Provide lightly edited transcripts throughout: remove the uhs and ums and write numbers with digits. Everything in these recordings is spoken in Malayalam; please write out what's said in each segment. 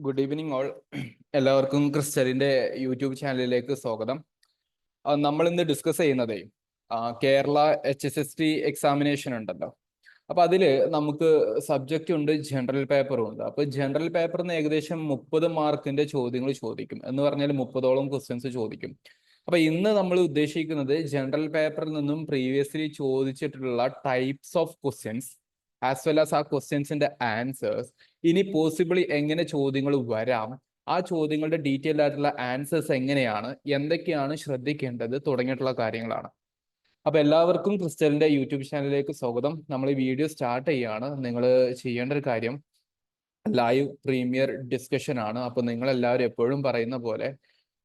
Good evening all. എല്ലാവർക്കും ക്രിസ്റ്റലിന്റെ യൂട്യൂബ് ചാനലിലേക്ക് സ്വാഗതം. നമ്മൾ ഇന്ന് ഡിസ്കസ് ചെയ്യുന്നത് കേരള HSST എക്സാമിനേഷൻ ഉണ്ടല്ലോ. അപ്പൊ അതില് നമുക്ക് സബ്ജക്റ്റ് ഉണ്ട്, ജനറൽ പേപ്പറും ഉണ്ട്. അപ്പൊ ജനറൽ പേപ്പറിന് ഏകദേശം 30 മാർക്കിന്റെ ചോദ്യങ്ങൾ ചോദിക്കും. എന്ന് പറഞ്ഞാൽ 30ഓളം ക്വസ്റ്റ്യൻസ് ചോദിക്കും. അപ്പൊ ഇന്ന് നമ്മൾ ഉദ്ദേശിക്കുന്നത് ജനറൽ പേപ്പറിൽ നിന്നും പ്രീവിയസ്ലി ചോദിച്ചിട്ടുള്ള types of questions as well as ആ ക്വസ്റ്റ്യൻസിന്റെ ആൻസേഴ്സ്, ഇനി പോസിബിളി എങ്ങനെ ചോദ്യങ്ങൾ വരാം, ആ ചോദ്യങ്ങളുടെ ഡീറ്റെയിൽ ആയിട്ടുള്ള ആൻസേഴ്സ് എങ്ങനെയാണ്, എന്തൊക്കെയാണ് ശ്രദ്ധിക്കേണ്ടത് തുടങ്ങിയിട്ടുള്ള കാര്യങ്ങളാണ്. അപ്പൊ എല്ലാവർക്കും ക്രിസ്റ്റലിന്റെ യൂട്യൂബ് ചാനലിലേക്ക് സ്വാഗതം. നമ്മൾ ഈ വീഡിയോ സ്റ്റാർട്ട് ചെയ്യാണ്. നിങ്ങൾ ചെയ്യേണ്ട ഒരു കാര്യം ലൈവ് പ്രീമിയർ ഡിസ്കഷൻ ആണ്. അപ്പൊ നിങ്ങൾ എല്ലാവരും എപ്പോഴും പറയുന്ന പോലെ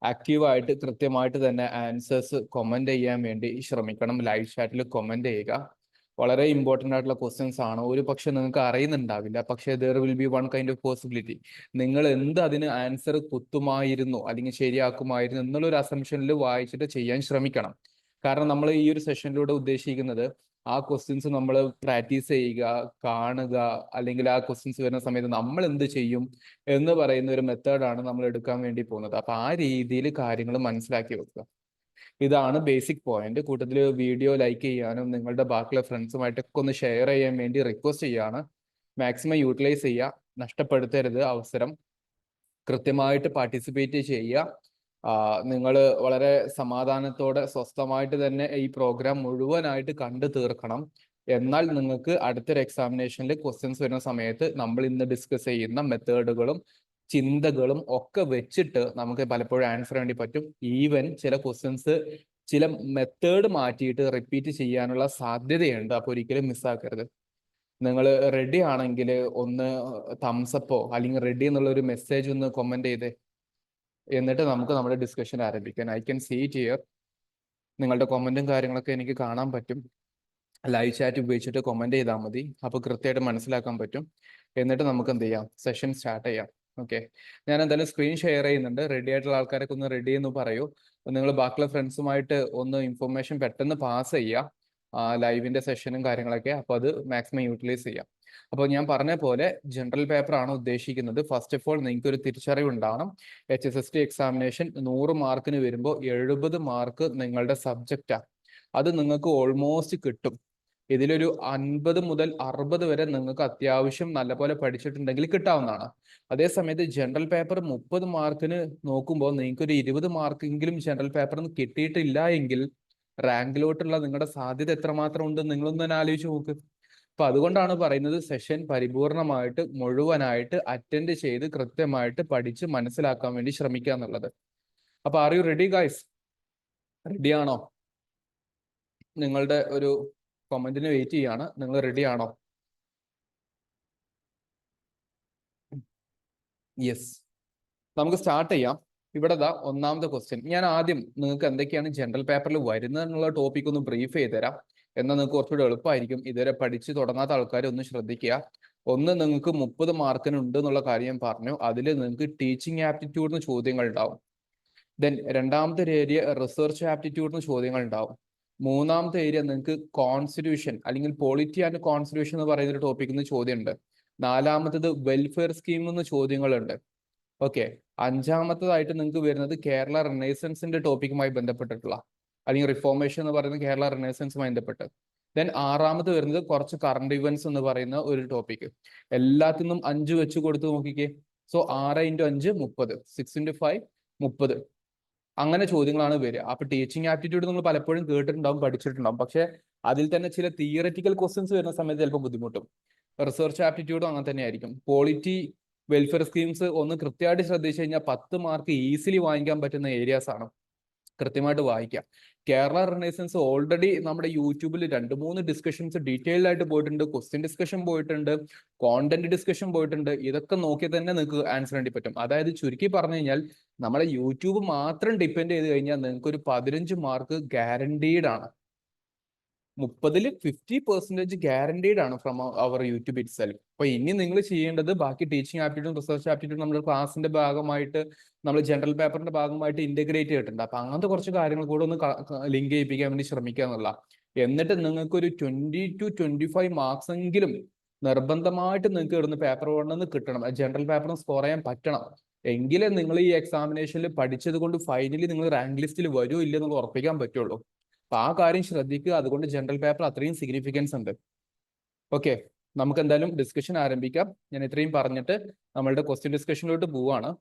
ആക്റ്റീവായിട്ട് കൃത്യമായിട്ട് തന്നെ ആൻസേഴ്സ് കമന്റ് ചെയ്യാൻ വേണ്ടി ശ്രമിക്കണം. ലൈവ് ചാറ്റിൽ കമന്റ് ചെയ്യുക. വളരെ ഇമ്പോർട്ടൻ്റ് ആയിട്ടുള്ള ക്വസ്റ്റ്യൻസ് ആണ്. ഒരു പക്ഷെ നിങ്ങൾക്ക് അറിയുന്നുണ്ടാവില്ല, പക്ഷേ there will be one kind of possibility. നിങ്ങൾ എന്ത് അതിന് ആൻസർ കുത്തുമായിരുന്നു അല്ലെങ്കിൽ ശരിയാക്കുമായിരുന്നു എന്നുള്ളൊരു അസംഷനിൽ വായിച്ചിട്ട് ചെയ്യാൻ ശ്രമിക്കണം. കാരണം നമ്മൾ ഈ ഒരു സെഷനിലൂടെ ഉദ്ദേശിക്കുന്നത് ആ ക്വസ്റ്റ്യൻസ് നമ്മൾ പ്രാക്ടീസ് ചെയ്യുക, കാണുക, അല്ലെങ്കിൽ ആ ക്വസ്റ്റ്യൻസ് വരുന്ന സമയത്ത് നമ്മൾ എന്ത് ചെയ്യും എന്ന് പറയുന്ന ഒരു മെത്തേഡാണ് നമ്മൾ എടുക്കാൻ വേണ്ടി പോകുന്നത്. അപ്പൊ ആ രീതിയിൽ കാര്യങ്ങൾ മനസ്സിലാക്കി വെക്കുക. ഇതാണ് ബേസിക് പോയിന്റ്. കൂട്ടത്തിൽ വീഡിയോ ലൈക്ക് ചെയ്യാനും നിങ്ങളുടെ ബാക്കിയുള്ള ഫ്രണ്ട്സുമായിട്ടൊക്കെ ഒന്ന് ഷെയർ ചെയ്യാൻ വേണ്ടി റിക്വസ്റ്റ് ചെയ്യാണ്. മാക്സിമം യൂട്ടിലൈസ് ചെയ്യുക, നഷ്ടപ്പെടുത്തരുത് അവസരം. കൃത്യമായിട്ട് പാർട്ടിസിപ്പേറ്റ് ചെയ്യുക. നിങ്ങൾ വളരെ സമാധാനത്തോടെ സ്വസ്ഥമായിട്ട് തന്നെ ഈ പ്രോഗ്രാം മുഴുവനായിട്ട് കണ്ടു തീർക്കണം. എന്നാൽ നിങ്ങൾക്ക് അടുത്തൊരു എക്സാമിനേഷനിൽ ക്വസ്റ്റ്യൻസ് വരുന്ന സമയത്ത് നമ്മൾ ഇന്ന് ഡിസ്കസ് ചെയ്യുന്ന മെത്തേഡുകളും ചിന്തകളും ഒക്കെ വെച്ചിട്ട് നമുക്ക് പലപ്പോഴും ആൻസർ വേണ്ടി പറ്റും. ഈവൻ ചില ക്വസ്റ്റ്യൻസ് ചില മെത്തേഡ് മാറ്റിയിട്ട് റിപ്പീറ്റ് ചെയ്യാനുള്ള സാധ്യതയുണ്ട്. അപ്പോൾ ഒരിക്കലും മിസ്സാക്കരുത്. നിങ്ങൾ റെഡി ആണെങ്കിൽ ഒന്ന് തംസപ്പോ അല്ലെങ്കിൽ റെഡി എന്നുള്ള ഒരു മെസ്സേജ് ഒന്ന് കമന്റ് ചെയ്തേ, എന്നിട്ട് നമുക്ക് നമ്മുടെ ഡിസ്കഷൻ ആരംഭിക്കാൻ. I can see it here. നിങ്ങളുടെ കമന്റും കാര്യങ്ങളൊക്കെ എനിക്ക് കാണാൻ പറ്റും. ലൈവ് ചാറ്റ് ഉപയോഗിച്ചിട്ട് കമന്റ് ചെയ്താൽ മതി. അപ്പോൾ കൃത്യമായിട്ട് മനസ്സിലാക്കാൻ പറ്റും. എന്നിട്ട് നമുക്ക് എന്ത് ചെയ്യാം, സെഷൻ സ്റ്റാർട്ട് ചെയ്യാം. ഓക്കെ, ഞാൻ എന്തായാലും സ്ക്രീൻ ഷെയർ ചെയ്യുന്നുണ്ട്. റെഡി ആയിട്ടുള്ള ആൾക്കാരൊക്കെ ഒന്ന് റെഡി എന്ന് പറയൂ. നിങ്ങൾ ബാക്കിയുള്ള ഫ്രണ്ട്സുമായിട്ട് ഒന്ന് ഇൻഫർമേഷൻ പെട്ടെന്ന് പാസ് ചെയ്യുക, ലൈവിന്റെ സെഷനും കാര്യങ്ങളൊക്കെ. അപ്പോൾ അത് മാക്സിമം യൂട്ടിലൈസ് ചെയ്യാം. അപ്പോൾ ഞാൻ പറഞ്ഞ പോലെ ജനറൽ പേപ്പർ ആണ് ഉദ്ദേശിക്കുന്നത്. ഫസ്റ്റ് ഓഫ് ഓൾ നിങ്ങൾക്ക് ഒരു തിരിച്ചറിവ് ഉണ്ടാവണം. HSST എക്സാമിനേഷൻ 100 മാർക്കിന് വരുമ്പോൾ 70 മാർക്ക് നിങ്ങളുടെ സബ്ജക്റ്റാണ്. അത് നിങ്ങൾക്ക് ഓൾമോസ്റ്റ് കിട്ടും. ഇതിലൊരു 50 മുതൽ 60 വരെ നിങ്ങൾക്ക് അത്യാവശ്യം നല്ലപോലെ പഠിച്ചിട്ടുണ്ടെങ്കിൽ കിട്ടാവുന്നതാണ്. അതേസമയത്ത് ജനറൽ പേപ്പർ 30 മാർക്കിന് നോക്കുമ്പോൾ നിങ്ങൾക്ക് ഒരു 20 മാർക്കെങ്കിലും ജനറൽ പേപ്പറിന് കിട്ടിയിട്ടില്ല എങ്കിൽ റാങ്കിലോട്ടുള്ള നിങ്ങളുടെ സാധ്യത എത്രമാത്രം ഉണ്ട് നിങ്ങളൊന്ന് തന്നെ ആലോചിച്ച് നോക്ക്. അപ്പൊ അതുകൊണ്ടാണ് പറയുന്നത് സെഷൻ പരിപൂർണമായിട്ട് മുഴുവനായിട്ട് അറ്റൻഡ് ചെയ്ത് കൃത്യമായിട്ട് പഠിച്ച് മനസ്സിലാക്കാൻ വേണ്ടി ശ്രമിക്കുക എന്നുള്ളത്. അപ്പൊ are you ready guys? Ready ആണോ? നിങ്ങളുടെ ഒരു കമന്റിന് വെയിറ്റ് ചെയ്യാണ്. നിങ്ങൾ റെഡി ആണോ? യെസ്, നമുക്ക് സ്റ്റാർട്ട് ചെയ്യാം. ഇവിടെ ഒന്നാമത്തെ ക്വസ്റ്റ്യൻ. ഞാൻ ആദ്യം നിങ്ങൾക്ക് എന്തൊക്കെയാണ് ജനറൽ പേപ്പറിൽ വരുന്നത് എന്നുള്ള ടോപ്പിക് ഒന്ന് ബ്രീഫ് ചെയ്ത് തരാം. എന്നാൽ നിങ്ങൾക്ക് കുറച്ചുകൂടി എളുപ്പമായിരിക്കും. ഇതുവരെ പഠിച്ച് തുടങ്ങാത്ത ആൾക്കാർ ഒന്ന് ശ്രദ്ധിക്കുക. ഒന്ന്, നിങ്ങൾക്ക് 30 മാർക്കിന് ഉണ്ട് എന്നുള്ള കാര്യം പറഞ്ഞു. അതിൽ നിങ്ങൾക്ക് ടീച്ചിങ് ആപ്റ്റിറ്റ്യൂഡിന് ചോദ്യങ്ങൾ ഉണ്ടാവും. ദെൻ രണ്ടാമത്തെ ഒരു ഏരിയ റിസർച്ച് ആപ്റ്റിറ്റ്യൂഡിന് ചോദ്യങ്ങൾ ഉണ്ടാവും. മൂന്നാമത്തെ ഏരിയ നിങ്ങൾക്ക് കോൺസ്റ്റിറ്റ്യൂഷൻ അല്ലെങ്കിൽ പോളിറ്റി ആൻഡ് കോൺസ്റ്റിറ്റ്യൂഷൻ എന്ന് പറയുന്ന ഒരു ടോപ്പിക്കിൽ നിന്ന് ചോദ്യമുണ്ട്. നാലാമത്തത് വെൽഫെയർ സ്കീമിൽ നിന്ന് ചോദ്യങ്ങളുണ്ട്. ഓക്കെ, അഞ്ചാമത്തതായിട്ട് നിങ്ങൾക്ക് വരുന്നത് കേരള റിനൈസൻസിന്റെ ടോപ്പിക്കുമായി ബന്ധപ്പെട്ടിട്ടുള്ള അല്ലെങ്കിൽ റിഫോർമേഷൻ എന്ന് പറയുന്ന കേരള റിനൈസൻസുമായി ബന്ധപ്പെട്ട്. ദെൻ ആറാമത് വരുന്നത് കുറച്ച് കറണ്ട് ഇവന്റ്സ് എന്ന് പറയുന്ന ഒരു ടോപ്പിക്. എല്ലാത്തിനും 5 വെച്ച് കൊടുത്ത് നോക്കിക്കേ. സോ 6 × 5 30, 6 × 5 30. അങ്ങനെ ചോദ്യങ്ങളാണ് വരിക. അപ്പൊ ടീച്ചിങ് ആപ്റ്റിറ്റ്യൂഡ് നിങ്ങൾ പലപ്പോഴും കേട്ടിട്ടുണ്ടാവും, പഠിച്ചിട്ടുണ്ടാവും. പക്ഷെ അതിൽ തന്നെ ചില തിയററ്റിക്കൽ ക്വസ്റ്റ്യൻസ് വരുന്ന സമയത്ത് ചിലപ്പോൾ ബുദ്ധിമുട്ടും. റിസർച്ച് ആപ്റ്റിറ്റ്യൂഡും അങ്ങനെ തന്നെ ആയിരിക്കും. പോളിറ്റി, വെൽഫെയർ സ്കീംസ് ഒന്ന് കൃത്യമായിട്ട് ശ്രദ്ധിച്ചു കഴിഞ്ഞാൽ 10 മാർക്ക് ഈസിലി വാങ്ങിക്കാൻ പറ്റുന്ന ഏരിയാസ് ആണ്. കൃത്യമായിട്ട് വായിക്കാം. കേരള റിനൈസൻസ് ഓൾറെഡി നമ്മുടെ യൂട്യൂബിൽ 2-3 ഡിസ്കഷൻസ് ഡീറ്റെയിൽഡ് ആയിട്ട് പോയിട്ടുണ്ട്. ക്വസ്റ്റ്യൻ ഡിസ്കഷൻ പോയിട്ടുണ്ട്, കോണ്ടന്റ് ഡിസ്കഷൻ പോയിട്ടുണ്ട്. ഇതൊക്കെ നോക്കി തന്നെ നിങ്ങൾക്ക് ആൻസർ വേണ്ടി പറ്റും. അതായത് ചുരുക്കി പറഞ്ഞു കഴിഞ്ഞാൽ നമ്മുടെ യൂട്യൂബ് മാത്രം ഡിപ്പെൻഡ് ചെയ്ത് കഴിഞ്ഞാൽ നിങ്ങൾക്ക് ഒരു 15 മാർക്ക് ഗ്യാരണ്ടീഡ് ആണ്. 30-ൽ 50% ഗ്യാരണ്ടീഡ് ആണ് from our YouTube itself. അപ്പൊ ഇനി നിങ്ങൾ ചെയ്യേണ്ടത് ബാക്കി ടീച്ചിങ് ആപ്റ്റിറ്റ്യൂഡ്, റിസർച്ച് ആപ്റ്റിറ്റ്യൂഡ് നമ്മുടെ ക്ലാസിന്റെ ഭാഗമായിട്ട് നമ്മൾ ജനറൽ പേപ്പറിന്റെ ഭാഗമായിട്ട് ഇന്റഗ്രേറ്റ് ചെയ്തിട്ടുണ്ട്. അപ്പൊ അങ്ങനത്തെ കുറച്ച് കാര്യങ്ങൾ കൂടെ ഒന്ന് ലിങ്ക് ചെയ്യിപ്പിക്കാൻ വേണ്ടി ശ്രമിക്കുക എന്നുള്ള. എന്നിട്ട് നിങ്ങൾക്ക് ഒരു 20 to 25 മാർക്സ് എങ്കിലും നിർബന്ധമായിട്ട് നിങ്ങൾക്ക് ഇവിടുന്ന് പേപ്പർ 1 കിട്ടണം, ജനറൽ പേപ്പറിന് സ്കോർ ചെയ്യാൻ പറ്റണം. എങ്കിലേ നിങ്ങൾ ഈ എക്സാമിനേഷനിൽ പഠിച്ചത് കൊണ്ട് ഫൈനലി നിങ്ങൾ റാങ്ക് ലിസ്റ്റിൽ വരുമോ ഇല്ലെന്ന് ഉറപ്പിക്കാൻ പറ്റുള്ളൂ. അപ്പൊ ആ കാര്യം ശ്രദ്ധിക്കുക. അതുകൊണ്ട് ജനറൽ പേപ്പർ അത്രയും സിഗ്നിഫിക്കൻസ് ഉണ്ട്. ഓക്കെ, നമുക്ക് എന്തായാലും ഡിസ്കഷൻ ആരംഭിക്കാം. ഞാൻ ഇത്രയും പറഞ്ഞിട്ട് നമ്മളുടെ ക്വസ്റ്റ്യൻ ഡിസ്കഷനിലോട്ട് പോവാണ്.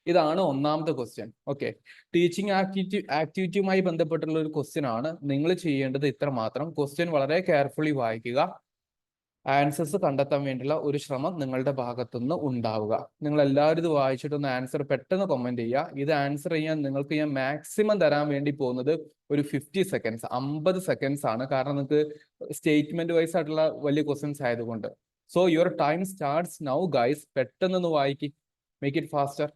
ഇതാണ് ഒന്നാമത്തെ ക്വസ്റ്റ്യൻ. ഓക്കെ, ടീച്ചിങ് ആക്ടിവിറ്റിയുമായി ബന്ധപ്പെട്ടുള്ള ഒരു ക്വസ്റ്റ്യൻ ആണ്. നിങ്ങൾ ചെയ്യേണ്ടത് ഇത്ര മാത്രം: ക്വസ്റ്റ്യൻ വളരെ കെയർഫുള്ളി വായിക്കുക, ആൻസേഴ്സ് കണ്ടെത്താൻ വേണ്ടിയുള്ള ഒരു ശ്രമം നിങ്ങളുടെ ഭാഗത്തുനിന്ന് ഉണ്ടാവുക. നിങ്ങൾ എല്ലാവരും ഇത് വായിച്ചിട്ടൊന്ന് ആൻസർ പെട്ടെന്ന് കമന്റ് ചെയ്യുക. ഇത് ആൻസർ ചെയ്യാൻ നിങ്ങൾക്ക് ഞാൻ മാക്സിമം തരാൻ വേണ്ടി പോകുന്നത് ഒരു 50 സെക്കൻഡ്സ്, 50 സെക്കൻഡ്സ് ആണ്. കാരണം നിങ്ങൾക്ക് സ്റ്റേറ്റ്മെന്റ് വൈസ് ആയിട്ടുള്ള വലിയ ക്വസ്റ്റ്യൻസ് ആയതുകൊണ്ട്. So your time starts now guys. പെട്ടെന്ന് വായിക്കി, മേക്ക് ഇറ്റ് ഫാസ്റ്റർ.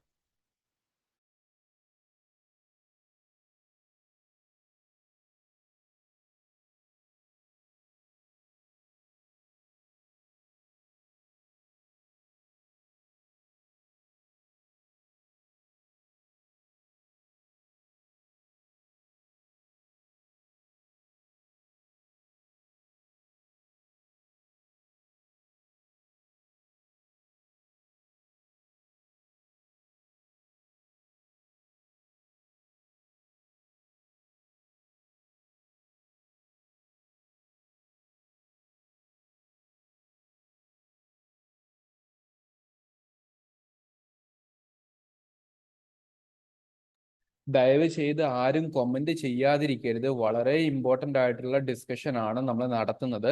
ദയവ് ചെയ്ത് ആരും കമന്റ് ചെയ്യാതിരിക്കരുത്. വളരെ ഇമ്പോർട്ടൻ്റ് ആയിട്ടുള്ള ഡിസ്കഷൻ ആണ് നമ്മൾ നടത്തുന്നത്.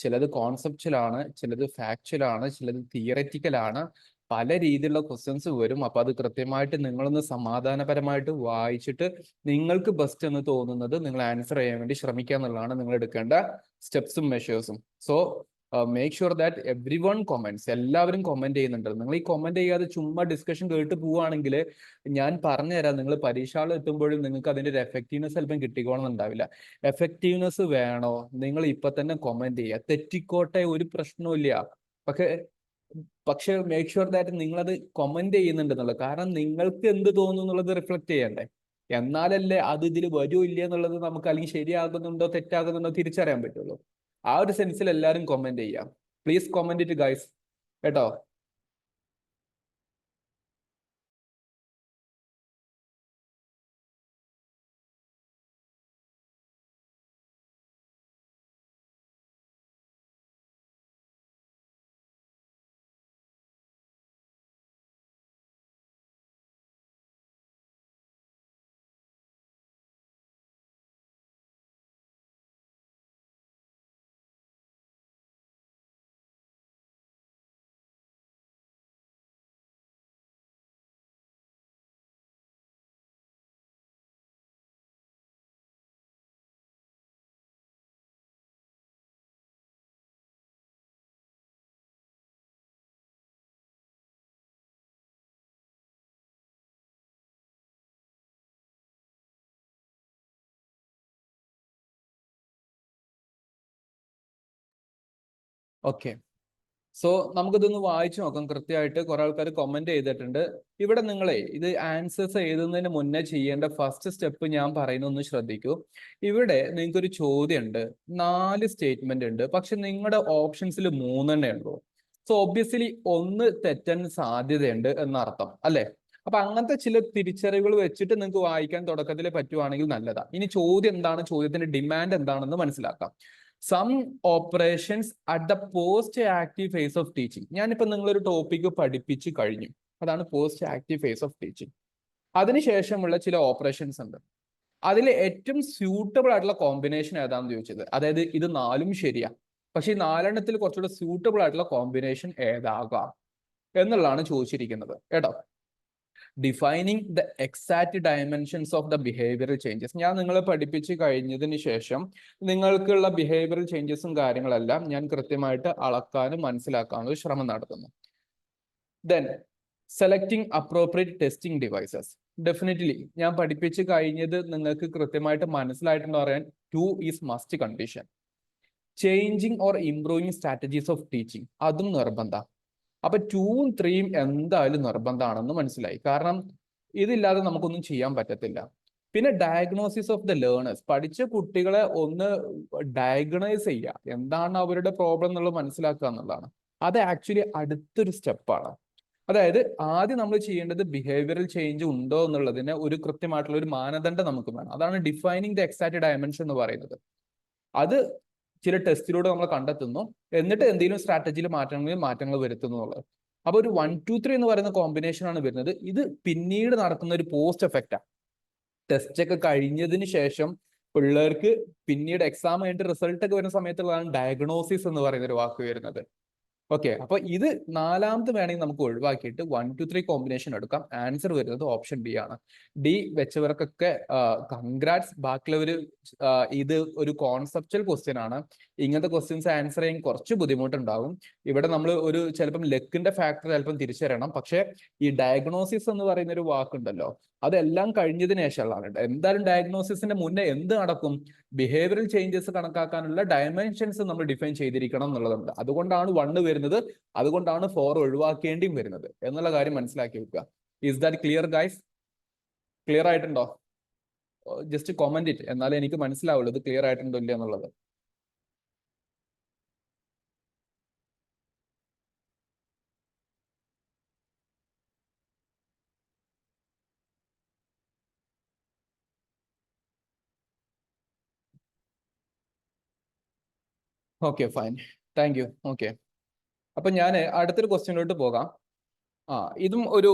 ചിലത് കോൺസെപ്ച്വൽ ആണ്, ചിലത് ഫാക്ച്വൽ ആണ്, ചിലത് തിയററ്റിക്കൽ ആണ്. പല രീതിയിലുള്ള ക്വസ്റ്റ്യൻസ് വരും. അപ്പൊ അത് കൃത്യമായിട്ട് നിങ്ങളൊന്ന് സമാധാനപരമായിട്ട് വായിച്ചിട്ട് നിങ്ങൾക്ക് ബെസ്റ്റ് എന്ന് തോന്നുന്നത് നിങ്ങൾ ആൻസർ ചെയ്യാൻ വേണ്ടി ശ്രമിക്കുക എന്നുള്ളതാണ് നിങ്ങൾ എടുക്കേണ്ട സ്റ്റെപ്സും മെഷേഴ്സും. So make sure that everyone comments. എല്ലാവരും കൊമെന്റ് ചെയ്യുന്നുണ്ട്. നിങ്ങൾ ഈ കൊമെന്റ് ചെയ്യാതെ ചുമ്മാ ഡിസ്കഷൻ കേട്ട് പോവുകയാണെങ്കിൽ ഞാൻ പറഞ്ഞുതരാം, നിങ്ങൾ പരീക്ഷകൾ എത്തുമ്പോഴും നിങ്ങൾക്ക് അതിന്റെ ഒരു എഫക്റ്റീവ്നെസ് ചിലപ്പം കിട്ടിക്കോണമെന്നുണ്ടാവില്ല. എഫക്റ്റീവ്നെസ് വേണോ, നിങ്ങൾ ഇപ്പൊ തന്നെ കൊമെന്റ് ചെയ്യുക. തെറ്റിക്കോട്ടെ, ഒരു പ്രശ്നവും. പക്ഷേ പക്ഷെ മേക്ക് ഷുവർ ദാറ്റ് നിങ്ങളത് കൊമെന്റ് ചെയ്യുന്നുണ്ടെന്നുള്ളത്. കാരണം നിങ്ങൾക്ക് എന്ത് തോന്നുന്നു എന്നുള്ളത് റിഫ്ലക്ട് ചെയ്യണ്ടേ. എന്നാലല്ലേ അത് ഇതിൽ വരുമോ ഇല്ല എന്നുള്ളത് നമുക്ക് അല്ലെങ്കിൽ ശരിയാകുന്നുണ്ടോ തെറ്റാകുന്നുണ്ടോ തിരിച്ചറിയാൻ പറ്റുള്ളൂ. ആ ഒരു സെൻസിൽ എല്ലാവരും കൊമെന്റ് ചെയ്യാം. പ്ലീസ് കൊമെന്റ് ഇറ്റ് ഗൈസ്, കേട്ടോ. ഓക്കെ, സോ നമുക്കിതൊന്ന് വായിച്ചു നോക്കാം. കൃത്യമായിട്ട് കുറെ ആൾക്കാർ കമന്റ് ചെയ്തിട്ടുണ്ട്. ഇവിടെ നിങ്ങളെ ഇത് ആൻസേഴ്സ് എഴുതുന്നതിന് മുന്നേ ചെയ്യേണ്ട ഫസ്റ്റ് സ്റ്റെപ്പ് ഞാൻ പറയുന്ന ഒന്ന് ശ്രദ്ധിക്കൂ. ഇവിടെ നിങ്ങൾക്കൊരു ചോദ്യം ഉണ്ട്, 4 സ്റ്റേറ്റ്മെന്റ് ഉണ്ട്, പക്ഷെ നിങ്ങളുടെ ഓപ്ഷൻസിൽ 3 ഉള്ളൂ. സോ ഒബ്വിയസ്ലി ഒന്ന് തെറ്റാൻ സാധ്യതയുണ്ട് എന്നർത്ഥം അല്ലെ. അപ്പൊ അങ്ങനത്തെ ചില തിരിച്ചറിവുകൾ വെച്ചിട്ട് നിങ്ങൾക്ക് വായിക്കാൻ തുടക്കത്തിൽ പറ്റുവാണെങ്കിൽ നല്ലതാ. ഇനി ചോദ്യം എന്താണ്, ചോദ്യത്തിന്റെ ഡിമാൻഡ് എന്താണെന്ന് മനസ്സിലാക്കാം. Some operations at the post active phase of teaching. ഞാനിപ്പോ നിങ്ങളൊരു ടോപ്പിക്ക് പഠിപ്പിച്ച് കഴിഞ്ഞു, അതാണ് post active phase of teaching. അതിനുശേഷമുള്ള ചില ഓപ്പറേഷൻസ് ഉണ്ട്. അതിൽ ഏറ്റവും സ്യൂട്ടബിൾ ആയിട്ടുള്ള കോമ്പിനേഷൻ ഏതാണെന്ന് ചോദിച്ചത്. അതായത് ഇത് 4ഉം ശരിയാ, പക്ഷെ ഈ 4എണ്ണത്തിൽ കുറച്ചുകൂടെ സ്യൂട്ടബിൾ ആയിട്ടുള്ള കോമ്പിനേഷൻ ഏതാകാം എന്നുള്ളതാണ് ചോദിച്ചിരിക്കുന്നത്, കേട്ടോ. Defining the exact dimensions of the behavioural changes. ഞാൻ നിങ്ങളെ പഠിപ്പിച്ച് കഴിഞ്ഞതിന് ശേഷം നിങ്ങൾക്കുള്ള ബിഹേവിയറൽ ചേഞ്ചസും കാര്യങ്ങളെല്ലാം ഞാൻ കൃത്യമായിട്ട് അളക്കാനും മനസ്സിലാക്കാനും ഒരു ശ്രമം നടത്തുന്നു. Then selecting appropriate testing devices. Definitely ഞാൻ പഠിപ്പിച്ച് കഴിഞ്ഞത് നിങ്ങൾക്ക് കൃത്യമായിട്ട് മനസ്സിലായിട്ടുണ്ടോ അറിയാൻ 2 is must condition. Changing or improving strategies of teaching, അതും നിർബന്ധം. അപ്പൊ 2ഉം 3ഉം എന്തായാലും നിർബന്ധമാണെന്ന് മനസ്സിലായി. കാരണം ഇതില്ലാതെ നമുക്കൊന്നും ചെയ്യാൻ പറ്റത്തില്ല. പിന്നെ ഡയഗ്നോസിസ് ഓഫ് ദ ലേണേഴ്സ്, പഠിച്ച കുട്ടികളെ ഒന്ന് ഡയഗ്നൈസ് ചെയ്യുക, എന്താണ് അവരുടെ പ്രോബ്ലം എന്നുള്ളത് മനസ്സിലാക്കുക എന്നുള്ളതാണ്. അത് ആക്ച്വലി അടുത്തൊരു സ്റ്റെപ്പാണ്. അതായത് ആദ്യം നമ്മൾ ചെയ്യേണ്ടത് ബിഹേവിയറൽ ചേഞ്ച് ഉണ്ടോ എന്നുള്ളതിന് ഒരു കൃത്യമായിട്ടുള്ള ഒരു മാനദണ്ഡം നമുക്ക് വേണം. അതാണ് ഡിഫൈനിങ് ദ എക്സാക്ട് ഡയമെൻഷൻ എന്ന് പറയുന്നത്. അത് ചില ടെസ്റ്റിലൂടെ നമ്മൾ കണ്ടെത്തുന്നു, എന്നിട്ട് എന്തെങ്കിലും സ്ട്രാറ്റജിയിൽ മാറ്റങ്ങൾ വരുത്തുന്നു എന്നുള്ളത്. അപ്പൊ ഒരു 1, 2, 3 എന്ന് പറയുന്ന കോമ്പിനേഷൻ ആണ് വരുന്നത്. ഇത് പിന്നീട് നടക്കുന്ന ഒരു പോസ്റ്റ് എഫക്റ്റാണ്. ടെസ്റ്റ് ഒക്കെ കഴിഞ്ഞതിന് ശേഷം പിള്ളേർക്ക് പിന്നീട് എക്സാം കഴിഞ്ഞിട്ട് റിസൾട്ട് ഒക്കെ വരുന്ന സമയത്തുള്ളതാണ് ഡയഗ്നോസിസ് എന്ന് പറയുന്ന ഒരു വാക്ക് വരുന്നത്. ഓക്കെ, അപ്പൊ ഇത് നാലാമത് വേണമെങ്കിൽ നമുക്ക് ഒഴിവാക്കിയിട്ട് 1, 2, 3 കോമ്പിനേഷൻ എടുക്കാം. ആൻസർ വരുന്നത് ഓപ്ഷൻ ബി ആണ്. ഡി വെച്ചവർക്കൊക്കെ കൺഗ്രാറ്റ്സ്. ബാക്കിയുള്ളവർ ഇത് ഒരു കോൺസെപ്റ്റൽ ക്വസ്റ്റ്യൻ ആണ്. ഇങ്ങനത്തെ ക്വസ്റ്റ്യൻസ് ആൻസർ ചെയ്യാൻ കുറച്ച് ബുദ്ധിമുട്ടുണ്ടാവും. ഇവിടെ നമ്മൾ ഒരു ചിലപ്പം ലക്കിന്റെ ഫാക്ടർ ചിലപ്പം തിരിച്ചറിയണം. പക്ഷേ ഈ ഡയഗ്നോസിസ് എന്ന് പറയുന്ന ഒരു വാക്കുണ്ടല്ലോ, അതെല്ലാം കഴിഞ്ഞതിന് ശേഷമുള്ളതാണ്. എന്തായാലും ഡയഗ്നോസിസിന്റെ മുന്നേ എന്ത് നടക്കും? ബിഹേവിയറൽ ചേഞ്ചസ് കണക്കാക്കാനുള്ള ഡയമെൻഷൻസ് നമ്മൾ ഡിഫൈൻ ചെയ്തിരിക്കണം എന്നുള്ളതുണ്ട്. അതുകൊണ്ടാണ് 1 വരുന്നത്, അതുകൊണ്ടാണ് 4 ഒഴിവാക്കേണ്ടിയും വരുന്നത് എന്നുള്ള കാര്യം മനസ്സിലാക്കി വെക്കുക. Is that clear guys? Clear ആയിട്ടുണ്ടോ? ജസ്റ്റ് കോമന്റ് ഇറ്റ്, എന്നാലേ എനിക്ക് മനസ്സിലാവുള്ളൂ ഇത് ക്ലിയർ ആയിട്ടുണ്ടോ ഇല്ല എന്നുള്ളത്. Okay fine, thank you. Okay, അപ്പൊ ഞാൻ അടുത്തൊരു ക്വസ്റ്റ്യനിലോട്ട് പോകാം. ഇതും ഒരു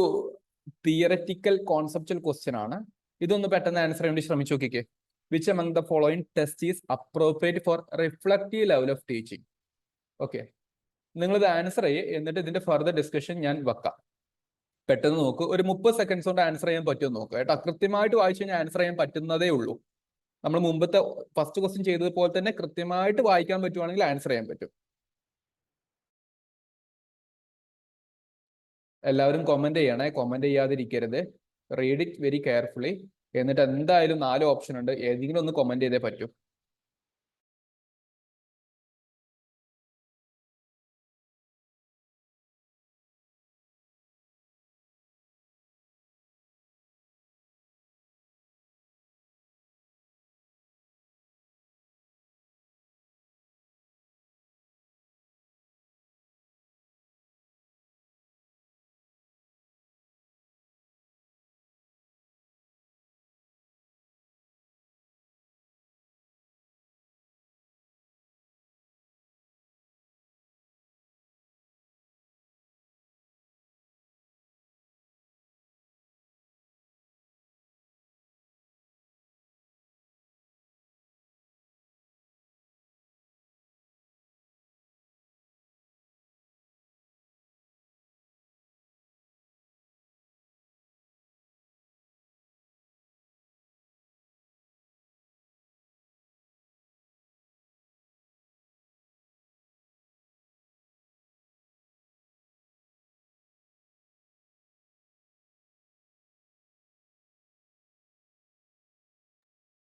തിയററ്റിക്കൽ കോൺസെപ്റ്റൽ ക്വസ്റ്റ്യൻ ആണ്. ഇതൊന്ന് പെട്ടെന്ന് ആൻസർ ചെയ്യാൻ വേണ്ടി ശ്രമിച്ചു നോക്കിക്കേ. Which among the following test is appropriate for reflective level of teaching? Okay, നിങ്ങളിത് ആൻസർ ചെയ്യേ, എന്നിട്ട് ഇതിന്റെ ഫർദർ ഡിസ്കഷൻ ഞാൻ വെക്കാം. പെട്ടെന്ന് നോക്കൂ, ഒരു 30 സെക്കൻഡ്സ് കൊണ്ട് ആൻസർ ചെയ്യാൻ പറ്റുമെന്ന് നോക്കുക കേട്ടോ. കൃത്യമായിട്ട് വായിച്ചു കഴിഞ്ഞാൽ ആൻസർ ചെയ്യാൻ പറ്റുന്നതേ ഉള്ളൂ. നമ്മൾ മുമ്പത്തെ ഫസ്റ്റ് ക്വസ്റ്റ്യൻ ചെയ്തതുപോലെ തന്നെ കൃത്യമായിട്ട് വായിക്കാൻ പറ്റുവാണെങ്കിൽ ആൻസർ ചെയ്യാൻ പറ്റും. എല്ലാവരും കമന്റ് ചെയ്യണേ, കമന്റ് ചെയ്യാതിരിക്കരുത്. Read it very carefully. എന്നിട്ട് എന്തായാലും 4 ഓപ്ഷൻ ഉണ്ട്, ഏതെങ്കിലും ഒന്ന് കമന്റ് ചെയ്തേ പറ്റൂ.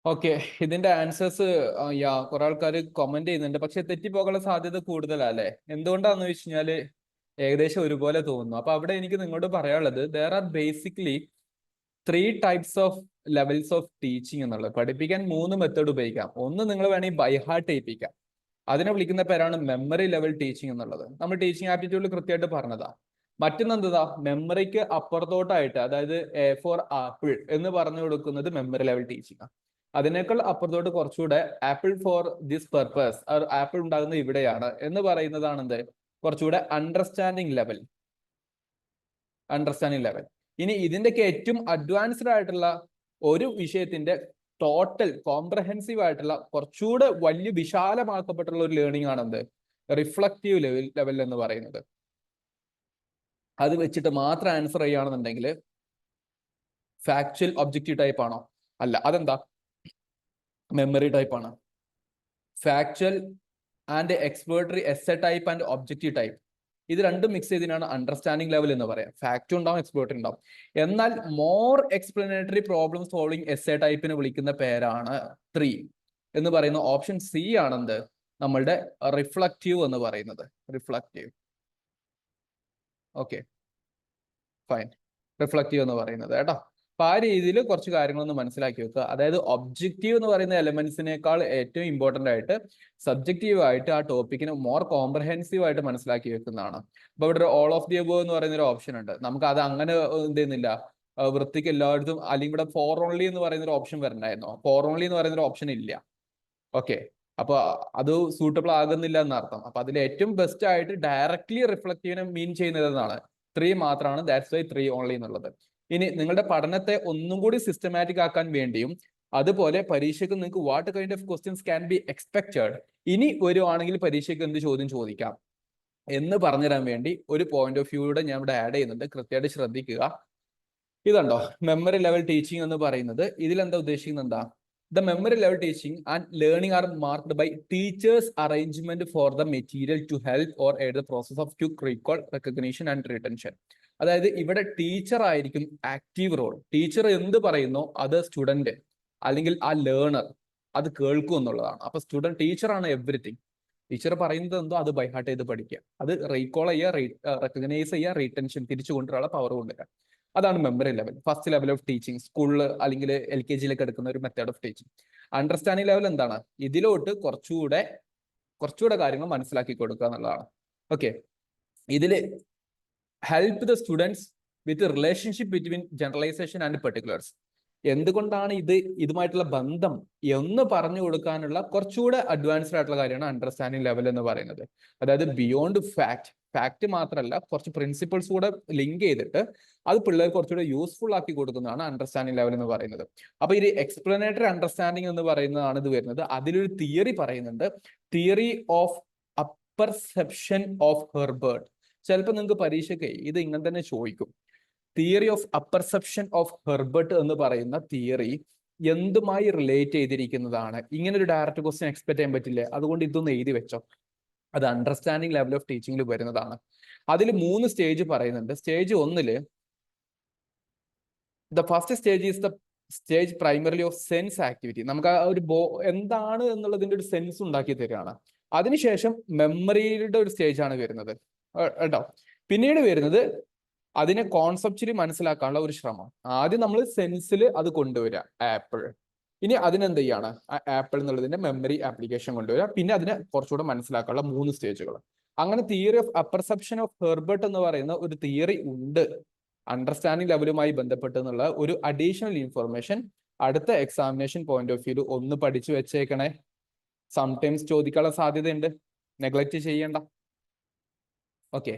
ഓക്കെ, ഇതിന്റെ ആൻസേഴ്സ് കുറെ ആൾക്കാർ കമന്റ് ചെയ്യുന്നുണ്ട്, പക്ഷെ തെറ്റിപ്പോകാനുള്ള സാധ്യത കൂടുതലല്ലേ? എന്തുകൊണ്ടാന്ന് വെച്ച് കഴിഞ്ഞാല് ഏകദേശം ഒരുപോലെ തോന്നുന്നു. അപ്പൊ അവിടെ എനിക്ക് നിങ്ങളോട് പറയാനുള്ളത്, there are basically 3 types of levels of teaching എന്നുള്ളത്. പഠിപ്പിക്കാൻ 3 മെത്തേഡ് ഉപയോഗിക്കാം. ഒന്ന്, നിങ്ങൾ വേണമെങ്കിൽ ബൈ ഹാർട്ട് ചെയ്യിപ്പിക്കാം. അതിനെ വിളിക്കുന്ന പേരാണ് മെമ്മറി ലെവൽ ടീച്ചിങ് എന്നുള്ളത്. നമ്മൾ ടീച്ചിങ് ആപ്റ്റിറ്റ്യൂഡിൽ കൃത്യമായിട്ട് പറഞ്ഞതാ. മറ്റൊന്നെന്താ, മെമ്മറിക്ക് അപ്പുറത്തോട്ടായിട്ട്, അതായത് എ ഫോർ ആപ്പിൾ എന്ന് പറഞ്ഞു കൊടുക്കുന്നത് മെമ്മറി ലെവൽ ടീച്ചിങ് ആണ്. അതിനേക്കാൾ അപ്പുറത്തോട്ട് കുറച്ചുകൂടെ apple four this purpose, apple ഉണ്ടാകുന്നത് ഇവിടെയാണ് എന്ന് പറയുന്നതാണ് എന്ത്, കുറച്ചുകൂടെ അണ്ടർസ്റ്റാൻഡിങ് ലെവൽ. ഇനി ഇതിന്റെയൊക്കെ ഏറ്റവും അഡ്വാൻസ്ഡ് ആയിട്ടുള്ള ഒരു വിഷയത്തിന്റെ ടോട്ടൽ കോംപ്രഹെൻസീവ് ആയിട്ടുള്ള കുറച്ചുകൂടെ വലിയ വിശാലമാക്കപ്പെട്ടുള്ള ഒരു ലേണിംഗ് ആണ് എന്ത്, റിഫ്ലക്റ്റീവ് ലെവൽ എന്ന് പറയുന്നത്. അത് വെച്ചിട്ട് മാത്രം ആൻസർ ചെയ്യുകയാണെന്നുണ്ടെങ്കിൽ ഫാക്ച്വൽ ഒബ്ജക്റ്റീവ് ടൈപ്പ് ആണോ? അല്ല. അതെന്താ? മെമ്മറി ടൈപ്പ് ആണ്. Factual and exploratory SI type and objective type, ഇത് രണ്ടും മിക്സ് ചെയ്തതിനാണ് അണ്ടർസ്റ്റാൻഡിംഗ് ലെവൽ എന്ന് പറയാം. ഫാക്റ്റും ഉണ്ടാവും, എക്സ്പ്ലോറേറ്ററി ഉണ്ടാവും. എന്നാൽ more explanatory problem solving essay ടൈപ്പിന് വിളിക്കുന്ന പേരാണ് 3 എന്ന് പറയുന്ന ഓപ്ഷൻ സി ആണെന്ത്, നമ്മളുടെ റിഫ്ലക്റ്റീവ് എന്ന് പറയുന്നത്. റിഫ്ലക്റ്റീവ്. ഓക്കെ ഫൈൻ, റിഫ്ലക്റ്റീവ് എന്ന് പറയുന്നത് കേട്ടോ. അപ്പൊ ആ രീതിയിൽ കുറച്ച് കാര്യങ്ങളൊന്ന് മനസ്സിലാക്കി വെക്കുക. അതായത് ഒബ്ജക്റ്റീവ് എന്ന് പറയുന്ന എലമെന്റ്സിനേക്കാൾ ഏറ്റവും ഇമ്പോർട്ടന്റ് ആയിട്ട് സബ്ജക്റ്റീവ് ആയിട്ട് ആ ടോപ്പിക്കിന് മോർ കോംപ്രഹെൻസീവ് ആയിട്ട് മനസ്സിലാക്കി വെക്കുന്നതാണ്. അപ്പൊ ഇവിടെ ഒരു ഓൾ ഓഫ് ദി അബോവ് എന്ന് പറയുന്ന ഒരു ഓപ്ഷൻ ഉണ്ട്. നമുക്ക് അത് അങ്ങനെ എന്ത് ചെയ്യുന്നില്ല, വൃത്തിക്ക് എല്ലായിടത്തും, അല്ലെങ്കിൽ ഇവിടെ ഫോർ ഓൺലി എന്ന് പറയുന്ന ഒരു ഓപ്ഷൻ വരണ്ടായിരുന്നോ? ഫോർ ഓൺലി എന്ന് പറയുന്ന ഒരു ഓപ്ഷൻ ഇല്ല. ഓക്കെ, അപ്പൊ അത് സൂട്ടബിൾ ആകുന്നില്ല എന്നർത്ഥം. അപ്പൊ അതിൽ ഏറ്റവും ബെസ്റ്റ് ആയിട്ട് ഡയറക്ട്ലി റിഫ്ലക്റ്റീവിനെ മീൻ ചെയ്യുന്നത് എന്നാണ് 3 മാത്രമാണ്. ദാറ്റ്സ് വൈ 3 ഓൺലി എന്നുള്ളത്. ഇനി നിങ്ങളുടെ പഠനത്തെ ഒന്നും കൂടി സിസ്റ്റമാറ്റിക് ആക്കാൻ വേണ്ടിയും അതുപോലെ പരീക്ഷയ്ക്ക് നിങ്ങൾക്ക് what kind of questions can be expected, ഇനി വരുവാണെങ്കിൽ പരീക്ഷയ്ക്ക് എന്ത് ചോദ്യം ചോദിക്കാം എന്ന് പറഞ്ഞുതരാൻ വേണ്ടി ഒരു പോയിന്റ് ഓഫ് വ്യൂയുടെ ഞാൻ ഇവിടെ ആഡ് ചെയ്യുന്നുണ്ട്. കൃത്യമായിട്ട് ശ്രദ്ധിക്കുക. ഇതുണ്ടോ മെമ്മറി ലെവൽ ടീച്ചിങ് എന്ന് പറയുന്നത്? ഇതിലെന്താ ഉദ്ദേശിക്കുന്നത്? എന്താ, the memory level teaching and learning are marked by teachers arrangement for the material to help or aid the process of quick recall, recognition and retention. അതായത് ഇവിടെ ടീച്ചർ ആയിരിക്കും ആക്റ്റീവ് റോൾ. ടീച്ചർ എന്ത് പറയുന്നോ അത് സ്റ്റുഡന്റ് അല്ലെങ്കിൽ ആ ലേണർ അത് കേൾക്കും എന്നുള്ളതാണ്. അപ്പൊ സ്റ്റുഡന്റ്, ടീച്ചറാണ് എവറിത്തിങ്. ടീച്ചർ പറയുന്നത് എന്തോ അത് ബൈഹാർട്ട് ചെയ്ത് പഠിക്കുക, അത് റീകോൾ ചെയ്യുക, റെക്കഗ്നൈസ് ചെയ്യുക, റീടെൻഷൻ തിരിച്ചു കൊണ്ടുവരാനുള്ള പവർ കൊണ്ടുവരിക. അതാണ് memory level, first level of teaching. സ്കൂളിൽ അല്ലെങ്കിൽ LKG-യിലൊക്കെ എടുക്കുന്ന ഒരു method of teaching. Understanding level എന്താണ്? ഇതിലോട്ട് കുറച്ചുകൂടെ കാര്യങ്ങൾ മനസ്സിലാക്കി കൊടുക്കുക എന്നുള്ളതാണ്. ഓക്കെ, ഇതില് help the students with relationship between generalisation and particulars. എന്തുകൊണ്ടാണ് ഇതുമായിട്ടുള്ള ബന്ധം എന്ന് പറഞ്ഞു കൊടുക്കാനുള്ള കുറച്ചുകൂടെ അഡ്വാൻസ്ഡ് ആയിട്ടുള്ള കാര്യമാണ് അണ്ടർസ്റ്റാൻഡിങ് ലെവൽ എന്ന് പറയുന്നത്. അതായത് ബിയോണ്ട് ഫാക്ട് മാത്രമല്ല, കുറച്ച് പ്രിൻസിപ്പിൾസ് കൂടെ ലിങ്ക് ചെയ്തിട്ട് അത് പിള്ളേർക്ക് കുറച്ചുകൂടെ യൂസ്ഫുൾ ആക്കി കൊടുക്കുന്നതാണ് അണ്ടർസ്റ്റാൻഡിങ് ലെവൽ എന്ന് പറയുന്നത്. അപ്പൊ ഈ എക്സ്പ്ലനേറ്ററി അണ്ടർസ്റ്റാൻഡിങ് എന്ന് പറയുന്നതാണ് ഇത് വരുന്നത്. അതിലൊരു തിയറി പറയുന്നുണ്ട്, theory of apperception of Herbert. ചിലപ്പോൾ നിങ്ങൾക്ക് പരീക്ഷയ്ക്ക് ഇത് ഇങ്ങനെ തന്നെ ചോദിക്കും. Theory of apperception of Herbert എന്ന് പറയുന്ന തിയറി എന്തുമായി റിലേറ്റ് ചെയ്തിരിക്കുന്നതാണ്? ഇങ്ങനെ ഒരു ഡയറക്റ്റ് ക്വസ്റ്റ്യൻ എക്സ്പെക്ട് ചെയ്യാൻ പറ്റില്ലേ? അതുകൊണ്ട് ഇതൊന്ന് എഴുതി വെച്ചോ. അത് അണ്ടർസ്റ്റാൻഡിങ് ലെവൽ ഓഫ് ടീച്ചിങ്ങിൽ വരുന്നതാണ്. അതിൽ 3 സ്റ്റേജ് പറയുന്നുണ്ട്. Stage 1 the first stage is the stage primarily of sense activity. നമുക്ക് ആ ഒരു എന്താണ് എന്നുള്ളതിന്റെ ഒരു സെൻസ് ഉണ്ടാക്കി തരികയാണ്. അതിനുശേഷം മെമ്മറിയുടെ ഒരു സ്റ്റേജ് ആണ് വരുന്നത് കേട്ടോ. പിന്നീട് വരുന്നത് അതിനെ കോൺസെപ്ച്വലി മനസ്സിലാക്കാനുള്ള ഒരു ശ്രമം. ആദ്യം നമ്മൾ സെൻസിൽ അത് കൊണ്ടുവരിക, ആപ്പിൾ. ഇനി അതിനെന്ത് ചെയ്യാണ്, ആപ്പിൾ എന്നുള്ളതിന്റെ മെമ്മറി ആപ്ലിക്കേഷൻ കൊണ്ടുവരിക. പിന്നെ അതിനെ കുറച്ചുകൂടെ മനസ്സിലാക്കാനുള്ള 3 സ്റ്റേജുകൾ. അങ്ങനെ theory of apperception of Herbert എന്ന് പറയുന്ന ഒരു തിയറി ഉണ്ട് അണ്ടർസ്റ്റാൻഡിങ് ലെവലുമായി ബന്ധപ്പെട്ട് എന്നുള്ള ഒരു അഡീഷണൽ ഇൻഫർമേഷൻ അടുത്ത എക്സാമിനേഷൻ പോയിന്റ് ഓഫ് വ്യൂ ഒന്ന് പഠിച്ചു വെച്ചേക്കണേ. സംടൈംസ് ചോദിക്കാനുള്ള സാധ്യതയുണ്ട്, നെഗ്ലക്ട് ചെയ്യേണ്ട. ഓക്കെ,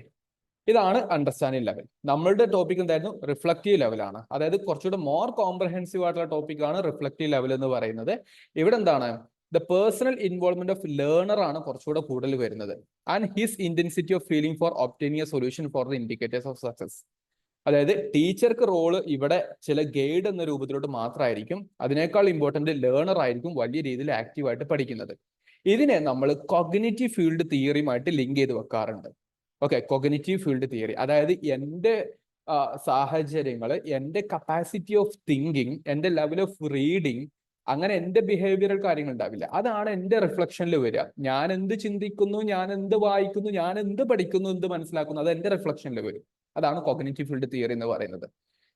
ഇതാണ് അണ്ടർസ്റ്റാൻഡിങ് ലെവൽ. നമ്മളുടെ ടോപ്പിക് എന്തായിരുന്നു? റിഫ്ലക്റ്റീവ് ലെവലാണ്. അതായത് കുറച്ചുകൂടെ മോർ കോംപ്രഹെൻസീവ് ആയിട്ടുള്ള ടോപ്പിക്കാണ് റിഫ്ലക്റ്റീവ് ലെവൽ എന്ന് പറയുന്നത്. ഇവിടെ എന്താണ്, the personal involvement of learner ആണ് കുറച്ചുകൂടെ കൂടുതൽ വരുന്നത്. And his intensity of feeling for obtaining a solution for the indicators of success. അതായത് ടീച്ചർക്ക് റോള് ഇവിടെ ചില ഗൈഡ് എന്ന രൂപത്തിലോട്ട് മാത്രമായിരിക്കും. അതിനേക്കാൾ ഇമ്പോർട്ടന്റ് ലേണർ ആയിരിക്കും വലിയ രീതിയിൽ ആക്റ്റീവായിട്ട് പഠിക്കുന്നത്. ഇതിനെ നമ്മൾ കോഗ്നിറ്റീവ് ഫീൽഡ് തിയറിയുമായിട്ട് ലിങ്ക് ചെയ്ത് വെക്കാറുണ്ട്. ഓക്കെ, കോഗ്നിറ്റീവ് ഫീൽഡ് തിയറി അതായത് എൻ്റെ സാഹചര്യങ്ങൾ, എൻ്റെ കപ്പാസിറ്റി ഓഫ് തിങ്കിങ്, എൻ്റെ ലെവൽ ഓഫ് റീഡിങ്, അങ്ങനെ എൻ്റെ ബിഹേവിയറൽ കാര്യങ്ങൾ ഉണ്ടാവില്ല. അതാണ് എൻ്റെ റിഫ്ലക്ഷനിൽ വരിക. ഞാൻ എന്ത് ചിന്തിക്കുന്നു, ഞാൻ എന്ത് വായിക്കുന്നു, ഞാൻ എന്ത് പഠിക്കുന്നു, എന്ത് മനസ്സിലാക്കുന്നു, അത് എൻ്റെ റിഫ്ലക്ഷനിൽ വരും. അതാണ് കോഗ്നിറ്റീവ് ഫീൽഡ് തിയറി എന്ന് പറയുന്നത്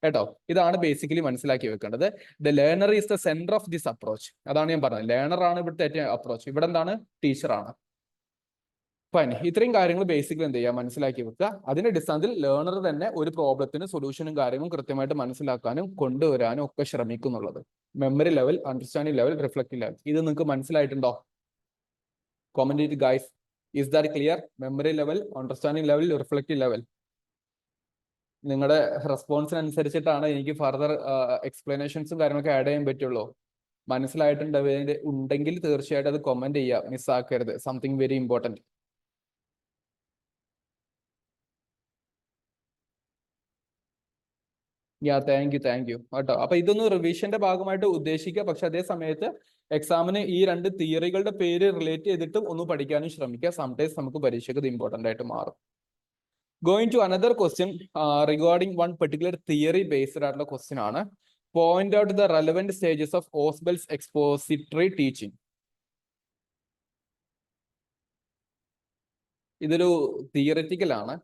കേട്ടോ. ഇതാണ് ബേസിക്കലി മനസ്സിലാക്കി വെക്കേണ്ടത്. The learner is the centre of this approach. അതാണ് ഞാൻ പറഞ്ഞത്, ലേണർ ആണ് ഇവിടുത്തെ ഏറ്റവും അപ്രോച്ച്. ഇവിടെ എന്താണ്, ടീച്ചറാണ്. ഫൈൻ, ഇത്രയും കാര്യങ്ങൾ ബേസിക്കലി എന്ത് ചെയ്യുക, മനസ്സിലാക്കി വെക്കുക. അതിന്റെ അടിസ്ഥാനത്തിൽ ലേണർ തന്നെ ഒരു പ്രോബ്ലത്തിന് സൊല്യൂഷനും കാര്യങ്ങളും കൃത്യമായിട്ട് മനസ്സിലാക്കാനും കൊണ്ടുവരാനും ഒക്കെ ശ്രമിക്കുന്നുള്ളത്. Memory level, understanding level, reflective level. ഇത് നിങ്ങൾക്ക് മനസ്സിലായിട്ടുണ്ടോ? Comment it guys. Is that clear? Memory level, understanding level, reflective level. നിങ്ങളുടെ റെസ്പോൺസിനനുസരിച്ചിട്ടാണ് എനിക്ക് ഫർദർ എക്സ്പ്ലനേഷൻസും കാര്യങ്ങളൊക്കെ ആഡ് ചെയ്യാൻ പറ്റുള്ളൂ. ഉണ്ടെങ്കിൽ തീർച്ചയായിട്ടും അത് കമന്റ് ചെയ്യുക, മിസ്സാക്കരുത്. Something very important. Thank you കേട്ടോ. അപ്പൊ ഇതൊന്ന് റിവിഷന്റെ ഭാഗമായിട്ട് ഉദ്ദേശിക്കുക. പക്ഷെ അതേ സമയത്ത് എക്സാമിന് ഈ 2 തിയറികളുടെ പേര് റിലേറ്റ് ചെയ്തിട്ട് ഒന്ന് പഠിക്കാനും ശ്രമിക്കുക. സംടൈംസ് നമുക്ക് പരീക്ഷയ്ക്ക് ഇത് ഇമ്പോർട്ടന്റ് ആയിട്ട് മാറും. Going to another question regarding one particular theory based ആയിട്ടുള്ള ക്വസ്റ്റ്യൻ ആണ്. Point out the relevant stages of Ausubel's expository teaching. ഇതൊരു തിയററ്റിക്കൽ ആണ്.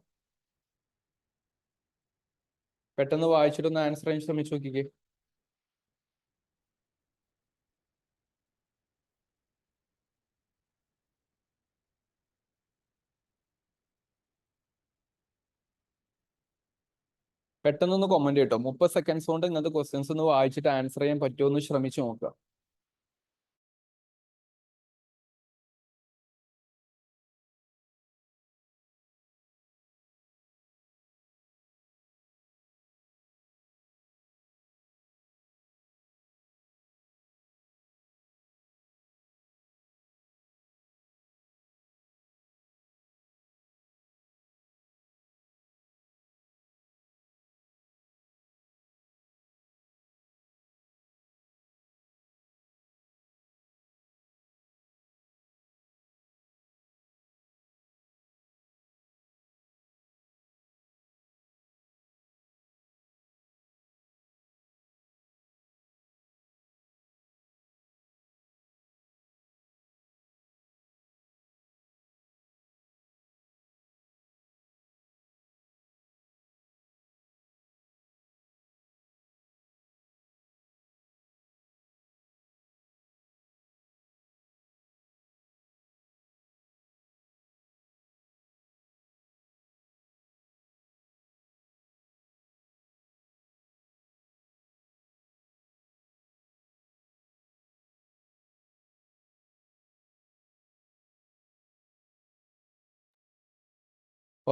പെട്ടെന്ന് വായിച്ചിട്ടൊന്ന് ആൻസർ ചെയ്യാൻ ശ്രമിച്ചു നോക്കിക്കേ. പെട്ടെന്നൊന്ന് കമന്റ് കിട്ടും. 30 സെക്കൻഡ്സ് കൊണ്ട് ഇങ്ങനത്തെ ക്വസ്റ്റ്യൻസ് ഒന്ന് വായിച്ചിട്ട് ആൻസർ ചെയ്യാൻ പറ്റുമോ എന്ന് ശ്രമിച്ചു നോക്കുക.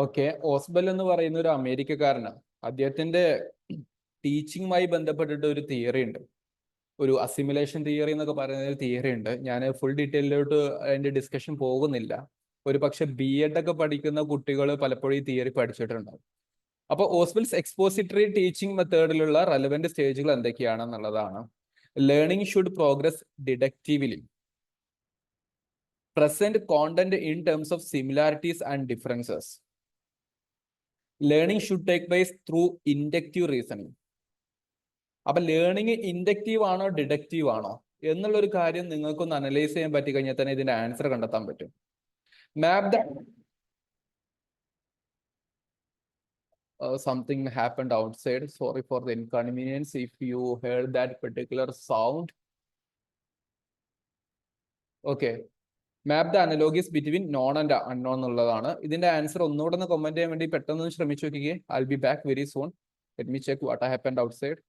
ഓക്കെ, ഓസ്ബൽ എന്ന് പറയുന്ന ഒരു അമേരിക്കക്കാരനാണ്. അദ്ദേഹത്തിന്റെ ടീച്ചിങ്ങുമായി ബന്ധപ്പെട്ടിട്ട് ഒരു തിയറി ഉണ്ട്, ഒരു അസിമുലേഷൻ തിയറി എന്നൊക്കെ പറയുന്ന ഒരു തിയറി ഉണ്ട്. ഞാൻ ഫുൾ ഡീറ്റെയിലോട്ട് അതിന്റെ ഡിസ്കഷൻ പോകുന്നില്ല. ഒരു പക്ഷെ BEd ഒക്കെ പഠിക്കുന്ന കുട്ടികൾ പലപ്പോഴും ഈ തിയറി പഠിച്ചിട്ടുണ്ടാവും. അപ്പൊ ഓസ്ബൽസ് എക്സ്പോസിറ്ററി ടീച്ചിങ് മെത്തേഡിലുള്ള റെലവെന്റ് സ്റ്റേജുകൾ എന്തൊക്കെയാണെന്നുള്ളതാണ്. Learning should progress deductively, present content in terms of similarities and differences, learning should take place through inductive reasoning. അപ്പൊ ലേണിംഗ് ഇൻഡക്റ്റീവ് ആണോ ഡിഡക്റ്റീവ് ആണോ എന്നുള്ളൊരു കാര്യം നിങ്ങൾക്കൊന്ന് അനലൈസ് ചെയ്യാൻ പറ്റി കഴിഞ്ഞാൽ തന്നെ ഇതിന്റെ ആൻസർ കണ്ടെത്താൻ പറ്റും. മാപ്പ് the something happened outside. Sorry for the inconvenience if you heard that particular sound. Okay. Map the അനലോഗീസ് between non and unknown എന്നുള്ളതാണ്. ഇതിന്റെ ആൻസർ ഒന്നുകൂടെ ഒന്ന് കമന്റ് ചെയ്യാൻ വേണ്ടി പെട്ടെന്ന് ശ്രമിച്ചു നോക്കിക്കേ. I B back very soon. Let me check what happened outside.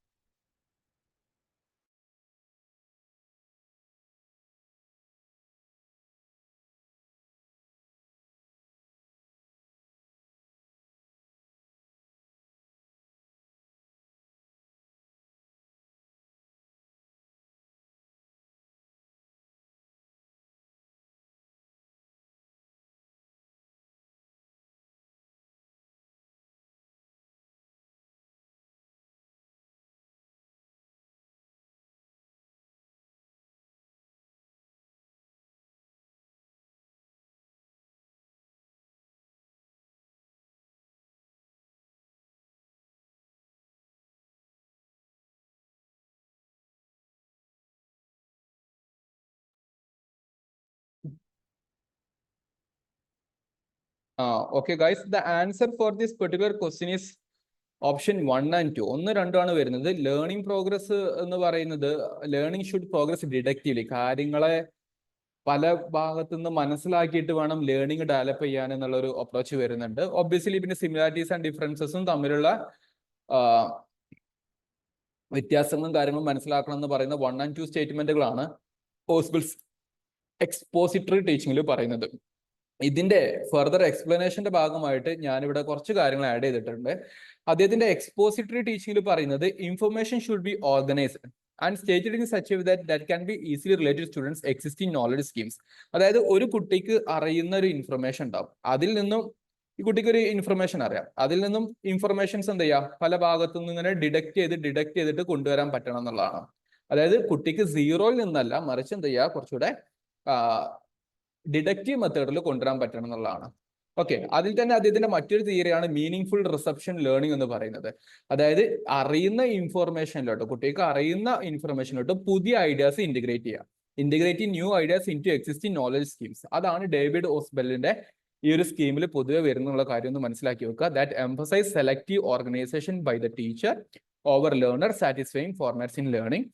Okay guys, the answer for this particular question is option 1 and 2. 1, 2 ആണ് വരുന്നത്. ലേണിംഗ് പ്രോഗ്രസ് എന്ന് പറയുന്നത് ലേണിംഗ് ഷുഡ് പ്രോഗ്രസ് ഡിഡക്റ്റീവ്ലി, കാര്യങ്ങളെ പല ഭാഗത്തു നിന്ന് മനസ്സിലാക്കിയിട്ട് വേണം ലേണിംഗ് ഡെവലപ്പ് ചെയ്യാൻ എന്നുള്ള ഒരു അപ്രോച്ച് വരുന്നുണ്ട്. ഒബ്വിയസ്ലി പിന്നെ സിമിലാരിറ്റീസ് ആൻഡ് ഡിഫറൻസസും തമ്മിലുള്ള വ്യത്യാസങ്ങളും കാര്യങ്ങളും മനസ്സിലാക്കണം എന്ന് പറയുന്ന 1 and 2 സ്റ്റേറ്റ്മെന്റുകളാണ് ഓസ്ബൽസ് എക്സ്പോസിറ്ററി ടീച്ചിങ്ങിൽ പറയുന്നത്. ഇതിന്റെ ഫർദർ എക്സ്പ്ലനേഷന്റെ ഭാഗമായിട്ട് ഞാനിവിടെ കുറച്ച് കാര്യങ്ങൾ ആഡ് ചെയ്തിട്ടുണ്ട്. അദ്ദേഹത്തിന്റെ എക്സ്പോസിറ്ററി ടീച്ചിങ്ങിൽ പറയുന്നത് information should be organised and stated in such a that can be easily related to students existing knowledge schemes. അതായത് ഒരു കുട്ടിക്ക് അറിയുന്ന ഒരു ഇൻഫർമേഷൻ ഉണ്ടാവും, അതിൽ നിന്നും ഈ കുട്ടിക്ക് ഒരു ഇൻഫർമേഷൻ അറിയാം, അതിൽ നിന്നും ഇൻഫർമേഷൻസ് എന്ത് ചെയ്യാം, പല ഭാഗത്തു നിന്ന് ഇങ്ങനെ ഡിഡക്ട് ചെയ്തിട്ട് കൊണ്ടുവരാൻ പറ്റണം എന്നുള്ളതാണ്. അതായത് കുട്ടിക്ക് സീറോയിൽ നിന്നല്ല, മറിച്ച് എന്ത് ചെയ്യുക, കുറച്ചുകൂടെ ഡിഡക്റ്റീവ് മെത്തേഡിൽ കൊണ്ടുവരാൻ പറ്റണം എന്നുള്ളതാണ്. ഓക്കെ, അതിൽ തന്നെ അദ്ദേഹത്തിന്റെ മറ്റൊരു തിയറിയാണ് മീനിങ് ഫുൾ റിസപ്ഷൻ ലേണിംഗ് എന്ന് പറയുന്നത്. അതായത് അറിയുന്ന ഇൻഫോർമേഷനിലോട്ട്, കുട്ടിക്ക് അറിയുന്ന ഇൻഫർമേഷനിലോട്ട് പുതിയ ideas integrate new ideas into existing knowledge schemes. അതാണ് ഡേവിഡ് ഓസ്ബെല്ലിന്റെ ഈ ഒരു സ്കീമിൽ പൊതുവെ വരുന്നുള്ള കാര്യം ഒന്ന് മനസ്സിലാക്കി വെക്കുക. That emphasise selective organisation by the teacher over learner satisfying formats in learning.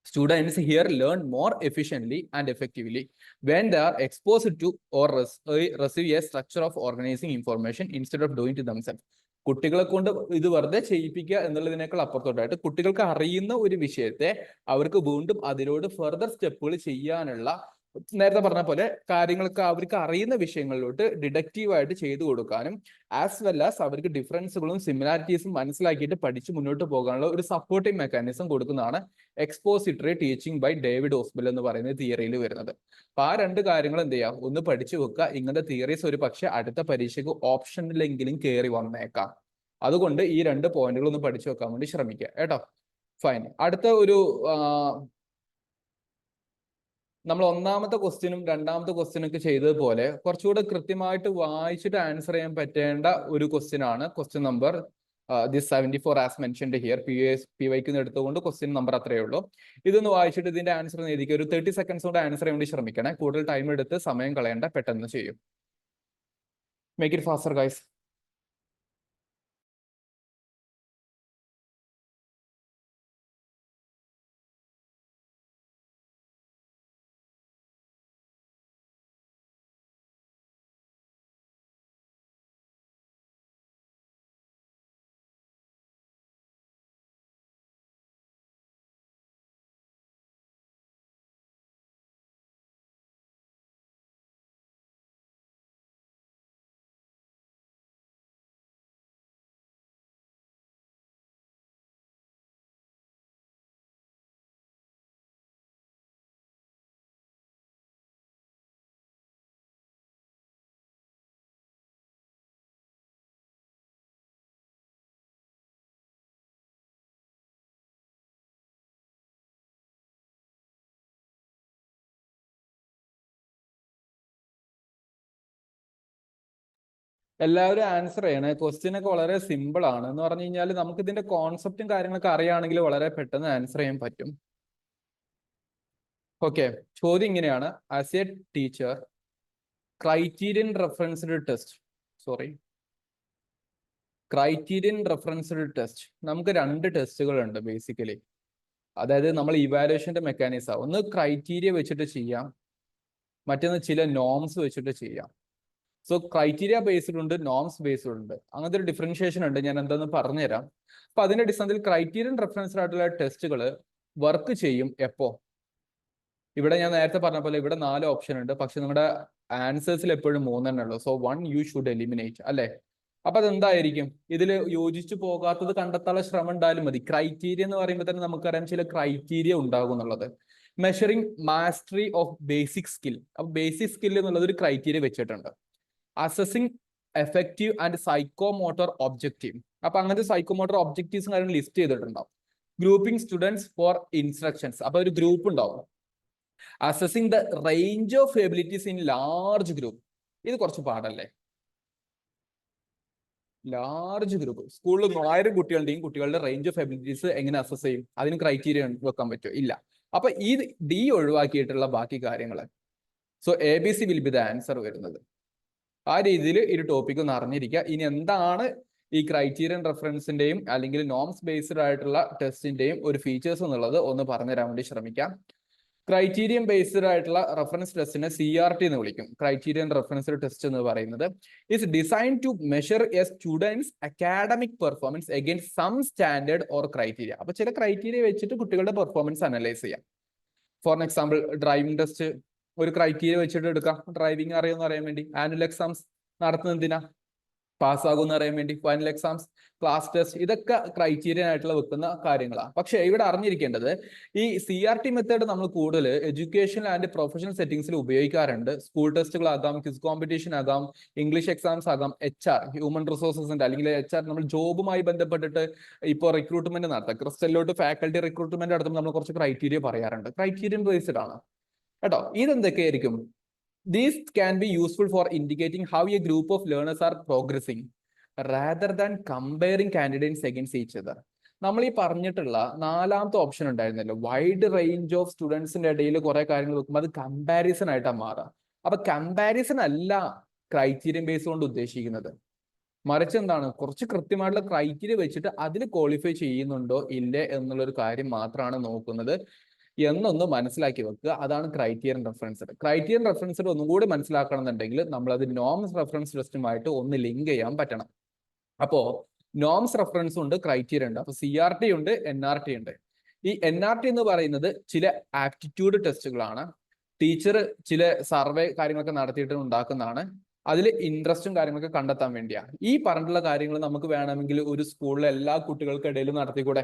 Students here learn more efficiently and effectively when they are exposed to or receive a structure of organizing information instead of doing it themselves. കുട്ടികളെ കൊണ്ട് ഇത് വെറുതെ ചെയ്യിപ്പിക്കുക എന്നുള്ളതിനേക്കാൾ അപ്പുറത്തോട്ടായിട്ട് കുട്ടികൾക്ക് അറിയുന്ന ഒരു വിഷയത്തെ അവർക്ക് വീണ്ടും അതിനോട് ഫർദർ സ്റ്റെപ്പുകൾ ചെയ്യാനുള്ള, നേരത്തെ പറഞ്ഞ പോലെ കാര്യങ്ങൾക്ക് അവർക്ക് അറിയുന്ന വിഷയങ്ങളിലോട്ട് ഡിഡക്റ്റീവായിട്ട് ചെയ്തു കൊടുക്കാനും ആസ് വെൽ ആസ് അവർക്ക് ഡിഫറൻസുകളും സിമിലാരിറ്റീസും മനസ്സിലാക്കിയിട്ട് പഠിച്ച് മുന്നോട്ട് പോകാനുള്ള ഒരു സപ്പോർട്ടിംഗ് മെക്കാനിസം കൊടുക്കുന്നതാണ് എക്സ്പോസിറ്ററി ടീച്ചിങ് ബൈ ഡേവിഡ് ഓസ്ബെൽ എന്ന് പറയുന്ന തിയറിയിൽ വരുന്നത്. അപ്പൊ ആ രണ്ട് കാര്യങ്ങൾ എന്ത് ചെയ്യാം, ഒന്ന് പഠിച്ചു വെക്കുക. ഇങ്ങനത്തെ തിയറീസ് ഒരു പക്ഷെ അടുത്ത പരീക്ഷയ്ക്ക് ഓപ്ഷനിലെങ്കിലും കയറി വന്നേക്കാം. അതുകൊണ്ട് ഈ രണ്ട് പോയിന്റുകൾ ഒന്ന് പഠിച്ചു വെക്കാൻ വേണ്ടി ശ്രമിക്കുക കേട്ടോ. ഫൈൻ. അടുത്ത ഒരു നമ്മൾ ഒന്നാമത്തെ ക്വസ്റ്റ്യനും രണ്ടാമത്തെ ക്വസ്റ്റ്യനും ഒക്കെ ചെയ്തതുപോലെ കുറച്ചുകൂടെ കൃത്യമായിട്ട് വായിച്ചിട്ട് ആൻസർ ചെയ്യാൻ പറ്റേണ്ട ഒരു ക്വസ്റ്റ്യൻ ആണ് question number this 74 as mentioned here. PYക്ക് എടുത്തുകൊണ്ട് ക്വസ്റ്റ്യൻ നമ്പർ അത്രയേ ഉള്ളൂ. ഇതൊന്ന് വായിച്ചിട്ട് ഇതിന്റെ ആൻസർ നേടിക്കുക. ഒരു 30 സെക്കൻഡ്സ് കൊണ്ട് ആൻസർ ചെയ്യാൻ വേണ്ടി ശ്രമിക്കണേ. കൂടുതൽ ടൈം എടുത്ത് സമയം കളയേണ്ട, പെട്ടെന്ന് ചെയ്യും. Make it faster guys. എല്ലാവരും ആൻസർ ചെയ്യണേ. ക്വസ്റ്റ്യൻ ഒക്കെ വളരെ സിമ്പിൾ ആണ്. എന്ന് പറഞ്ഞു കഴിഞ്ഞാൽ നമുക്ക് ഇതിന്റെ കോൺസെപ്റ്റും കാര്യങ്ങളൊക്കെ അറിയുകയാണെങ്കിൽ വളരെ പെട്ടെന്ന് ആൻസർ ചെയ്യാൻ പറ്റും. ഓക്കെ, ചോദ്യം ഇങ്ങനെയാണ്. As A teacher, criterion referenced test, criterion referenced test, നമുക്ക് രണ്ട് ടെസ്റ്റുകൾ ഉണ്ട് ബേസിക്കലി. അതായത് നമ്മൾ ഇവാലുവേഷന്റെ മെക്കാനിസം, ഒന്ന് ക്രൈറ്റീരിയ വെച്ചിട്ട് ചെയ്യാം, മറ്റൊന്ന് ചില നോംസ് വെച്ചിട്ട് ചെയ്യാം. സോ ക്രൈറ്റീരിയ ബേസ്ഡ് ഉണ്ട്, നോംസ് ബേസ്ഡ് ഉണ്ട്. അങ്ങനത്തെ ഒരു ഡിഫറൻഷിയേഷൻ ഉണ്ട്. ഞാൻ എന്താന്ന് പറഞ്ഞുതരാം. അപ്പൊ അതിന്റെ അടിസ്ഥാനത്തിൽ ക്രൈറ്റീരിയൻ റെഫറൻസ്ഡ് ആയിട്ടുള്ള ടെസ്റ്റുകൾ വർക്ക് ചെയ്യും എപ്പോ? ഇവിടെ ഞാൻ നേരത്തെ പറഞ്ഞ പോലെ ഇവിടെ 4 ഓപ്ഷൻ ഉണ്ട്, പക്ഷെ നിങ്ങളുടെ ആൻസേഴ്സിൽ എപ്പോഴും 3 ഉള്ളൂ. സോ 1 യു ഷുഡ് എലിമിനേറ്റ്, അല്ലെ? അപ്പൊ അതെന്തായിരിക്കും? ഇതിൽ യോജിച്ചു പോകാത്തത് കണ്ടെത്താനുള്ള ശ്രമം ഉണ്ടായാലും മതി. ക്രൈറ്റീരിയ എന്ന് പറയുമ്പോൾ തന്നെ നമുക്കറിയാം ചില ക്രൈറ്റീരിയ ഉണ്ടാകും എന്നുള്ളത്. Measuring mastery of basic skill, അപ്പൊ ബേസിക് സ്കിൽ എന്നുള്ളത് ഒരു ക്രൈറ്റീരിയ വെച്ചിട്ടുണ്ട്. Assessing effective and psychomotor objective, അപ്പൊ അങ്ങനത്തെ സൈക്കോമോട്ടർ ഒബ്ജക്റ്റീവ്സും കാര്യങ്ങൾ ലിസ്റ്റ് ചെയ്തിട്ടുണ്ടാവും. ഗ്രൂപ്പിംഗ് സ്റ്റുഡൻസ് ഫോർ ഇൻസ്ട്രക്ഷൻസ്, അപ്പൊ ഒരു ഗ്രൂപ്പ് ഉണ്ടാവും. Assessing the range of abilities in large group, ഇത് കുറച്ച് പാടല്ലേ? ലാർജ് ഗ്രൂപ്പ് സ്കൂളിൽ 1000 കുട്ടികളുടെയും കുട്ടികളുടെ റേഞ്ച് ഓഫ് എബിലിറ്റീസ് എങ്ങനെ അസസ് ചെയ്യും? അതിന് ക്രൈറ്റീരിയ വെക്കാൻ പറ്റുമോ? ഇല്ല. അപ്പൊ ഈ ഡി ഒഴിവാക്കിയിട്ടുള്ള ബാക്കി കാര്യങ്ങൾ, so ABC will be the answer വരുന്നത്. ആ രീതിയിൽ ഈ ടോപ്പിക് ഒന്ന് അറിഞ്ഞിരിക്കുക. ഇനി എന്താണ് ഈ ക്രൈറ്റീരിയൻ റെഫറൻസിന്റെയും അല്ലെങ്കിൽ നോംസ് ബേസ്ഡ് ആയിട്ടുള്ള ടെസ്റ്റിന്റെയും ഒരു ഫീച്ചേഴ്സ് എന്നുള്ളത് ഒന്ന് പറഞ്ഞുതരാൻ വേണ്ടി ശ്രമിക്കാം. ക്രൈറ്റീരിയൻ ബേസ്ഡ് ആയിട്ടുള്ള റെഫറൻസ് ടെസ്റ്റിനെ CRT എന്ന് വിളിക്കും. ക്രൈറ്റീരിയൻ റെഫറൻസ് ടെസ്റ്റ് എന്ന് പറയുന്നത് is design to measure a students academic performance against some standard or criteria. അപ്പൊ ചില ക്രൈറ്റീരിയ വെച്ചിട്ട് കുട്ടികളുടെ പെർഫോമൻസ് അനലൈസ് ചെയ്യാം. ഫോർ എക്സാമ്പിൾ ഡ്രൈവിംഗ് ടെസ്റ്റ് ഒരു ക്രൈറ്റീരിയ വെച്ചിട്ട് എടുക്കാം. ഡ്രൈവിംഗ് അറിയുമെന്ന് അറിയാൻ വേണ്ടി. ആനുവൽ എക്സാംസ് നടത്തുന്നത് എന്തിനാ? പാസ്സാകുമെന്ന് അറിയാൻ വേണ്ടി. ഫൈനൽ എക്സാംസ്, ക്ലാസ് ടെസ്റ്റ്, ഇതൊക്കെ ക്രൈറ്റീരിയൻ ആയിട്ടുള്ള വെക്കുന്ന കാര്യങ്ങളാണ്. പക്ഷെ ഇവിടെ അറിഞ്ഞിരിക്കേണ്ടത് ഈ CRT മെത്തേഡ് നമ്മൾ കൂടുതൽ എഡ്യൂക്കേഷൻ ആൻഡ് പ്രൊഫഷണൽ സെറ്റിംഗ്സിൽ ഉപയോഗിക്കാറുണ്ട്. സ്കൂൾ ടെസ്റ്റുകളാകാം, ക്വിസ് കോമ്പറ്റീഷൻ ആകാം, ഇംഗ്ലീഷ് എക്സാംസ് ആകാം, HR ഹ്യൂമൻ റിസോഴ്സസിന്റെ അല്ലെങ്കിൽ HR നമ്മൾ ജോബുമായി ബന്ധപ്പെട്ടിട്ട് ഇപ്പോൾ റിക്രൂട്ട്മെന്റ് നടത്താം. ക്രിസ്റ്റലിലോട്ട് ഫാക്കൽറ്റി റിക്രൂട്ട്മെന്റ് നടത്തുമ്പോൾ നമ്മൾ കുറച്ച് ക്രൈറ്റീരിയ പറയാറുണ്ട്. ക്രൈറ്റീരിയൻ ബേസ്ഡ് ആണ് കേട്ടോ. ഇതെന്തൊക്കെയായിരിക്കും? These can be useful for indicating how a group of learners are progressing rather than comparing candidates against each other. നമ്മൾ ഈ പറഞ്ഞിട്ടുള്ള 4ാമത്തെ ഓപ്ഷൻ ഉണ്ടായിരുന്നല്ലോ, വൈഡ് റേഞ്ച് ഓഫ് സ്റ്റുഡൻസിന്റെ ഇടയിൽ കുറെ കാര്യങ്ങൾ വെക്കുമ്പോൾ അത് കമ്പാരിസൺ ആയിട്ടാണ് മാറുക. അപ്പൊ കമ്പാരിസൺ അല്ല ക്രൈറ്റീരിയൻ ബേസ് കൊണ്ട് ഉദ്ദേശിക്കുന്നത്. മറിച്ച് എന്താണ്? കുറച്ച് കൃത്യമായിട്ടുള്ള ക്രൈറ്റീരിയ വെച്ചിട്ട് അതിൽ ക്വാളിഫൈ ചെയ്യുന്നുണ്ടോ ഇല്ലേ എന്നുള്ളൊരു കാര്യം മാത്രമാണ് നോക്കുന്നത് എന്നൊന്ന് മനസ്സിലാക്കി വെക്കുക. അതാണ് ക്രൈറ്റീരിയൻ റെഫറൻസ്. ക്രൈറ്റീരിയൻ റെഫറൻസ് ഒന്നും കൂടി മനസ്സിലാക്കണം എന്നുണ്ടെങ്കിൽ നമ്മൾ അത് നോംസ് റെഫറൻസ് ടെസ്റ്റുമായിട്ട് ഒന്ന് ലിങ്ക് ചെയ്യാൻ പറ്റണം. അപ്പോ നോംസ് റെഫറൻസും ഉണ്ട്, ക്രൈറ്റീരിയ ഉണ്ട്. അപ്പൊ CRT ഉണ്ട്, NRT ഉണ്ട്. ഈ NRT എന്ന് പറയുന്നത് ചില ആപ്റ്റിറ്റ്യൂഡ് ടെസ്റ്റുകളാണ്. ടീച്ചർ ചില സർവേ കാര്യങ്ങളൊക്കെ നടത്തിയിട്ട് ഉണ്ടാക്കുന്നതാണ്. അതിൽ ഇൻട്രസ്റ്റും കാര്യങ്ങളൊക്കെ കണ്ടെത്താൻ വേണ്ടിയാണ്. ഈ പറഞ്ഞിട്ടുള്ള കാര്യങ്ങൾ നമുക്ക് വേണമെങ്കിൽ ഒരു സ്കൂളിലെ എല്ലാ കുട്ടികൾക്കിടയിലും നടത്തിക്കൂടെ?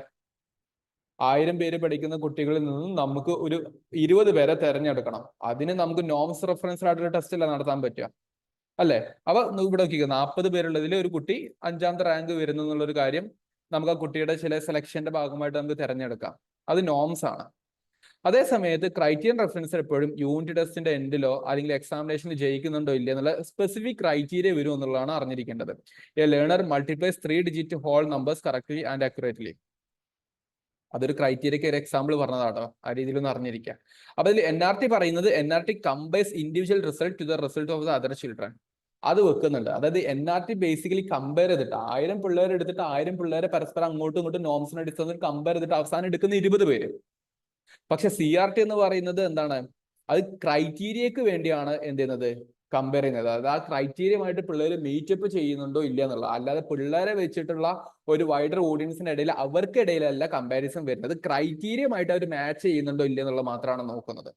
1000 പേര് പഠിക്കുന്ന കുട്ടികളിൽ നിന്നും നമുക്ക് ഒരു 20 പേരെ തെരഞ്ഞെടുക്കണം. അതിന് നമുക്ക് നോംസ് റെഫറൻസ് ആയിട്ടുള്ള ടെസ്റ്റ് അല്ല നടത്താൻ പറ്റുക, അല്ലേ? അപ്പൊ ഇവിടെ നോക്കിക്കുക, 40 പേരുള്ളതിൽ ഒരു കുട്ടി 5ാമത്തെ റാങ്ക് വരുന്നു എന്നുള്ളൊരു കാര്യം നമുക്ക് ആ കുട്ടിയുടെ ചില സെലക്ഷന്റെ ഭാഗമായിട്ട് നമുക്ക് തിരഞ്ഞെടുക്കാം. അത് നോംസ് ആണ്. അതേ സമയത്ത് ക്രൈറ്റീരിയൻ റെഫറൻസ് എപ്പോഴും യൂണിറ്റ് ടെസ്റ്റിന്റെ എൻഡിലോ അല്ലെങ്കിൽ എക്സാമിനേഷനിൽ ജയിക്കുന്നുണ്ടോ ഇല്ല എന്നുള്ള സ്പെസിഫിക് ക്രൈറ്റീരിയ വരും എന്നുള്ളതാണ് അറിഞ്ഞിരിക്കേണ്ടത്. A learner multiplies 3 digit whole numbers correctly and accurately. അതൊരു ക്രൈറ്റീരിയക്ക് ഒരു എക്സാമ്പിൾ പറഞ്ഞതാട്ടോ, ആ രീതിയിലൊന്നും അറിഞ്ഞിരിക്കുക. അപ്പൊ ഇതിൽ NRT പറയുന്നത് NRT compares individual result to the result of the other children. അത് വെക്കുന്നുണ്ട്. അതായത് NRT ബേസിക്കലി കമ്പയർ ചെയ്തിട്ട് 1000 പിള്ളേരെ എടുത്തിട്ട് 1000 പിള്ളേരെ പരസ്പരം അങ്ങോട്ടും ഇങ്ങോട്ടും നോംസിനെ അടിസ്ഥാനത്തിൽ കമ്പയർ ചെയ്തിട്ട് അവസാനം എടുക്കുന്ന 20 പേര്. പക്ഷെ CRT എന്ന് പറയുന്നത് എന്താണ്? അത് ക്രൈറ്റീരിയക്ക് വേണ്ടിയാണ് എന്ത് ചെയ്യുന്നത്, കമ്പയർ ചെയ്യുന്നത്. അതായത് ആ ക്രൈറ്റീരിയമായിട്ട് പിള്ളേർ മീറ്റപ്പ് ചെയ്യുന്നുണ്ടോ ഇല്ല എന്നുള്ളത്. അല്ലാതെ പിള്ളേരെ വെച്ചിട്ടുള്ള ഒരു വൈഡർ ഓഡിയൻസിന്റെ ഇടയിൽ അവർക്കിടയിലല്ല കമ്പാരിസൺ വരുന്നത്, ക്രൈറ്റീരിയമായിട്ട് അവർ മാച്ച് ചെയ്യുന്നുണ്ടോ ഇല്ല എന്നുള്ളത് മാത്രമാണ് നോക്കുന്നത്.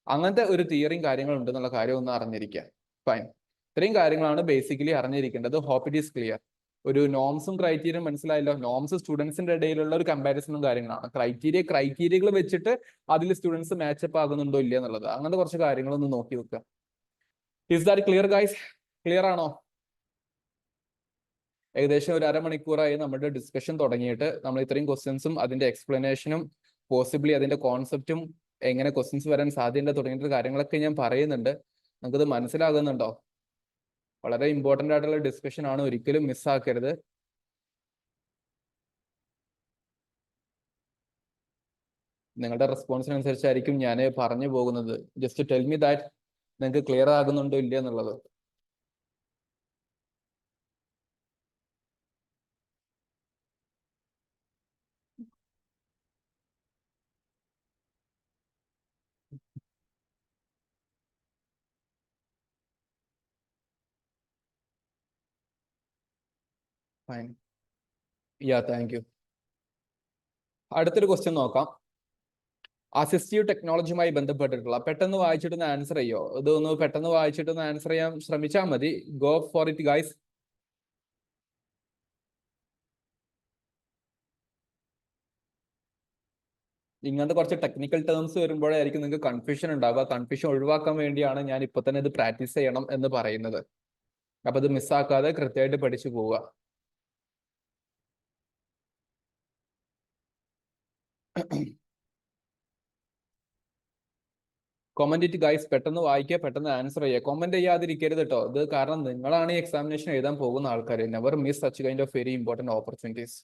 അങ്ങനത്തെ ഒരു തിയറിയും കാര്യങ്ങളും ഉണ്ടെന്നുള്ള കാര്യം ഒന്ന് അറിഞ്ഞിരിക്കുക. ഫൈൻ. ഇത്രയും കാര്യങ്ങളാണ് ബേസിക്കലി അറിഞ്ഞിരിക്കേണ്ടത്. Hope it is clear. ഒരു നോംസും ക്രൈറ്റീരിയയും മനസ്സിലായല്ലോ. നോംസ് സ്റ്റുഡൻസിന്റെ ഇടയിലുള്ള ഒരു കമ്പാരിസണും കാര്യങ്ങളാണ്. ക്രൈറ്റീരിയകൾ വെച്ചിട്ട് അതിൽ സ്റ്റുഡൻസ് മാച്ചപ്പ് ആകുന്നുണ്ടോ ഇല്ല എന്നുള്ളത്. അങ്ങനത്തെ കുറച്ച് കാര്യങ്ങളൊന്ന് നോക്കി വെക്കുക. Is that clear guys? Clear ആണോ? ഏകദേശം ഒരു അരമണിക്കൂറായി നമ്മുടെ ഡിസ്കഷൻ തുടങ്ങിയിട്ട്. നമ്മൾ ഇത്രയും ക്വസ്റ്റ്യൻസും അതിന്റെ എക്സ്പ്ലനേഷനും പോസിബിളി അതിന്റെ കോൺസെപ്റ്റും എങ്ങനെ ക്വസ്റ്റ്യൻസ് വരാൻ സാധ്യത തുടങ്ങിയിട്ടുള്ള കാര്യങ്ങളൊക്കെ ഞാൻ പറയുന്നുണ്ട്. നമുക്കത് മനസ്സിലാകുന്നുണ്ടോ? വളരെ ഇമ്പോർട്ടൻ്റ് ആയിട്ടുള്ള ഡിസ്കഷൻ ആണ്, ഒരിക്കലും മിസ്സാക്കരുത്. നിങ്ങളുടെ റെസ്പോൺസിനനുസരിച്ചായിരിക്കും ഞാൻ പറഞ്ഞു പോകുന്നത്. ജസ്റ്റ് ടെൽ മി ദാറ്റ് നിങ്ങൾക്ക് ക്ലിയർ ആകുന്നുണ്ടോ ഇല്ല എന്നുള്ളത്. ഫൈൻ. Yeah, thank you. അടുത്തൊരു ക്വസ്റ്റ്യൻ നോക്കാം. അസിസ്റ്റീവ് ടെക്നോളജിയുമായി ബന്ധപ്പെട്ടിട്ടുള്ള, പെട്ടെന്ന് വായിച്ചിട്ടൊന്ന് ആൻസർ ചെയ്യോ? ഇതൊന്ന് പെട്ടെന്ന് വായിച്ചിട്ടൊന്ന് ആൻസർ ചെയ്യാൻ ശ്രമിച്ചാൽ മതി. Go for it guys. ഇങ്ങനത്തെ കുറച്ച് ടെക്നിക്കൽ ടേംസ് വരുമ്പോഴായിരിക്കും നിങ്ങൾക്ക് കൺഫ്യൂഷൻ ഉണ്ടാവുക. കൺഫ്യൂഷൻ ഒഴിവാക്കാൻ വേണ്ടിയാണ് ഞാൻ ഇപ്പൊ തന്നെ ഇത് പ്രാക്ടീസ് ചെയ്യണം എന്ന് പറയുന്നത്. അപ്പൊ ഇത് മിസ്സാക്കാതെ കൃത്യമായിട്ട് പഠിച്ചു പോവുക. Comment it guys. പെട്ടെന്ന് വായിക്കുക, പെട്ടെന്ന് ആൻസർ ചെയ്യുക. കമന്റ് ചെയ്യാതിരിക്കരുത് കേട്ടോ. ഇത് കാരണം നിങ്ങളാണ് ഈ എക്സാമിനേഷൻ എഴുതാൻ പോകുന്ന ആൾക്കാർ. Never miss such kind of very important opportunities.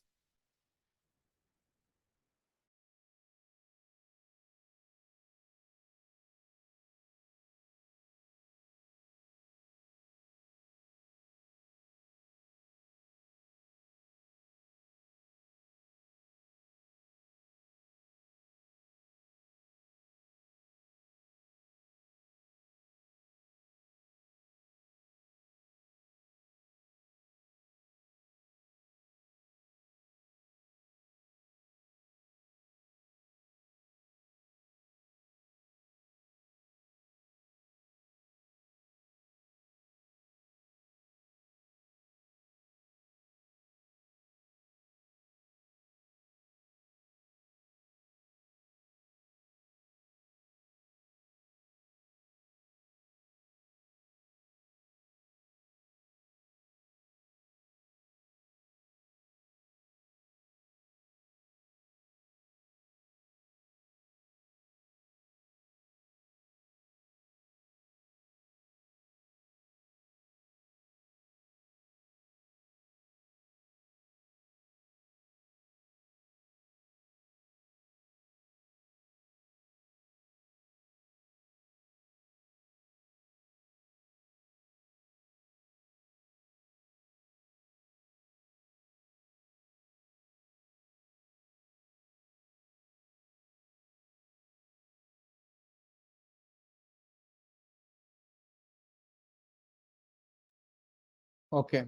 Okay.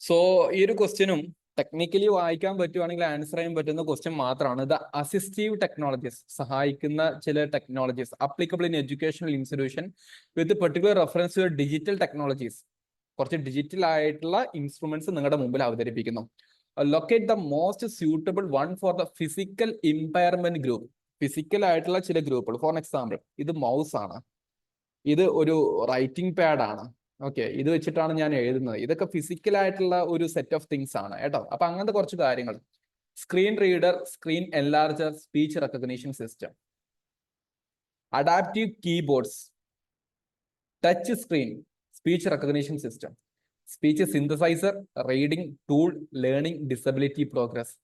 So ഈ ഒരു ക്വസ്റ്റ്യനും ടെക്നിക്കലി വായിക്കാൻ പറ്റുവാണെങ്കിൽ ആൻസർ ചെയ്യാൻ പറ്റുന്ന ക്വസ്റ്റ്യൻ മാത്രമാണ്. ദ അസിസ്റ്റീവ് ടെക്നോളജീസ്, സഹായിക്കുന്ന ചില technologies applicable in educational institution with particular reference to digital technologies. കുറച്ച് ഡിജിറ്റൽ ആയിട്ടുള്ള ഇൻസ്ട്രുമെന്റ്സ് നിങ്ങളുടെ മുമ്പിൽ അവതരിപ്പിക്കുന്നു. Locate the most suitable one for the physical impairment group. Physical ആയിട്ടുള്ള ചില ഗ്രൂപ്പുകൾ. ഫോർ എക്സാമ്പിൾ, ഇത് മൗസ് ആണ്, ഇത് ഒരു റൈറ്റിംഗ് പാഡ് ആണ്. ഓക്കെ, ഇത് വെച്ചിട്ടാണ് ഞാൻ എഴുതുന്നത്. ഇതൊക്കെ ഫിസിക്കൽ ആയിട്ടുള്ള ഒരു സെറ്റ് ഓഫ് തിങ്സ് ആണ് കേട്ടോ. അപ്പൊ അങ്ങനത്തെ കുറച്ച് കാര്യങ്ങൾ. Screen reader, screen enlarger, speech recognition system, adaptive keyboards, touch screen, speech recognition system, speech synthesiser, reading tool, learning disability progress,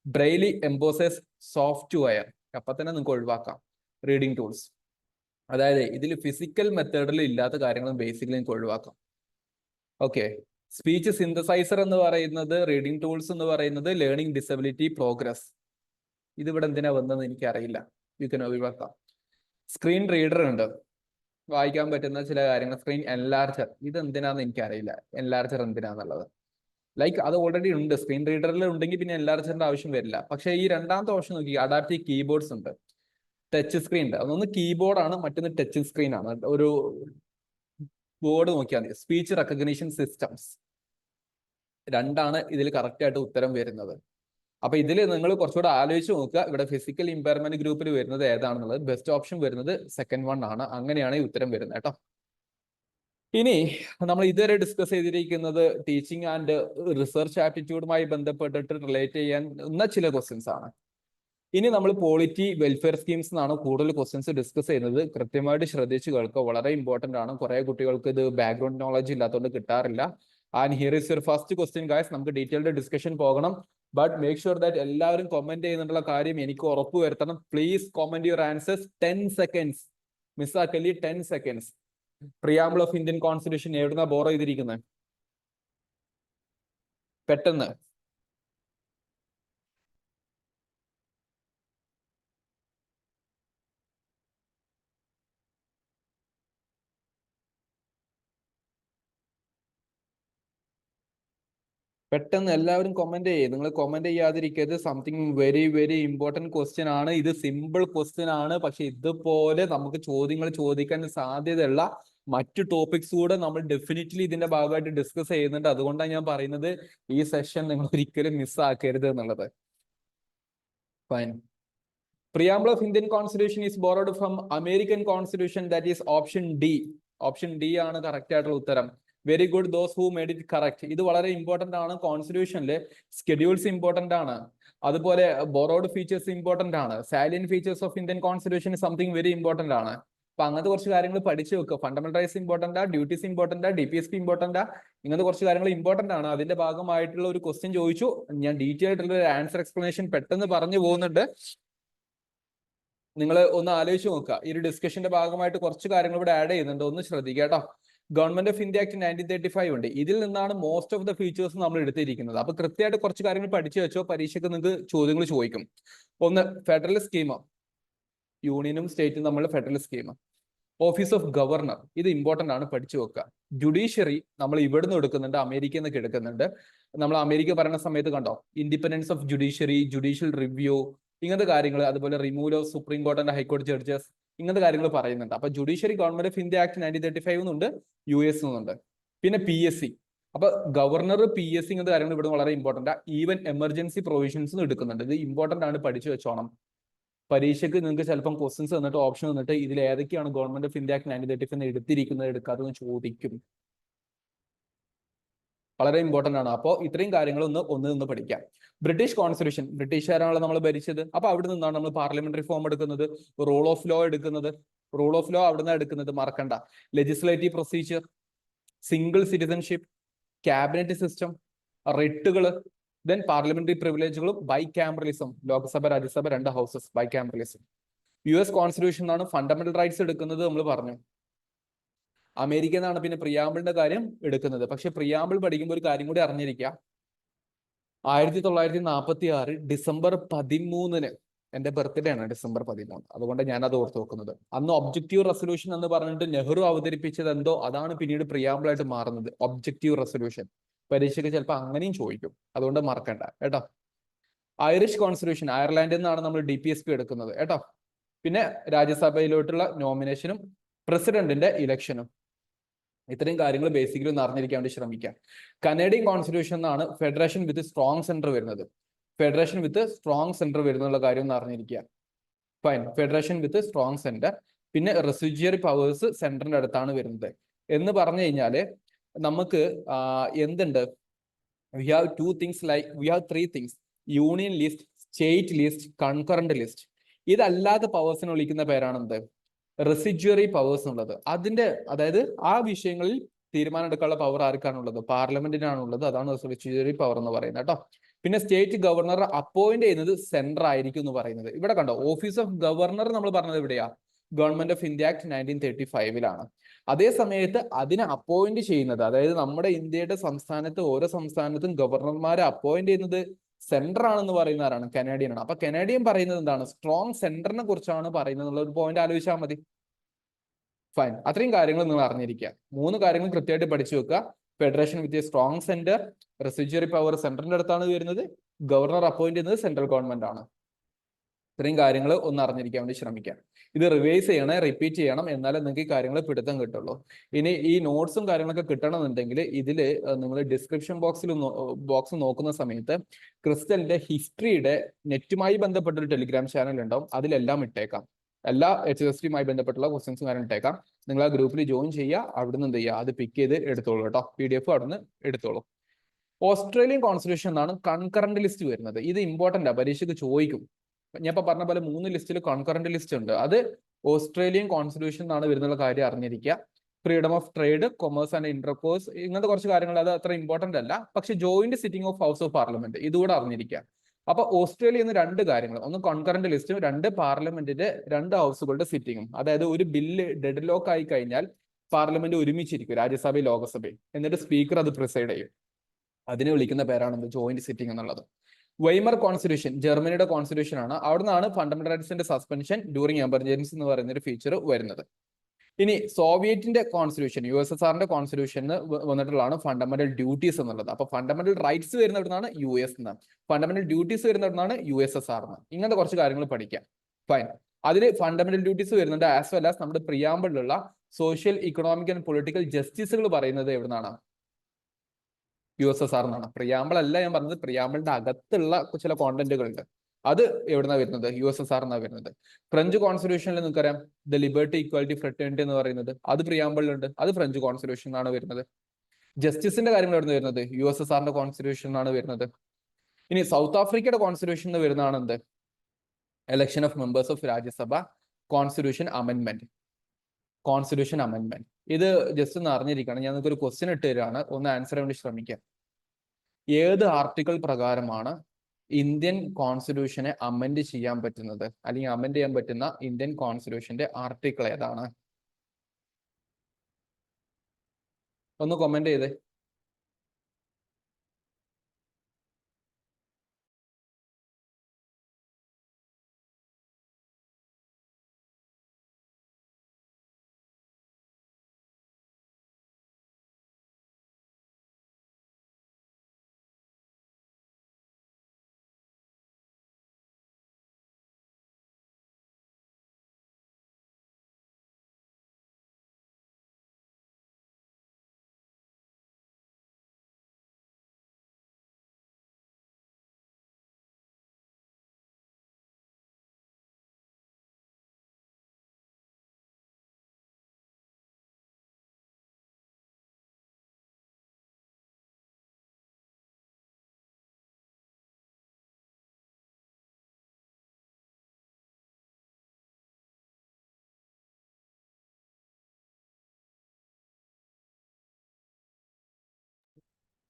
braille embossers, software. അപ്പൊ തന്നെ നിങ്ങൾക്ക് ഒഴിവാക്കാം റീഡിംഗ് ടൂൾസ്. അതായത് ഇതിൽ ഫിസിക്കൽ മെത്തേഡിൽ ഇല്ലാത്ത കാര്യങ്ങളും ബേസിക്കലി നിങ്ങൾക്ക് ഒഴിവാക്കാം. ഓക്കെ, സ്പീച്ച് സിന്തസൈസർ എന്ന് പറയുന്നത്, റീഡിംഗ് ടൂൾസ് എന്ന് പറയുന്നത്, ലേണിംഗ് ഡിസബിലിറ്റി പ്രോഗ്രസ്. ഇതിവിടെ എന്തിനാ വന്നതെന്ന് എനിക്കറിയില്ല, യു കൻ ഒഴിവാക്കാം. സ്ക്രീൻ റീഡർ ഉണ്ട്, വായിക്കാൻ പറ്റുന്ന ചില കാര്യങ്ങൾ. സ്ക്രീൻ എൻലാർജർ, ഇത് എന്തിനാന്ന് എനിക്കറിയില്ല, എൻലാർജർ എന്തിനാന്നുള്ളത്. ലൈക്ക് അത് ഓൾറെഡി ഉണ്ട്, സ്ക്രീൻ റീഡറിൽ ഉണ്ടെങ്കിൽ പിന്നെ എൻലാർജറിന്റെ ആവശ്യം വരില്ല. പക്ഷേ ഈ രണ്ടാമത്തെ ഓപ്ഷൻ നോക്കി, അഡാപ്റ്റീവ് കീബോർഡ്സ് ഉണ്ട്, ടച്ച് സ്ക്രീൻ ഉണ്ട്. അതൊന്ന് കീബോർഡ് ആണ്, മറ്റൊന്ന് ടച്ച് സ്ക്രീൻ ആണ്. ഒരു ബോർഡ് നോക്കിയാൽ മതി. സ്പീച്ച് റെക്കഗ്നീഷൻ സിസ്റ്റംസ്, രണ്ടാണ് ഇതിൽ കറക്റ്റ് ആയിട്ട് ഉത്തരം വരുന്നത്. അപ്പൊ ഇതിൽ നിങ്ങൾ കുറച്ചുകൂടെ ആലോചിച്ച് നോക്കുക, ഇവിടെ ഫിസിക്കൽ ഇമ്പയർമെന്റ് ഗ്രൂപ്പിൽ വരുന്നത് ഏതാണെന്നുള്ളത്. ബെസ്റ്റ് ഓപ്ഷൻ വരുന്നത് സെക്കൻഡ് വൺ ആണ്. അങ്ങനെയാണ് ഈ ഉത്തരം വരുന്നത് കേട്ടോ. ഇനി നമ്മൾ ഇതുവരെ ഡിസ്കസ് ചെയ്തിരിക്കുന്നത് ടീച്ചിങ് ആൻഡ് റിസർച്ച് ആപ്റ്റിറ്റ്യൂഡുമായി ബന്ധപ്പെട്ടിട്ട് റിലേറ്റ് ചെയ്യുന്ന ചില ക്വസ്റ്റ്യൻസ് ആണ്. ഇനി നമ്മൾ പോളിറ്റി വെൽഫെയർ സ്കീംസ് എന്നാണ് കൂടുതൽ ക്വസ്റ്റ്യൻസ് ഡിസ്കസ് ചെയ്യുന്നത്. കൃത്യമായിട്ട് ശ്രദ്ധിച്ച് കേൾക്കുക, വളരെ ഇമ്പോർട്ടന്റ് ആണ്. കുറെ കുട്ടികൾക്ക് ഇത് ബാക്ക്ഗ്രൗണ്ട് നോളജ് ഇല്ലാത്തതുകൊണ്ട് കിട്ടാറില്ല. And here is your first question guys. നമുക്ക് ഡീറ്റെയിൽഡ് ഡിസ്കഷൻ പോകണം. ബട്ട് മേക്ക് ഷുവർ ദാറ്റ് എല്ലാവരും കമന്റ് ചെയ്യുന്നുള്ള കാര്യം എനിക്ക് ഉറപ്പ് വരുത്തണം. Please comment your answers. 10 seconds മിസ്സാക്കല്ലി, 10 seconds. Preamble of Indian constitution എവിടുന്നാ ബോറോ ചെയ്തിരിക്കുന്നത്? പെട്ടെന്ന്. പെട്ടെന്ന് എല്ലാവരും കമന്റ് ചെയ്യും. നിങ്ങൾ കമന്റ് ചെയ്യാതിരിക്കരുത്. Something very very important question ആണ്. ഇത് സിമ്പിൾ ക്വസ്റ്റ്യൻ ആണ്, പക്ഷെ ഇതുപോലെ നമുക്ക് ചോദ്യങ്ങൾ ചോദിക്കാൻ സാധ്യതയുള്ള മറ്റു ടോപ്പിക്സ് കൂടെ നമ്മൾ ഡെഫിനറ്റ്ലി ഇതിന്റെ ഭാഗമായിട്ട് ഡിസ്കസ് ചെയ്യുന്നുണ്ട്. അതുകൊണ്ടാണ് ഞാൻ പറയുന്നത് ഈ സെഷൻ നിങ്ങൾ ഒരിക്കലും മിസ്സാക്കരുത് എന്നുള്ളത്. Fine. Preamble of Indian Constitution is borrowed from American Constitution, that is option D. Option D ആണ് കറക്റ്റ് ആയിട്ടുള്ള ഉത്തരം. Very good those who made it correct. ഇത് വളരെ ഇമ്പോർട്ടന്റ് ആണ്. കോൺസ്റ്റിറ്റ്യൂഷനിൽ സ്കെഡ്യൂൾസ് ഇമ്പോർട്ടന്റ് ആണ്, അതുപോലെ ബോറോഡ് ഫീച്ചേഴ്സ് ഇമ്പോർട്ടന്റ് ആണ്. Salient features of Indian constitution something very important ആണ്. അപ്പൊ അങ്ങനത്തെ കുറച്ച് കാര്യങ്ങൾ പഠിച്ചു വെക്കുക. Fundamental rights important, duties important, DPSP important, ഇങ്ങനത്തെ കുറച്ച് കാര്യങ്ങൾ ഇമ്പോർട്ടന്റ് ആണ്. അതിന്റെ ഭാഗമായിട്ടുള്ള ഒരു ക്വസ്റ്റ്യൻ ചോദിച്ചു. ഞാൻ ഡീറ്റെയിൽ ആയിട്ടുള്ള ഒരു ആൻസർ എക്സ്പ്ലനേഷൻ പെട്ടെന്ന് പറഞ്ഞു പോകുന്നുണ്ട്. നിങ്ങൾ ഒന്ന് ആലോചിച്ച് നോക്കുക. ഈ ഒരു ഡിസ്കഷന്റെ ഭാഗമായിട്ട് കുറച്ച് കാര്യങ്ങൾ ഇവിടെ ആഡ് ചെയ്യുന്നുണ്ട്, ഒന്ന് ശ്രദ്ധിക്കുക കേട്ടോ. ഗവൺമെന്റ് ഓഫ് ഇന്ത്യ ആക്ട് 1935 ഉണ്ട്. ഇതിൽ നിന്നാണ് മോസ്റ്റ് ഓഫ് ദ ഫീച്ചേഴ്സ് നമ്മൾ എടുത്തിരിക്കുന്നത്. അപ്പൊ കൃത്യമായിട്ട് കുറച്ച് കാര്യങ്ങൾ പഠിച്ചു വെച്ചോ, പരീക്ഷയ്ക്ക് നിങ്ങൾക്ക് ചോദ്യങ്ങൾ ചോദിക്കും. ഒന്ന്, ഫെഡറൽ സ്കീം, യൂണിയനും സ്റ്റേറ്റും തമ്മിലുള്ള federal scheme. Office of governor, ഇത് ഇമ്പോർട്ടന്റ് ആണ്, പഠിച്ചു വെക്കുക. ജുഡീഷ്യറി നമ്മൾ ഇവിടുന്ന് എടുക്കുന്നുണ്ട്, അമേരിക്കയിൽ നിന്നൊക്കെ എടുക്കുന്നുണ്ട്. നമ്മൾ അമേരിക്ക പറയുന്ന സമയത്ത് കണ്ടോ, independence of judiciary, judicial review, ഇങ്ങനത്തെ കാര്യങ്ങൾ, അതുപോലെ removal of supreme court and ഹൈക്കോടതി ജഡ്ജസ്, ഇങ്ങനത്തെ കാര്യങ്ങൾ പറയുന്നുണ്ട്. അപ്പൊ judiciary government of India act 1935 എന്നുണ്ട്, US എന്നുണ്ട്. പിന്നെ PSC, അപ്പൊ ഗവർണർ, PSC ഇങ്ങനത്തെ കാര്യങ്ങൾ ഇവിടെ വളരെ ഇമ്പോർട്ടന്റ്. ഈവൻ എമർജൻസി പ്രൊവിഷൻസ് എടുക്കുന്നുണ്ട്. ഇത് ഇമ്പോർട്ടന്റ് ആണ്, പഠിച്ചു വെച്ചോണം. പരീക്ഷയ്ക്ക് നിങ്ങൾക്ക് ചിലപ്പം ക്വസ്റ്റ്യൻസ് തന്നിട്ട് ഓപ്ഷൻ തന്നിട്ട് ഇതിൽ ഏതൊക്കെയാണ് ഗവൺമെന്റ് ഓഫ് ഇന്ത്യ ആക്ട് 1935 എടുത്തിരിക്കുന്നത്, എടുക്കാതെന്ന് ചോദിക്കും. വളരെ ഇമ്പോർട്ടന്റ് ആണ്. അപ്പോൾ ഇത്രയും കാര്യങ്ങൾ ഒന്ന് നിന്ന് പഠിക്കാം. ബ്രിട്ടീഷ് കോൺസ്റ്റിറ്റ്യൂഷൻ, ബ്രിട്ടീഷുകാരാണല്ലോ നമ്മൾ ഭരിച്ചത്. അപ്പൊ അവിടെ നിന്നാണ് നമ്മൾ പാർലമെന്ററി ഫോം എടുക്കുന്നത്, റൂൾ ഓഫ് ലോ എടുക്കുന്നത്. റൂൾ ഓഫ് ലോ അവിടെ നിന്നാണ് എടുക്കുന്നത്, മറക്കണ്ട. Legislative procedure, single citizenship, cabinet system, റിട്ടുകൾ, ദെൻ പാർലമെന്ററി പ്രിവിലേജുകളും bicameralism. Lok Sabha, Rajya Sabha, 2 houses, bicameralism. US constitution ആണ് ഫണ്ടമെന്റൽ റൈറ്റ്സ് എടുക്കുന്നത്, നമ്മൾ പറഞ്ഞു. അമേരിക്കയിൽ നിന്നാണ് പിന്നെ പ്രിയാമ്പിളിന്റെ കാര്യം എടുക്കുന്നത്. പക്ഷെ പ്രിയാമ്പിൾ പഠിക്കുമ്പോൾ ഒരു കാര്യം കൂടി അറിഞ്ഞിരിക്കുക. 1946 ഡിസംബർ 13 എന്റെ ബർത്ത്ഡേ ആണ്, ഡിസംബർ 13. അതുകൊണ്ട് ഞാൻ അത് ഓർത്ത് വെക്കുന്നത്. അന്ന് ഒബ്ജക്റ്റീവ് റെസൊല്യൂഷൻ എന്ന് പറഞ്ഞിട്ട് നെഹ്റു അവതരിപ്പിച്ചത് എന്തോ അതാണ് പിന്നീട് പ്രിയാമ്പിൾ ആയിട്ട് മാറുന്നത്, ഒബ്ജക്റ്റീവ് റെസൊല്യൂഷൻ. പരീക്ഷയ്ക്ക് ചിലപ്പോൾ അങ്ങനെയും ചോദിക്കും, അതുകൊണ്ട് മറക്കണ്ട കേട്ടോ. ഐറിഷ് കോൺസ്റ്റിറ്റ്യൂഷൻ, അയർലാൻഡിൽ നിന്നാണ് നമ്മൾ DPSP എടുക്കുന്നത് കേട്ടോ. പിന്നെ രാജ്യസഭയിലോട്ടുള്ള നോമിനേഷനും പ്രസിഡന്റിന്റെ ഇലക്ഷനും. ഇത്രയും കാര്യങ്ങൾ ബേസിക്കലി ഒന്ന് അറിഞ്ഞിരിക്കാൻ വേണ്ടി ശ്രമിക്കാം. കനേഡിയൻ കോൺസ്റ്റിറ്റ്യൂഷൻ എന്നാണ് ഫെഡറേഷൻ വിത്ത് സ്ട്രോങ് സെന്റർ വരുന്നത്. ഫെഡറേഷൻ വിത്ത് സ്ട്രോങ് സെന്റർ വരുന്നുള്ള കാര്യം ഒന്ന് അറിഞ്ഞിരിക്കുക. ഫൈൻ, ഫെഡറേഷൻ വിത്ത് സ്ട്രോങ് സെന്റർ. പിന്നെ റെസിജ്വറി പവേഴ്സ് സെന്ററിന്റെ അടുത്താണ് വരുന്നത്. എന്ന് പറഞ്ഞു കഴിഞ്ഞാല് നമുക്ക് എന്തുണ്ട്, we have three things: union list, state list, concurrent list. ഇതല്ലാത്ത പവേഴ്സിനെ വിളിക്കുന്ന പേരാണ് എന്ത്, റെസിജ്വറി പവേഴ്സ് എന്നുള്ളത്. അതായത് ആ വിഷയങ്ങളിൽ തീരുമാനം എടുക്കാനുള്ള പവർ ആർക്കാണുള്ളത്, പാർലമെന്റിനാണുള്ളത്. അതാണ് റെസിജ്വറി പവർ എന്ന് പറയുന്നത് കേട്ടോ. പിന്നെ സ്റ്റേറ്റ് ഗവർണർ അപ്പോയിന്റ് ചെയ്യുന്നത് സെൻട്രൽ ആയിരിക്കും എന്ന് പറയുന്നത്. ഇവിടെ കണ്ടോ, ഓഫീസ് ഓഫ് ഗവർണർ നമ്മൾ പറഞ്ഞത് എവിടെയാ, ഗവൺമെന്റ് ഓഫ് ഇന്ത്യ ആക്ട് 1935 അതേ സമയത്ത് അതിനെ അപ്പോയിന്റ് ചെയ്യുന്നത്, അതായത് നമ്മുടെ ഇന്ത്യയുടെ സംസ്ഥാനത്ത് ഓരോ സംസ്ഥാനത്തും ഗവർണർമാരെ അപ്പോയിന്റ് ചെയ്യുന്നത് സെൻട്രൽ ആണെന്ന് പറയുന്ന ആരാണ്, കനേഡിയൻ ആണ്. അപ്പൊ കനേഡിയൻ പറയുന്നത് എന്താണ്, സ്ട്രോങ് സെന്ററിനെ കുറിച്ചാണ് പറയുന്നത് എന്നുള്ള ഒരു പോയിന്റ് ആലോചിച്ചാൽ മതി. ഫൈൻ, അത്രയും കാര്യങ്ങൾ നിങ്ങൾ അറിഞ്ഞിരിക്കുക. 3 കാര്യങ്ങൾ കൃത്യമായിട്ട് പഠിച്ചു വെക്കുക. Federation with a strong centre, residuary power സെന്ററിന്റെ അടുത്താണ് വരുന്നത്, ഗവർണർ അപ്പോയിന്റ് ചെയ്യുന്നത് സെൻട്രൽ ഗവൺമെന്റ് ആണ്. ഇത്രയും കാര്യങ്ങൾ ഒന്ന് അറിഞ്ഞിരിക്കാൻ വേണ്ടി ശ്രമിക്കാം. ഇത് റിവൈസ് ചെയ്യണം, റിപ്പീറ്റ് ചെയ്യണം, എന്നാലേ നിങ്ങൾക്ക് ഈ കാര്യങ്ങൾ പിടുത്തം കിട്ടുള്ളൂ. ഇനി ഈ നോട്ട്സും കാര്യങ്ങളൊക്കെ കിട്ടണമെന്നുണ്ടെങ്കിൽ ഇതിൽ നിങ്ങൾ ഡിസ്ക്രിപ്ഷൻ ബോക്സ് നോക്കുന്ന സമയത്ത് ക്രിസ്റ്റലിന്റെ ഹിസ്റ്ററിയുടെ നെറ്റുമായി ബന്ധപ്പെട്ടൊരു ടെലിഗ്രാം ചാനൽ ഉണ്ടാവും, അതിലെല്ലാം ഇട്ടേക്കാം. എല്ലാ HSTയുമായി ബന്ധപ്പെട്ടുള്ള ക്വസ്റ്റ്യൻസും കാര്യം ഇട്ടേക്കാം. നിങ്ങൾ ആ ഗ്രൂപ്പിൽ ജോയിൻ ചെയ്യുക, അവിടുന്ന് എന്ത് ചെയ്യുക, അത് പിക്ക് ചെയ്ത് എടുത്തോളൂ കേട്ടോ. PDF അവിടുന്ന് എടുത്തോളൂ. ഓസ്ട്രേലിയൻ കോൺസ്റ്റിറ്റ്യൂഷൻ എന്നാണ് കൺകറന്റ് ലിസ്റ്റ് വരുന്നത്. ഇത് ഇമ്പോർട്ടൻ്റ് ആണ്, പരീക്ഷയ്ക്ക് ചോദിക്കും. ഞാൻ ഇപ്പൊ പറഞ്ഞ പോലെ 3 ലിസ്റ്റിൽ കൺകറന്റ് ലിസ്റ്റ് ഉണ്ട്. അത് ഓസ്ട്രേലിയൻ കോൺസ്റ്റിറ്റ്യൂഷൻ എന്നാണ് വരുന്നുള്ള കാര്യം അറിഞ്ഞിരിക്കുക. Freedom of trade, commerce and intercourse, ഇങ്ങനത്തെ കുറച്ച് കാര്യങ്ങൾ അത് അത്ര ഇമ്പോർട്ടന്റ് അല്ല. പക്ഷെ joint sitting of house of parliament ഇതുകൂടെ അറിഞ്ഞിരിക്കുക. അപ്പൊ ഓസ്ട്രേലിയ എന്ന് 2 കാര്യങ്ങൾ, ഒന്ന് കോൺകറന്റ് ലിസ്റ്റും, 2 പാർലമെന്റിന്റെ 2 ഹൗസുകളുടെ സിറ്റിംഗും. അതായത് ഒരു ബില്ല് ഡെഡ് ലോക്ക് ആയി കഴിഞ്ഞാൽ പാർലമെന്റ് ഒരുമിച്ചിരിക്കും, രാജ്യസഭയും ലോകസഭയും, എന്നിട്ട് സ്പീക്കർ അത് പ്രിസൈഡ് ചെയ്യും. അതിനെ വിളിക്കുന്ന പേരാണ് ജോയിന്റ് സിറ്റിംഗ് എന്നുള്ളത്. വൈമർ കോൺസ്റ്റിറ്റ്യൂഷൻ ജർമ്മനിയുടെ കോൺസ്റ്റിറ്റ്യൂഷൻ ആണ്. അവിടെ നിന്നാണ് ഫണ്ടമെന്റൽ റൈറ്റ്സിന്റെ സസ്പെൻഷൻ ഡ്യൂറിങ് എമർജൻസി എന്ന് പറയുന്ന ഒരു ഫീച്ചർ വരുന്നത്. ഇനി സോവിയറ്റിന്റെ കോൺസ്റ്റിറ്റ്യൂഷൻ, USSRന്റെ കോൺസ്റ്റിറ്റ്യൂഷന് വന്നിട്ടുള്ളതാണ് ഫണ്ടമെന്റൽ ഡ്യൂട്ടീസ് എന്നുള്ളത്. അപ്പൊ ഫണ്ടമെന്റൽ റൈറ്റ്സ് വരുന്നിടത്താണ് US എന്ന്, ഫണ്ടമെന്റൽ ഡ്യൂട്ടീസ് വരുന്നിടത്താണ് USSR എന്ന്. ഇങ്ങനത്തെ കുറച്ച് കാര്യങ്ങൾ പഠിക്കാം. ഫൈൻ, അതിൽ ഫണ്ടമെന്റൽ ഡ്യൂട്ടീസ് വരുന്നുണ്ട്, ആസ് വെൽ ആസ് നമ്മുടെ പ്രിയാമ്പിളിലുള്ള സോഷ്യൽ, ഇക്കണോമിക് ആൻഡ് പൊളിറ്റിക്കൽ ജസ്റ്റിസുകൾ പറയുന്നത് എവിടുന്നാണ്, USSR എന്നാണ്. പ്രിയാമ്പിൾ അല്ല ഞാൻ പറഞ്ഞത്, പ്രിയാമ്പിളിന്റെ അകത്തുള്ള ചില കോണ്ടന്റുകളുണ്ട്, അത് എവിടുന്നാ വരുന്നത്, USSR എന്നാണ് വരുന്നത്. ഫ്രഞ്ച് കോൺസ്റ്റിറ്റ്യൂഷനിൽ നിങ്ങൾക്കറിയാം ദ ലിബർട്ടി, ഇക്വാലിറ്റി, ഫ്രറ്റേണിറ്റി എന്ന് പറയുന്നത്, അത് പ്രിയാമ്പിളിലുണ്ട്, അത് ഫ്രഞ്ച് കോൺസ്റ്റിറ്റ്യൂഷൻ ആണ് വരുന്നത്. ജസ്റ്റിസിന്റെ കാര്യങ്ങൾ എവിടെ വരുന്നത്, USSRന്റെ കോൺസ്റ്റിറ്റ്യൂഷൻ ആണ് വരുന്നത്. ഇനി സൗത്ത് ആഫ്രിക്കയുടെ കോൺസ്റ്റിറ്റ്യൂഷൻ വരുന്നതാണ് എന്ത്, election of members of Rajya Sabha, constitution amendment. ഇത് ജസ്റ്റ് ഒന്ന് അറിഞ്ഞിരിക്കണം. ഞാൻ നിങ്ങൾക്ക് ഒരു ക്വസ്റ്റ്യൻ ഇട്ട് തരാണ്, ഒന്ന് ആൻസർ വേണ്ടി ശ്രമിക്കാം. ഏത് ആർട്ടിക്കിൾ പ്രകാരമാണ് ഇന്ത്യൻ കോൺസ്റ്റിറ്റ്യൂഷനെ അമെൻഡ് ചെയ്യാൻ പറ്റുന്നത്, അല്ലെങ്കിൽ അമെൻഡ് ചെയ്യാൻ പറ്റുന്ന ഇന്ത്യൻ കോൺസ്റ്റിറ്റ്യൂഷന്റെ ആർട്ടിക്കിൾ ഏതാണ്? ഒന്ന് കമന്റ് ചെയ്തേ.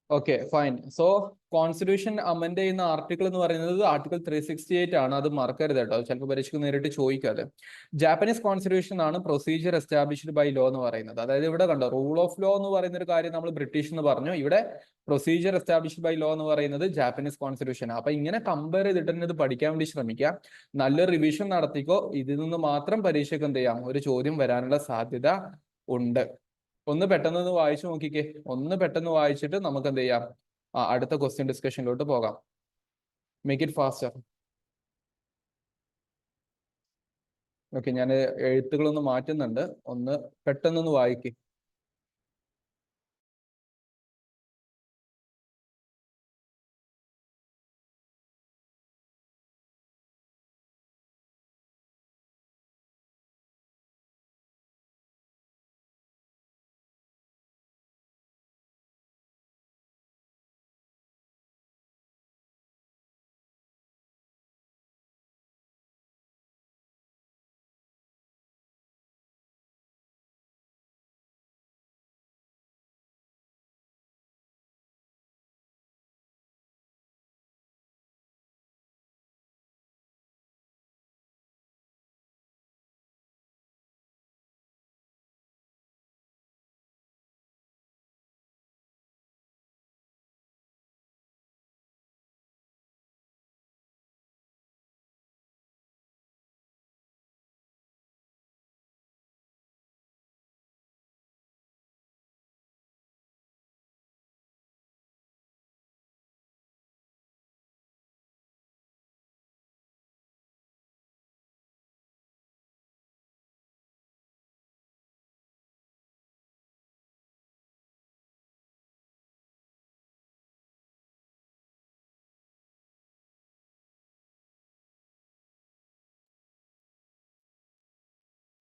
Okay fine. So constitution amend ചെയ്യുന്ന ആർട്ടിക്കിൾ എന്ന് പറയുന്നത് ആർട്ടിക്കിൾ 368 ആണ്. അത് മറക്കരുത് കേട്ടോ, ചിലപ്പോൾ പരീക്ഷയ്ക്ക് നേരിട്ട് ചോദിക്കാതെ. ജാപ്പനീസ് കോൺസ്റ്റിറ്റ്യൂഷൻ ആണ് പ്രൊസീജിയർ എസ്റ്റാബ്ലിഷ്ഡ് ബൈ ലോ എന്ന് പറയുന്നത്. അതായത് ഇവിടെ കണ്ടോ, റൂൾ ഓഫ് ലോ എന്ന് പറയുന്ന ഒരു കാര്യം നമ്മൾ ബ്രിട്ടീഷ് എന്ന് പറഞ്ഞു, ഇവിടെ പ്രൊസീജിയർ എസ്റ്റാബ്ലിഷ്ഡ് ബൈ ലോ എന്ന് പറയുന്നത് ജാപ്പനീസ് കോൺസ്റ്റിറ്റ്യൂഷൻ. അപ്പൊ ഇങ്ങനെ കമ്പയർ ചെയ്തിട്ട് തന്നെ ഇത് പഠിക്കാൻ വേണ്ടി ശ്രമിക്കുക. നല്ലൊരു റിവിഷൻ നടത്തിക്കോ. ഇതിൽ നിന്ന് മാത്രം പരീക്ഷയ്ക്ക് എന്ത് ചെയ്യാം, ഒരു ചോദ്യം വരാനുള്ള സാധ്യത ഉണ്ട്. ഒന്ന് പെട്ടെന്ന് വായിച്ചു നോക്കിക്കേ. ഒന്ന് പെട്ടെന്ന് വായിച്ചിട്ട് നമുക്ക് എന്ത് ചെയ്യാം, അടുത്ത ക്വസ്റ്റ്യൻ ഡിസ്കഷനിലോട്ട് പോകാം. Make it faster. ഓക്കെ, ഞാൻ എഴുത്തുകളൊന്ന് മാറ്റുന്നുണ്ട്. ഒന്ന് പെട്ടെന്നൊന്ന് വായിക്കേ.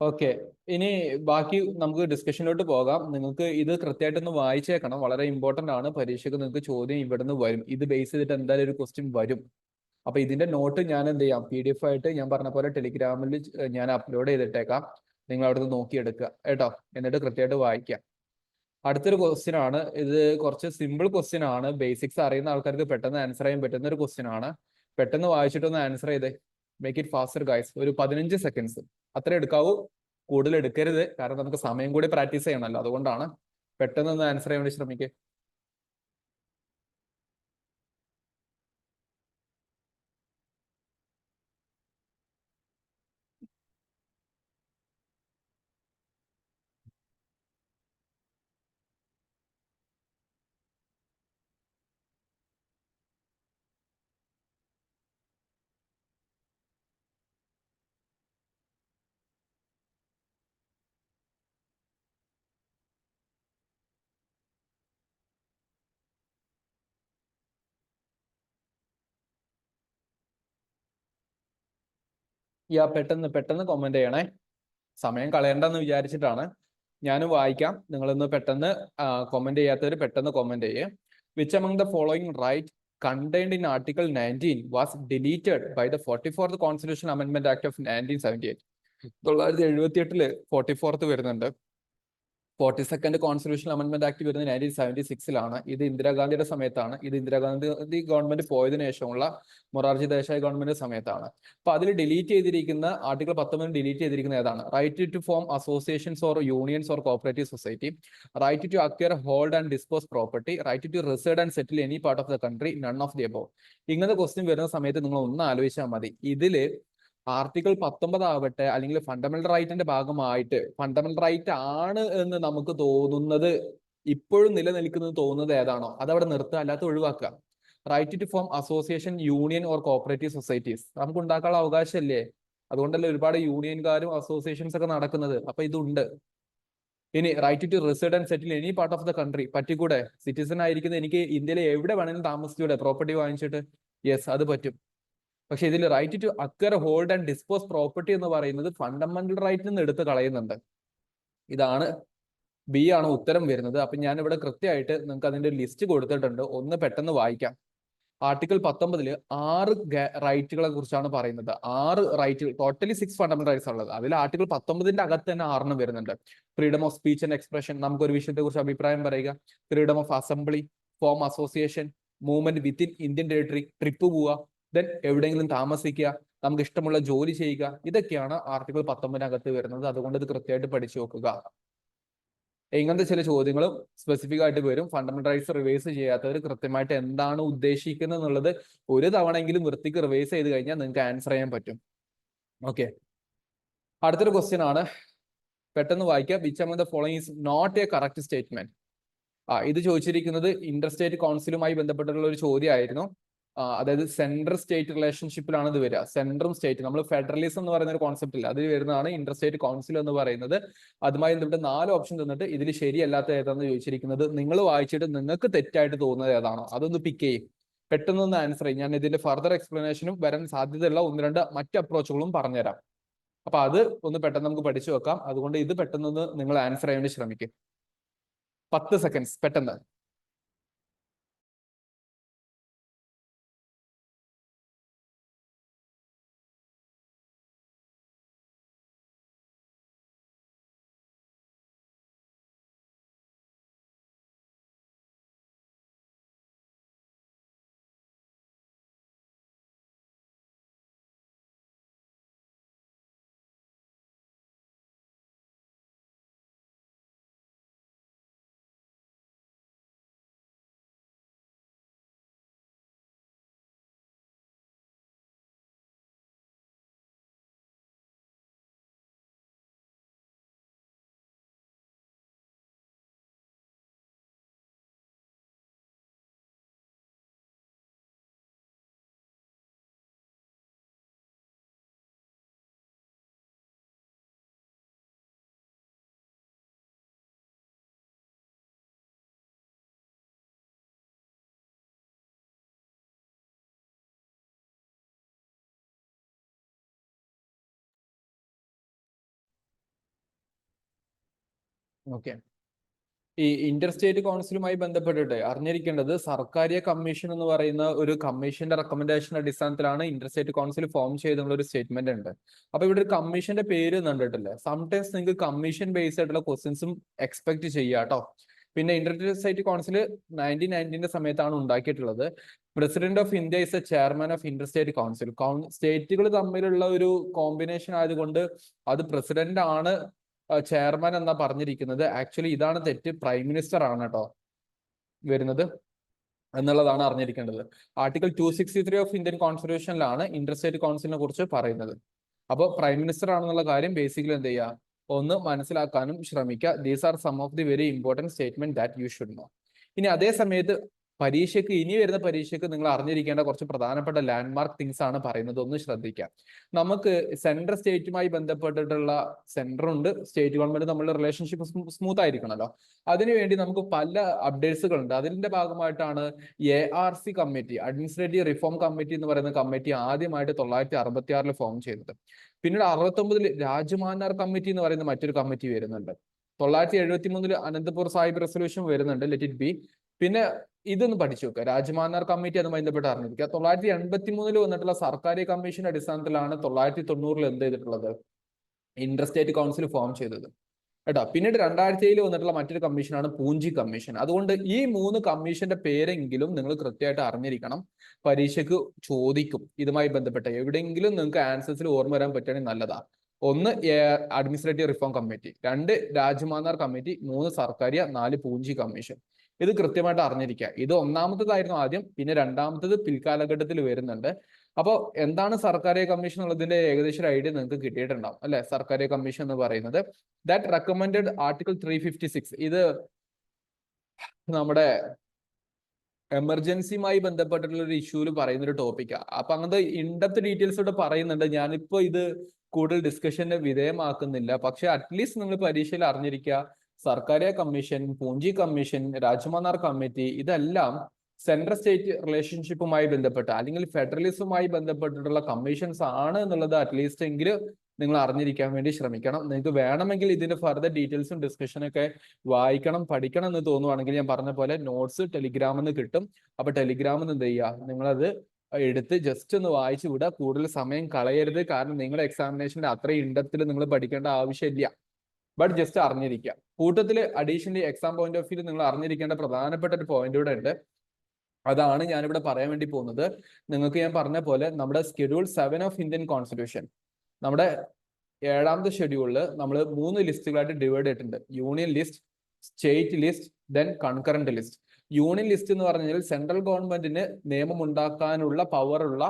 ഓക്കെ, ഇനി ബാക്കി നമുക്ക് ഡിസ്കഷനിലോട്ട് പോകാം. നിങ്ങൾക്ക് ഇത് കൃത്യമായിട്ടൊന്ന് വായിച്ചേക്കണം, വളരെ ഇമ്പോർട്ടന്റ് ആണ്. പരീക്ഷയ്ക്ക് നിങ്ങൾക്ക് ചോദ്യം ഇവിടുന്ന് വരും. ഇത് ബേസ് ചെയ്തിട്ട് എന്തായാലും ഒരു ക്വസ്റ്റ്യൻ വരും. അപ്പൊ ഇതിന്റെ നോട്ട് ഞാൻ എന്ത് ചെയ്യാം, PDF ആയിട്ട് ഞാൻ പറഞ്ഞ പോലെ ടെലിഗ്രാമിൽ ഞാൻ അപ്ലോഡ് ചെയ്തിട്ടേക്കാം. നിങ്ങൾ അവിടുന്ന് നോക്കിയെടുക്കുക കേട്ടോ, എന്നിട്ട് കൃത്യമായിട്ട് വായിക്കാം. അടുത്തൊരു ക്വസ്റ്റ്യൻ ആണ് ഇത്. കുറച്ച് സിമ്പിൾ ക്വസ്റ്റ്യൻ ആണ്. ബേസിക്സ് അറിയുന്ന ആൾക്കാർക്ക് പെട്ടെന്ന് ആൻസർ ചെയ്യാൻ പറ്റുന്ന ഒരു ക്വസ്റ്റ്യൻ ആണ്. പെട്ടെന്ന് വായിച്ചിട്ടൊന്ന് ആൻസർ ചെയ്തേ. Make it faster guys. ഒരു 15 സെക്കൻഡ്സ് അത്ര എടുക്കാവൂ, കൂടുതൽ എടുക്കരുത്. കാരണം നമുക്ക് സമയം കൂടി പ്രാക്ടീസ് ചെയ്യണമല്ലോ, അതുകൊണ്ടാണ്. പെട്ടെന്ന് ഒന്ന് ആൻസർ ചെയ്യാൻ വേണ്ടി ശ്രമിക്കുക. പെട്ടെന്ന് പെട്ടെന്ന് കമന്റ് ചെയ്യണേ, സമയം കളയണ്ടെന്ന് വിചാരിച്ചിട്ടാണ്. ഞാൻ വായിക്കാം, നിങ്ങളൊന്ന് പെട്ടെന്ന് കമന്റ് ചെയ്യാത്തവർ പെട്ടെന്ന് കമന്റ് ചെയ്യേ. Which among the following right contained in Article 19 was deleted by the 44th Constitutional Amendment Act of 1978? 1978 44th വരുന്നുണ്ട്. 42nd കോൺസ്റ്റിറ്റ്യൂഷണൽ അമെന്റ്മെന്റ് ആക്ട് വരുന്നത് 1976 ഇത് ഇന്ദിരാഗാന്ധിയുടെ സമയത്താണ്. ഇത് ഇന്ദിരാഗാന്ധി ഗവൺമെന്റ് പോയതിനു ശേഷമുള്ള മൊറാർജി ദേശായി ഗവൺമെന്റ് സമയത്താണ്. അപ്പൊ അതിൽ ഡിലീറ്റ് ചെയ്തിരിക്കുന്ന ആർട്ടിക്കിൾ 19 ഡിലീറ്റ് ചെയ്തിരിക്കുന്ന ഏതാണ്? Right to form associations or unions or cooperative society, right to acquire, hold and dispose property, right to reside and settle any part of the country, none of the above. ഇങ്ങനത്തെ ക്വസ്റ്റ്യൻ വരുന്ന സമയത്ത് നിങ്ങൾ ഒന്ന് ആലോചിച്ചാൽ മതി. ഇതില് ആർട്ടിക്കിൾ 19 ആവട്ടെ, അല്ലെങ്കിൽ ഫണ്ടമെന്റൽ റൈറ്റിന്റെ ഭാഗമായിട്ട് ഫണ്ടമെന്റൽ റൈറ്റ് ആണ് എന്ന് നമുക്ക് തോന്നുന്നത്, ഇപ്പോഴും നിലനിൽക്കുന്നത് തോന്നുന്നത് ഏതാണോ അതവിടെ നിർത്തുക, അല്ലാത്ത ഒഴിവാക്കുക. Right to form association, union or cooperative societies നമുക്ക് ഉണ്ടാക്കാനുള്ള അവകാശമല്ലേ? അതുകൊണ്ടല്ലേ ഒരുപാട് യൂണിയൻകാരും അസോസിയേഷൻസ് ഒക്കെ നടക്കുന്നത്. അപ്പൊ ഇതുണ്ട്. ഇനി right to reside and settle any part of the country, പറ്റിക്കൂടെ? സിറ്റിസൺ ആയിരിക്കുന്ന എനിക്ക് ഇന്ത്യയിലെ എവിടെ വേണമെങ്കിലും താമസിച്ചൂടെ പ്രോപ്പർട്ടി വാങ്ങിച്ചിട്ട്? യെസ്, അത് പറ്റും. പക്ഷെ ഇതിൽ right to acquire, hold and dispose property എന്ന് പറയുന്നത് ഫണ്ടമെന്റൽ റൈറ്റിൽ നിന്ന് എടുത്ത് കളയുന്നുണ്ട്. ഇതാണ് ബി ആണ് ഉത്തരം വരുന്നത്. അപ്പൊ ഞാൻ ഇവിടെ കൃത്യമായിട്ട് നിങ്ങൾക്ക് അതിന്റെ ലിസ്റ്റ് കൊടുത്തിട്ടുണ്ട്, ഒന്ന് പെട്ടെന്ന് വായിക്കാം. ആർട്ടിക്കിൾ 19 6 റൈറ്റുകളെ കുറിച്ചാണ് പറയുന്നത്. 6 റൈറ്റുകൾ, ടോട്ടലി 6 ഫണ്ടമെന്റൽ റൈറ്റ്സ് ഉള്ളത്. അതിൽ ആർട്ടിക്കിൾ 19 അകത്ത് തന്നെ 6 വരുന്നുണ്ട്. Freedom of speech and expression, നമുക്ക് ഒരു വിഷയത്തെ കുറിച്ച് അഭിപ്രായം പറയുക. Freedom of assembly, form association, movement within Indian territory, trip പോവുക, ദെൻ എവിടെയെങ്കിലും താമസിക്കുക, നമുക്ക് ഇഷ്ടമുള്ള ജോലി ചെയ്യുക. ഇതൊക്കെയാണ് ആർട്ടിക്കിൾ 19 വരുന്നത്. അതുകൊണ്ട് ഇത് കൃത്യമായിട്ട് പഠിച്ചു നോക്കുക. ഇങ്ങനത്തെ ചില ചോദ്യങ്ങളും സ്പെസിഫിക് ആയിട്ട് വരും. ഫണ്ടമെന്റൽ റൈറ്റ്സ് റിവൈസ് ചെയ്യാത്തവർ കൃത്യമായിട്ട് എന്താണ് ഉദ്ദേശിക്കുന്നത് എന്നുള്ളത് ഒരു തവണയെങ്കിലും വൃത്തിക്ക് റിവൈസ് ചെയ്ത് കഴിഞ്ഞാൽ നിങ്ങൾക്ക് ആൻസർ ചെയ്യാൻ പറ്റും. ഓക്കെ, അടുത്തൊരു ക്വസ്റ്റ്യൻ ആണ്. പെട്ടെന്ന് വായിക്കുക. Which among the following is not a correct statement. ഇത് ചോദിച്ചിരിക്കുന്നത് ഇന്റർസ്റ്റേറ്റ് കൗൺസിലുമായി ബന്ധപ്പെട്ടുള്ള ഒരു ചോദ്യമായിരുന്നു. അതായത് സെൻട്രൽ സ്റ്റേറ്റ് റിലേഷൻഷിപ്പിലാണ് ഇത് വരിക. സെൻട്രും സ്റ്റേറ്റ്, നമ്മൾ ഫെഡറലിസം എന്ന് പറയുന്ന ഒരു കോൺസെപ്റ്റ് ഇല്ല, അതിൽ വരുന്നതാണ് ഇന്റർസ്റ്റേറ്റ് കൗൺസിൽ എന്ന് പറയുന്നത്. അതുമായി ബന്ധപ്പെട്ട് 4 ഓപ്ഷൻ തന്നിട്ട് ഇതിൽ ശരിയല്ലാത്ത ഏതാണെന്ന് ചോദിച്ചിരിക്കുന്നത്. നിങ്ങൾ വായിച്ചിട്ട് നിങ്ങൾക്ക് തെറ്റായിട്ട് തോന്നുന്നത് ഏതാണോ അതൊന്ന് പിക്ക് ചെയ്യും, പെട്ടെന്നൊന്ന് ആൻസർ ചെയ്യും. ഞാൻ ഇതിന്റെ ഫർദർ എക്സ്പ്ലനേഷനും വരാൻ സാധ്യതയുള്ള 1-2 മറ്റ് അപ്രോച്ചുകളും പറഞ്ഞുതരാം. അപ്പൊ അത് ഒന്ന് പെട്ടെന്ന് നമുക്ക് പഠിച്ചു വെക്കാം. അതുകൊണ്ട് ഇത് പെട്ടെന്നൊന്ന് നിങ്ങൾ ആൻസർ ചെയ്യാൻ വേണ്ടി ശ്രമിക്കും. 10 സെക്കൻഡ്സ് പെട്ടെന്ന്. ഓക്കെ, ഈ ഇന്റർസ്റ്റേറ്റ് കൗൺസിലുമായി ബന്ധപ്പെട്ടിട്ട് അറിഞ്ഞിരിക്കേണ്ടത്, സർക്കാരിയ കമ്മീഷൻ എന്ന് പറയുന്ന ഒരു കമ്മീഷന്റെ റെക്കമെൻഡേഷൻ അടിസ്ഥാനത്തിലാണ് ഇന്റർസ്റ്റേറ്റ് കൗൺസിൽ ഫോം ചെയ്തുള്ള ഒരു സ്റ്റേറ്റ്മെന്റ് ഉണ്ട്. അപ്പൊ ഇവിടെ ഒരു കമ്മീഷന്റെ പേര് കണ്ടിട്ടില്ലേ? സംടൈംസ് നിങ്ങൾക്ക് കമ്മീഷൻ ബേസ്ഡ് ആയിട്ടുള്ള ക്വസ്റ്റ്യൻസും എക്സ്പെക്ട് ചെയ്യാം കേട്ടോ. പിന്നെ ഇന്റർസ്റ്റേറ്റ് കൗൺസിൽ 1990 സമയത്താണ് ഉണ്ടാക്കിയിട്ടുള്ളത്. President of India is a chairman of interstate council. സ്റ്റേറ്റുകൾ തമ്മിലുള്ള ഒരു കോമ്പിനേഷൻ ആയതുകൊണ്ട് അത് പ്രസിഡന്റ് ആണ് ചെയർമാൻ എന്നാ പറഞ്ഞിരിക്കുന്നത്. ആക്ച്വലി ഇതാണ് തെറ്റ്, പ്രൈം മിനിസ്റ്റർ ആണ് കേട്ടോ വരുന്നത് എന്നുള്ളതാണ് അറിഞ്ഞിരിക്കേണ്ടത്. ആർട്ടിക്കിൾ 263 ഓഫ് ഇന്ത്യൻ കോൺസ്റ്റിറ്റ്യൂഷനിലാണ് ഇന്റർസ്റ്റേറ്റ് കൗൺസിലിനെ കുറിച്ച് പറയുന്നത്. അപ്പോൾ പ്രൈം മിനിസ്റ്റർ ആണെന്നുള്ള കാര്യം ബേസിക്കലി എന്ത് ചെയ്യുക, ഒന്ന് മനസ്സിലാക്കാനും ശ്രമിക്കുക. These are some of the very important statement that you should know. ഇനി അതേ സമയത്ത് ഇനി വരുന്ന പരീക്ഷയ്ക്ക് നിങ്ങൾ അറിഞ്ഞിരിക്കേണ്ട കുറച്ച് പ്രധാനപ്പെട്ട ലാൻഡ്മാർക്ക് തിങ്സ് ആണ് പറയുന്നത്. ഒന്ന് ശ്രദ്ധിക്കാം. നമുക്ക് സെൻട്രൽ സ്റ്റേറ്റുമായി ബന്ധപ്പെട്ടിട്ടുള്ള സെൻട്രുണ്ട് സ്റ്റേറ്റ് ഗവൺമെന്റ് തമ്മിലുള്ള റിലേഷൻഷിപ്പ് സ്മൂത്ത് ആയിരിക്കണമല്ലോ. അതിനുവേണ്ടി നമുക്ക് പല അപ്ഡേറ്റ്സുകളുണ്ട്. അതിന്റെ ഭാഗമായിട്ടാണ് ARC committee, administrative reform committee എന്ന് പറയുന്ന കമ്മിറ്റി ആദ്യമായിട്ട് 1966 ഫോം ചെയ്തത്. പിന്നീട് 69 രാജ്മാനാർ കമ്മിറ്റി എന്ന് പറയുന്ന മറ്റൊരു കമ്മിറ്റി വരുന്നുണ്ട്. 1973 അനന്തപൂർ സാഹിബ് റെസൊല്യൂഷൻ വരുന്നുണ്ട്, ലെറ്റ് ഇറ്റ് ബി. പിന്നെ ഇതൊന്ന് പഠിച്ചു വെക്കുക, രാജ്മാനാർ കമ്മിറ്റി അതുമായി ബന്ധപ്പെട്ട് അറിഞ്ഞിരിക്കുക. 1983 വന്നിട്ടുള്ള സർക്കാരി കമ്മീഷന്റെ അടിസ്ഥാനത്തിലാണ് 1990 എന്ത് ചെയ്തിട്ടുള്ളത്, ഇന്റർസ്റ്റേറ്റ് കൗൺസിൽ ഫോം ചെയ്തത് കേട്ടോ. പിന്നീട് 2007 വന്നിട്ടുള്ള മറ്റൊരു കമ്മീഷനാണ് പൂഞ്ചി കമ്മീഷൻ. അതുകൊണ്ട് ഈ 3 കമ്മീഷന്റെ പേരെങ്കിലും നിങ്ങൾ കൃത്യമായിട്ട് അറിഞ്ഞിരിക്കണം. പരീക്ഷയ്ക്ക് ചോദിക്കും ഇതുമായി ബന്ധപ്പെട്ട്. എവിടെയെങ്കിലും നിങ്ങൾക്ക് ആൻസേഴ്സിൽ ഓർമ്മ വരാൻ പറ്റുകയാണെങ്കിൽ നല്ലതാ. 1 administrative reform committee, 2 Rajamannar committee, 3 Sarkaria, 4 Punchhi commission. ഇത് കൃത്യമായിട്ട് അറിഞ്ഞിരിക്കുക. ഇത് ഒന്നാമത്തേതായിരുന്നു ആദ്യം, പിന്നെ രണ്ടാമത്തത് പിൽക്കാലഘട്ടത്തിൽ വരുന്നുണ്ട്. അപ്പോൾ എന്താണ് സർക്കാരിയ കമ്മീഷൻ എന്നുള്ളതിന്റെ ഏകദേശം ഐഡിയ നിങ്ങൾക്ക് കിട്ടിയിട്ടുണ്ടാവും അല്ലെ? സർക്കാരിയ കമ്മീഷൻ എന്ന് പറയുന്നത് ദാറ്റ് റെക്കമെൻഡഡ് ആർട്ടിക്കിൾ 356. ഇത് നമ്മുടെ എമർജൻസിയുമായി ബന്ധപ്പെട്ടിട്ടുള്ള ഒരു ഇഷ്യൂല് പറയുന്ന ഒരു ടോപ്പിക്കാണ്. അപ്പൊ അങ്ങനത്തെ ഇൻഡെപ്ത് ഡീറ്റെയിൽസ് ഇവിടെ പറയുന്നുണ്ട്. ഞാനിപ്പോ ഇത് കൂടുതൽ ഡിസ്കഷന് വിധേയമാക്കുന്നില്ല. പക്ഷെ അറ്റ്ലീസ്റ്റ് നിങ്ങൾ പരീക്ഷയിൽ അറിഞ്ഞിരിക്കുക, Sarkaria commission, Punchhi commission, Rajamannar committee, ഇതെല്ലാം സെൻട്രൽ സ്റ്റേറ്റ് റിലേഷൻഷിപ്പുമായി ബന്ധപ്പെട്ട് അല്ലെങ്കിൽ ഫെഡറലിസവുമായി ബന്ധപ്പെട്ടിട്ടുള്ള കമ്മീഷൻസ് ആണ് എന്നുള്ളത് അറ്റ്ലീസ്റ്റ് എങ്കിലും നിങ്ങൾ അറിഞ്ഞിരിക്കാൻ വേണ്ടി ശ്രമിക്കണം. നിങ്ങൾക്ക് വേണമെങ്കിൽ ഇതിന്റെ ഫർദർ ഡീറ്റെയിൽസും ഡിസ്കഷനൊക്കെ വായിക്കണം, പഠിക്കണം എന്ന് തോന്നുവാണെങ്കിൽ ഞാൻ പറഞ്ഞ പോലെ നോട്ട്സ് ടെലിഗ്രാമിൽ നിന്ന് കിട്ടും. അപ്പൊ ടെലിഗ്രാമിൽ നിന്ന് എന്ത് ചെയ്യുക, നിങ്ങളത് എടുത്ത് ജസ്റ്റ് ഒന്ന് വായിച്ചു വിടുക. കൂടുതൽ സമയം കളയരുത്, കാരണം നിങ്ങളുടെ എക്സാമിനേഷന്റെ അത്രയും ഇൻഡെപ്തിൽ നിങ്ങൾ പഠിക്കേണ്ട ആവശ്യമില്ല. ബട്ട് ജസ്റ്റ് അറിഞ്ഞിരിക്കുക. കൂട്ടത്തിൽ additionally exam point of view നിങ്ങൾ അറിഞ്ഞിരിക്കേണ്ട പ്രധാനപ്പെട്ട ഒരു പോയിന്റ് കൂടെ ഉണ്ട്. അതാണ് ഞാനിവിടെ പറയാൻ വേണ്ടി പോകുന്നത്. നിങ്ങൾക്ക് ഞാൻ പറഞ്ഞ പോലെ നമ്മുടെ ഷെഡ്യൂൾ 7 ഓഫ് ഇന്ത്യൻ കോൺസ്റ്റിറ്റ്യൂഷൻ, നമ്മുടെ 7ാമത്തെ ഷെഡ്യൂളിൽ നമ്മൾ 3 ലിസ്റ്റുകളായിട്ട് ഡിവൈഡ് ചെയ്തിട്ടുണ്ട്. Union list, state list, then concurrent list. Union list എന്ന് പറഞ്ഞാൽ സെൻട്രൽ ഗവൺമെന്റിന് നിയമം ഉണ്ടാക്കാനുള്ള പവറുള്ള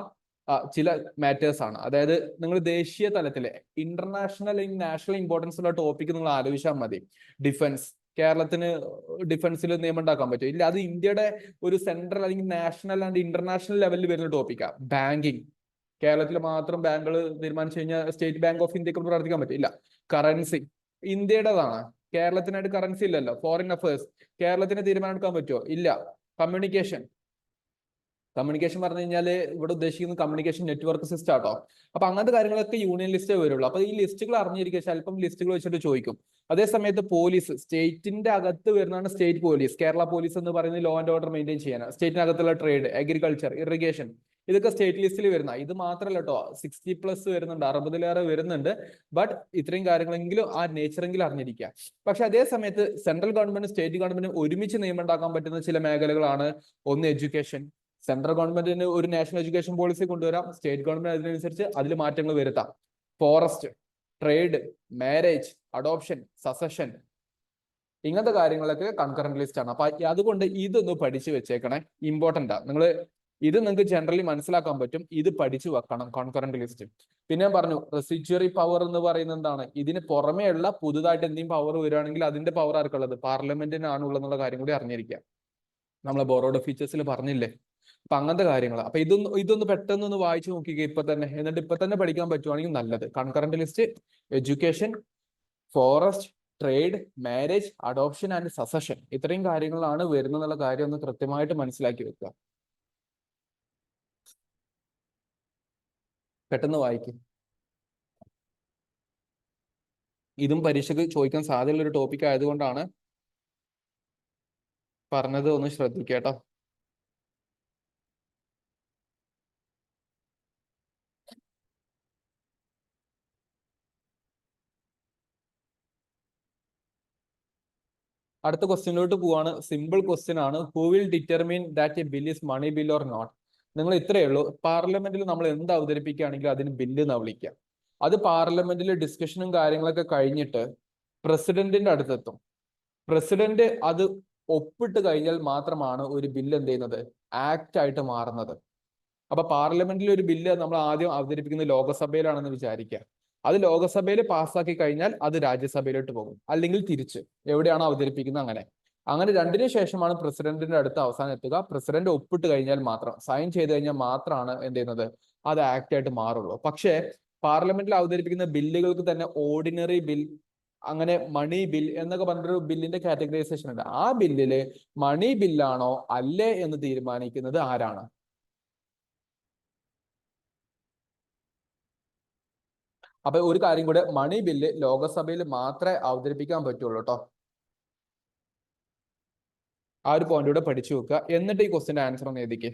ചില മാറ്റേഴ്സ് ആണ്. അതായത് നിങ്ങൾ ദേശീയ തലത്തിലെ ഇന്റർനാഷണൽ അല്ലെങ്കിൽ നാഷണൽ ഇമ്പോർട്ടൻസ് ഉള്ള ടോപ്പിക് നിങ്ങൾ ആലോചിച്ചാൽ മതി. ഡിഫൻസ്, കേരളത്തിന് ഡിഫൻസിൽ നിയമം ഉണ്ടാക്കാൻ പറ്റും ഇല്ല? അത് ഇന്ത്യയുടെ ഒരു സെൻട്രൽ അല്ലെങ്കിൽ നാഷണൽ ആൻഡ് ഇന്റർനാഷണൽ ലെവലിൽ വരുന്ന ടോപ്പിക്കാണ്. ബാങ്കിങ്, കേരളത്തിൽ മാത്രം ബാങ്കുകൾ തീരുമാനിച്ചു കഴിഞ്ഞാൽ സ്റ്റേറ്റ് ബാങ്ക് ഓഫ് ഇന്ത്യക്ക് പ്രവർത്തിക്കാൻ പറ്റില്ല. കറൻസി ഇന്ത്യയുടേതാണ്, കേരളത്തിനായിട്ട് കറൻസി ഇല്ലല്ലോ. ഫോറിൻ അഫയേഴ്സ്, കേരളത്തിന് തീരുമാനം എടുക്കാൻ പറ്റുമോ? ഇല്ല. കമ്മ്യൂണിക്കേഷൻ പറഞ്ഞു കഴിഞ്ഞാൽ ഇവിടെ ഉദ്ദേശിക്കുന്നത് കമ്മ്യൂണിക്കേഷൻ നെറ്റ്വർക്ക് സിസ്റ്റം ആട്ടോ. അപ്പൊ അങ്ങനത്തെ കാര്യങ്ങളൊക്കെ യൂണിയൻ ലിസ്റ്റേ വരുള്ളൂ. അപ്പൊ ഈ ലിസ്റ്റുകൾ അറിഞ്ഞിരിക്കുക, ചിലപ്പം ലിസ്റ്റുകൾ വെച്ചിട്ട് ചോദിക്കും. അതേ സമയത്ത് പോലീസ്, സ്റ്റേറ്റിന്റെ അകത്ത് വരുന്നതാണ് സ്റ്റേറ്റ് പോലീസ്. കേരള പോലീസ് എന്ന് പറയുന്നത് ലോ ആൻഡ് ഓർഡർ മെയിൻറ്റെയിൻ ചെയ്യാനാണ്. സ്റ്റേറ്റിനകത്തുള്ള ട്രേഡ്, അഗ്രികൾച്ചർ, ഇറിഗേഷൻ, ഇതൊക്കെ സ്റ്റേറ്റ് ലിസ്റ്റിൽ വരുന്ന. ഇത് മാത്രമല്ല കേട്ടോ, 60+ വരുന്നുണ്ട്, 60-ലേറെ വരുന്നുണ്ട്. ബട്ട് ഇത്രയും കാര്യങ്ങളെങ്കിലും ആ നേച്ചറെങ്കിലും അറിഞ്ഞിരിക്കുക. പക്ഷെ അതേ സമയത്ത് സെൻട്രൽ ഗവൺമെന്റ് സ്റ്റേറ്റ് ഗവൺമെന്റ് ഒരുമിച്ച് നിയമം ഉണ്ടാക്കാൻ പറ്റുന്ന ചില മേഖലകളാണ്. ഒന്ന് എഡ്യൂക്കേഷൻ. സെൻട്രൽ ഗവൺമെന്റിന് ഒരു നാഷണൽ എഡ്യൂക്കേഷൻ പോളിസി കൊണ്ടുവരാം, സ്റ്റേറ്റ് ഗവൺമെന്റ് അതിനനുസരിച്ച് അതിൽ മാറ്റങ്ങൾ വരുത്താം. Forest, trade, marriage, adoption, succession, ഇങ്ങനത്തെ കാര്യങ്ങളൊക്കെ കൺകറന്റ് ലിസ്റ്റ് ആണ്. അപ്പൊ അതുകൊണ്ട് ഇതൊന്ന് പഠിച്ചു വെച്ചേക്കണേ, ഇമ്പോർട്ടന്റ് ആണ്. നിങ്ങൾ ഇത് നിങ്ങൾക്ക് ജനറലി മനസ്സിലാക്കാൻ പറ്റും, ഇത് പഠിച്ചു വെക്കണം കൺകറന്റ് ലിസ്റ്റ്. പിന്നെ ഞാൻ പറഞ്ഞു റെസിജ്വറി പവർ എന്ന് പറയുന്നത് എന്താണ്? ഇതിന് പുറമേ ഉള്ള പുതുതായിട്ട് എന്തെങ്കിലും പവർ വരികയാണെങ്കിൽ അതിന്റെ പവർ ആർക്കുള്ളത്? പാർലമെന്റിനാണുള്ളതെന്നുള്ള കാര്യം കൂടി അറിഞ്ഞിരിക്കുക. നമ്മളെ ബോറോഡ് ഫീച്ചേഴ്സിൽ പറഞ്ഞില്ലേ? അപ്പൊ അങ്ങനത്തെ കാര്യങ്ങൾ. അപ്പൊ ഇതൊന്ന് പെട്ടെന്ന് വായിച്ചു നോക്കിക്കുക ഇപ്പൊ തന്നെ, എന്നിട്ട് ഇപ്പൊ തന്നെ പഠിക്കാൻ പറ്റുവാണെങ്കിൽ നല്ലത്. Concurrent list, education, forest, trade, marriage, adoption and succession, ഇത്രയും കാര്യങ്ങളാണ് വരുന്നതെന്നുള്ള കാര്യം ഒന്ന് കൃത്യമായിട്ട് മനസ്സിലാക്കി വെക്കുക. പെട്ടെന്ന് വായിക്കും. ഇതും പരീക്ഷയ്ക്ക് ചോദിക്കാൻ സാധ്യതയുള്ള ഒരു ടോപ്പിക് ആയതുകൊണ്ടാണ് പറഞ്ഞത്, ഒന്ന് ശ്രദ്ധിക്കേട്ടോ. അടുത്ത ക്വസ്റ്റ്യനിലോട്ട് പോവാണ്. സിമ്പിൾ ക്വസ്റ്റ്യൻ ആണ്. Who will determine that a bill is money bill or not? നിങ്ങൾ ഇത്രയേ ഉള്ളൂ. പാർലമെന്റിൽ നമ്മൾ എന്ത് അവതരിപ്പിക്കുകയാണെങ്കിലും അതിന് ബില്ല് എന്ന് വിളിക്കാം. അത് പാർലമെന്റിൽ ഡിസ്കഷനും കാര്യങ്ങളൊക്കെ കഴിഞ്ഞിട്ട് പ്രസിഡന്റിന്റെ അടുത്തെത്തും. പ്രസിഡന്റ് അത് ഒപ്പിട്ട് കഴിഞ്ഞാൽ മാത്രമാണ് ഒരു ബില്ല് എന്ത് ചെയ്യുന്നത്? ആക്ട് ആയിട്ട് മാറുന്നത്. അപ്പൊ പാർലമെന്റിൽ ഒരു ബില്ല് നമ്മൾ ആദ്യം അവതരിപ്പിക്കുന്നത് ലോകസഭയിലാണെന്ന് വിചാരിക്കുക. അത് ലോകസഭയിൽ പാസ്സാക്കി കഴിഞ്ഞാൽ അത് രാജ്യസഭയിലോട്ട് പോകും, അല്ലെങ്കിൽ തിരിച്ച് എവിടെയാണോ അവതരിപ്പിക്കുന്നത് അങ്ങനെ. അങ്ങനെ രണ്ടിനു ശേഷമാണ് പ്രസിഡന്റിന്റെ അടുത്ത് അവസാനം എത്തുക. പ്രസിഡന്റ് ഒപ്പിട്ട് കഴിഞ്ഞാൽ മാത്രം, സൈൻ ചെയ്ത് കഴിഞ്ഞാൽ മാത്രമാണ് എന്ത് ചെയ്യുന്നത്? അത് ആക്ട് ആയിട്ട് മാറുള്ളൂ. പക്ഷേ പാർലമെന്റിൽ അവതരിപ്പിക്കുന്ന ബില്ലുകൾക്ക് തന്നെ ഓർഡിനറി ബിൽ, അങ്ങനെ മണി ബിൽ എന്നൊക്കെ പറഞ്ഞൊരു ബില്ലിന്റെ കാറ്റഗറൈസേഷൻ ഉണ്ട്. ആ ബില്ലില് മണി ബില്ലാണോ അല്ലേ എന്ന് തീരുമാനിക്കുന്നത് ആരാണ്? അപ്പൊ ഒരു കാര്യം കൂടെ, മണി ബില്ല് ലോകസഭയിൽ മാത്രമേ അവതരിപ്പിക്കാൻ പറ്റുള്ളൂ കേട്ടോ. ആ ഒരു പോയിന്റ് കൂടെ പഠിച്ചു വെക്കുക. എന്നിട്ട് ഈ ക്വസ്റ്റിന്റെ ആൻസർ ഒന്ന് എഴുതിക്കേ.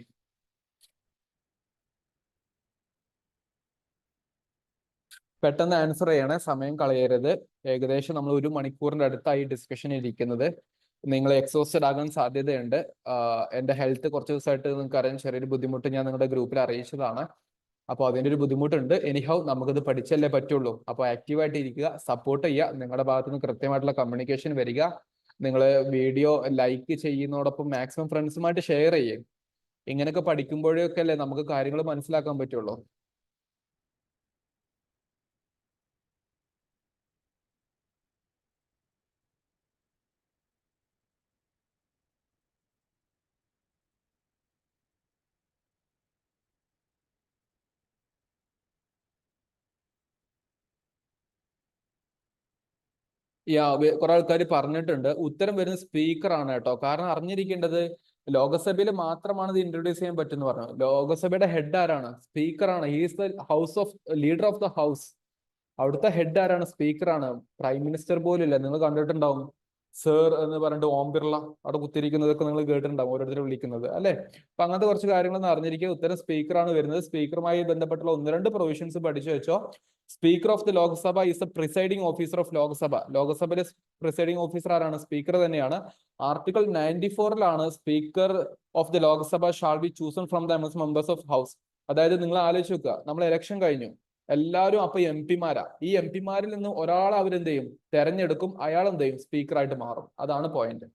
പെട്ടെന്ന് ആൻസർ ചെയ്യണേ, സമയം കളയരുത്. ഏകദേശം നമ്മൾ 1 മണിക്കൂറിന്റെ അടുത്തായി ഡിസ്കഷൻ ഇരിക്കുന്നത്. നിങ്ങൾ എക്സോസ്റ്റഡ് ആകാൻ സാധ്യതയുണ്ട്. എന്റെ ഹെൽത്ത് കുറച്ച് ദിവസമായിട്ട് നിങ്ങൾക്ക് അറിയാൻ ചെറിയൊരു ബുദ്ധിമുട്ട് ഞാൻ നിങ്ങളുടെ ഗ്രൂപ്പിൽ അറിയിച്ചതാണ്. അപ്പോൾ അതിന്റെ ഒരു ബുദ്ധിമുട്ടുണ്ട്. എനിഹൗ നമുക്കിത് പഠിച്ചല്ലേ പറ്റുള്ളൂ. അപ്പോൾ ആക്റ്റീവായിട്ട് ഇരിക്കുക, സപ്പോർട്ട് ചെയ്യുക, നിങ്ങളുടെ ഭാഗത്ത് നിന്ന് കൃത്യമായിട്ടുള്ള കമ്മ്യൂണിക്കേഷൻ വരിക. നിങ്ങൾ വീഡിയോ ലൈക്ക് ചെയ്യുന്നതോടൊപ്പം മാക്സിമം ഫ്രണ്ട്സുമായിട്ട് ഷെയർ ചെയ്യും. ഇങ്ങനെയൊക്കെ പഠിക്കുമ്പോഴൊക്കെ അല്ലേ നമുക്ക് കാര്യങ്ങൾ മനസ്സിലാക്കാൻ പറ്റുള്ളൂ. കുറെ ആൾക്കാർ പറഞ്ഞിട്ടുണ്ട് ഉത്തരം വരുന്ന സ്പീക്കർ ആണ് കേട്ടോ. കാരണം അറിഞ്ഞിരിക്കേണ്ടത് ലോകസഭയിൽ മാത്രമാണ് ഇത് ഇൻട്രൊഡ്യൂസ് ചെയ്യാൻ പറ്റുമെന്ന് പറഞ്ഞു. ലോകസഭയുടെ ഹെഡ് ആരാണ്? സ്പീക്കർ ആണ്. He's the house of leader of the house. അവിടുത്തെ ഹെഡ് ആരാണ്? സ്പീക്കർ ആണ്. പ്രൈം മിനിസ്റ്റർ പോലും ഇല്ല. നിങ്ങൾ കണ്ടിട്ടുണ്ടാവും സർ എന്ന് പറഞ്ഞിട്ട് ഓം ബിർള അവിടെ കുത്തിരിക്കുന്നതൊക്കെ നിങ്ങൾ കേട്ടിട്ടുണ്ടാവും, ഓരോരുത്തരും വിളിക്കുന്നത് അല്ലെ. അപ്പൊ അങ്ങനത്തെ കുറച്ച് കാര്യങ്ങളൊന്നും അറിഞ്ഞിരിക്കുക. ഉത്തരം സ്പീക്കർ ആണ് വരുന്നത്. സ്പീക്കറുമായി ബന്ധപ്പെട്ടുള്ള 1-2 പ്രൊവിഷൻസ് പഠിച്ചു വെച്ചോ. Speaker of the Lok Sabha is the presiding officer of Lok Sabha. ലോകസഭയിലെ പ്രിസൈഡിംഗ് ഓഫീസർ ആരാണ്? സ്പീക്കർ തന്നെയാണ്. ആർട്ടിക്കിൾ 94-ലാണ് speaker of the Lok Sabha shall be chosen from the members of house. അതായത് നിങ്ങൾ ആലോചിച്ച് വെക്കുക, നമ്മൾ ഇലക്ഷൻ കഴിഞ്ഞു, എല്ലാവരും അപ്പൊ എം പിമാരാ. ഈ എം പിമാരിൽ നിന്ന് ഒരാൾ അവരെന്ത് ചെയ്യും? തെരഞ്ഞെടുക്കും. അയാൾ എന്ത് ചെയ്യും? സ്പീക്കറായിട്ട് മാറും. അതാണ് പോയിന്റ്.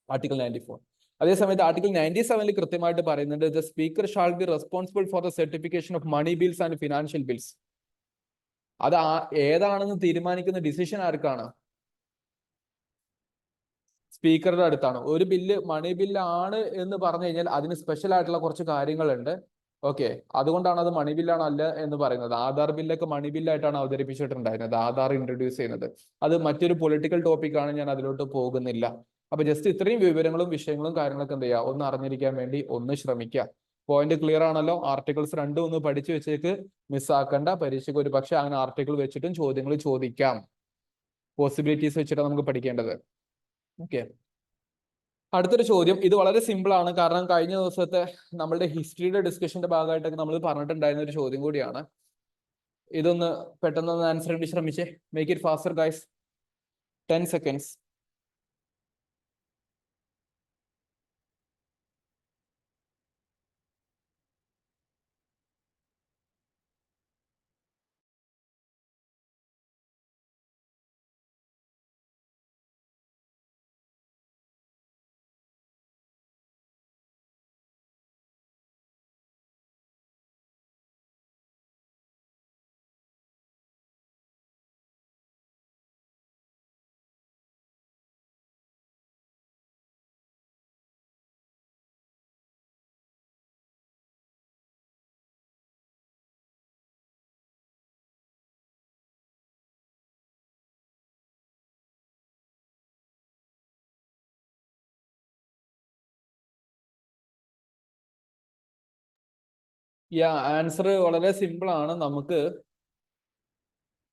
ആർട്ടിക്കിൾ 94. അതേസമയത്ത് ആർട്ടിക്കിൾ 97 കൃത്യമായിട്ട് പറയുന്നുണ്ട് the speaker shall be responsible for the certification of money bills and financial bills. അത് ഏതാണെന്ന് തീരുമാനിക്കുന്ന ഡിസിഷൻ ആർക്കാണ്? സ്പീക്കറുടെ അടുത്താണ്. ഒരു ബില്ല് മണി ബില്ല് ആണ് എന്ന് പറഞ്ഞു കഴിഞ്ഞാൽ അതിന് സ്പെഷ്യൽ ആയിട്ടുള്ള കുറച്ച് കാര്യങ്ങളുണ്ട്. ഓക്കെ, അതുകൊണ്ടാണ് അത് മണി ബില്ലാണ് അല്ല എന്ന് പറയുന്നത്. ആധാർ ബില്ലൊക്കെ മണി ബില്ലായിട്ടാണ് അവതരിപ്പിച്ചിട്ടുണ്ടായിരുന്നത്, ആധാർ ഇൻട്രൊഡ്യൂസ് ചെയ്യുന്നത്. അത് മറ്റൊരു പൊളിറ്റിക്കൽ ടോപ്പിക്കാണ്, ഞാൻ അതിലോട്ട് പോകുന്നില്ല. അപ്പൊ ജസ്റ്റ് ഇത്രയും വിവരങ്ങളും വിഷയങ്ങളും കാര്യങ്ങളൊക്കെ എന്ത് ചെയ്യുക, ഒന്ന് അറിഞ്ഞിരിക്കാൻ വേണ്ടി ഒന്ന് ശ്രമിക്കുക. പോയിന്റ് ക്ലിയർ ആണല്ലോ? ആർട്ടിക്കിൾസ് രണ്ടും ഒന്ന് പഠിച്ചു വെച്ചേക്ക്, മിസ്സാക്കണ്ട. പരീക്ഷയ്ക്ക് ഒരു പക്ഷെ അങ്ങനെ ആർട്ടിക്കിൾ വെച്ചിട്ടും ചോദ്യങ്ങൾ ചോദിക്കാം. പോസിബിലിറ്റീസ് വെച്ചിട്ടാണ് നമുക്ക് പഠിക്കേണ്ടത്. ഓക്കെ, അടുത്തൊരു ചോദ്യം. ഇത് വളരെ സിമ്പിൾ ആണ്, കാരണം കഴിഞ്ഞ ദിവസത്തെ നമ്മളുടെ ഹിസ്റ്ററിയുടെ ഡിസ്കഷന്റെ ഭാഗമായിട്ടൊക്കെ നമ്മൾ പറഞ്ഞിട്ടുണ്ടായിരുന്ന ഒരു ചോദ്യം കൂടിയാണ്. ഇതൊന്ന് പെട്ടെന്ന് ആൻസർ വേണ്ടി ശ്രമിച്ചേ. Make it faster guys. 10 seconds. Answer വളരെ സിമ്പിൾ ആണ്. നമുക്ക്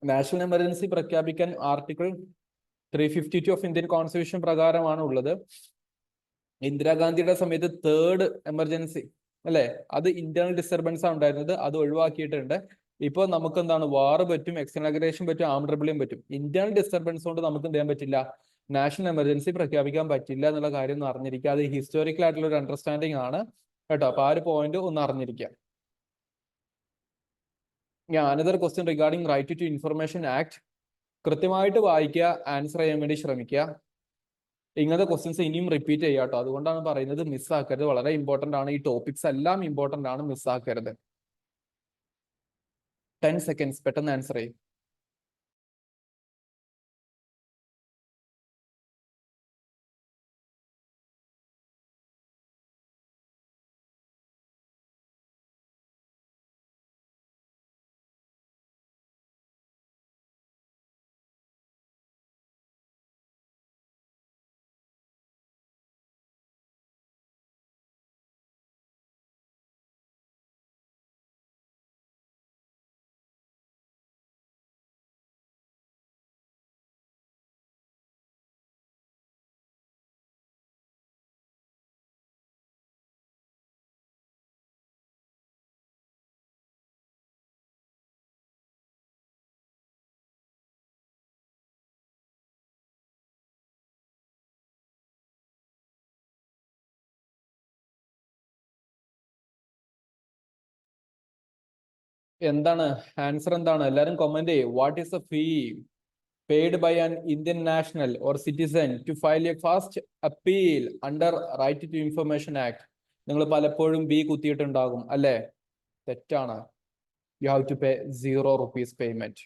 നാഷണൽ എമർജൻസി പ്രഖ്യാപിക്കാൻ ആർട്ടിക്കിൾ 352 ഓഫ് ഇന്ത്യൻ കോൺസ്റ്റിറ്റ്യൂഷൻ പ്രകാരമാണ് ഉള്ളത്. ഇന്ദിരാഗാന്ധിയുടെ സമയത്ത് തേർഡ് എമർജൻസി അല്ലെ, അത് ഇന്റേണൽ ഡിസ്റ്റർബൻസ് ആണ് ഉണ്ടായിരുന്നത്, അത് ഒഴിവാക്കിയിട്ടുണ്ട്. ഇപ്പൊ നമുക്ക് എന്താണ്, വാർ പറ്റും, എക്സ്റ്റർണൽ പറ്റും, ആംഡ് റെബല്ലിയൻ പറ്റും. ഇന്റേണൽ ഡിസ്റ്റർബൻസ് കൊണ്ട് നമുക്ക് എന്ത് ചെയ്യാൻ പറ്റില്ല, നാഷണൽ എമർജൻസി പ്രഖ്യാപിക്കാൻ പറ്റില്ല എന്നുള്ള കാര്യം ഒന്ന് അറിഞ്ഞിരിക്കുക. അത് ഹിസ്റ്റോറിക്കൽ ആയിട്ടുള്ള ഒരു അണ്ടർസ്റ്റാൻഡിങ് ആണ് കേട്ടോ. അപ്പൊ ആ ഒരു പോയിന്റ് ഒന്ന് അറിഞ്ഞിരിക്കുക. Another question regarding right to information act. കൃത്യമായിട്ട് വായിക്കുക, ആൻസർ ചെയ്യാൻ വേണ്ടി ശ്രമിക്കുക. ഇങ്ങനത്തെ ക്വസ്റ്റ്യൻസ് ഇനിയും റിപ്പീറ്റ് ചെയ്യുക കേട്ടോ. അതുകൊണ്ടാണ് പറയുന്നത് മിസ്സാക്കരുത്, വളരെ ഇമ്പോർട്ടന്റ് ആണ്. ഈ ടോപ്പിക്സ് എല്ലാം ഇമ്പോർട്ടന്റ് ആണ്, മിസ്സാക്കരുത്. 10 seconds, പെട്ടെന്ന് ആൻസർ ചെയ്യും. എന്താണ് ആൻസർ? എന്താണ്? എല്ലാരും കമന്റ് ചെയ്യും. What is the fee paid by an Indian national or citizen to file a fast appeal under Right to Information Act? നിങ്ങൾ പലപ്പോഴും ബി കുത്തിയിട്ടുണ്ടാകും അല്ലേ? തെറ്റാണ്. You have to pay 0 rupees payment.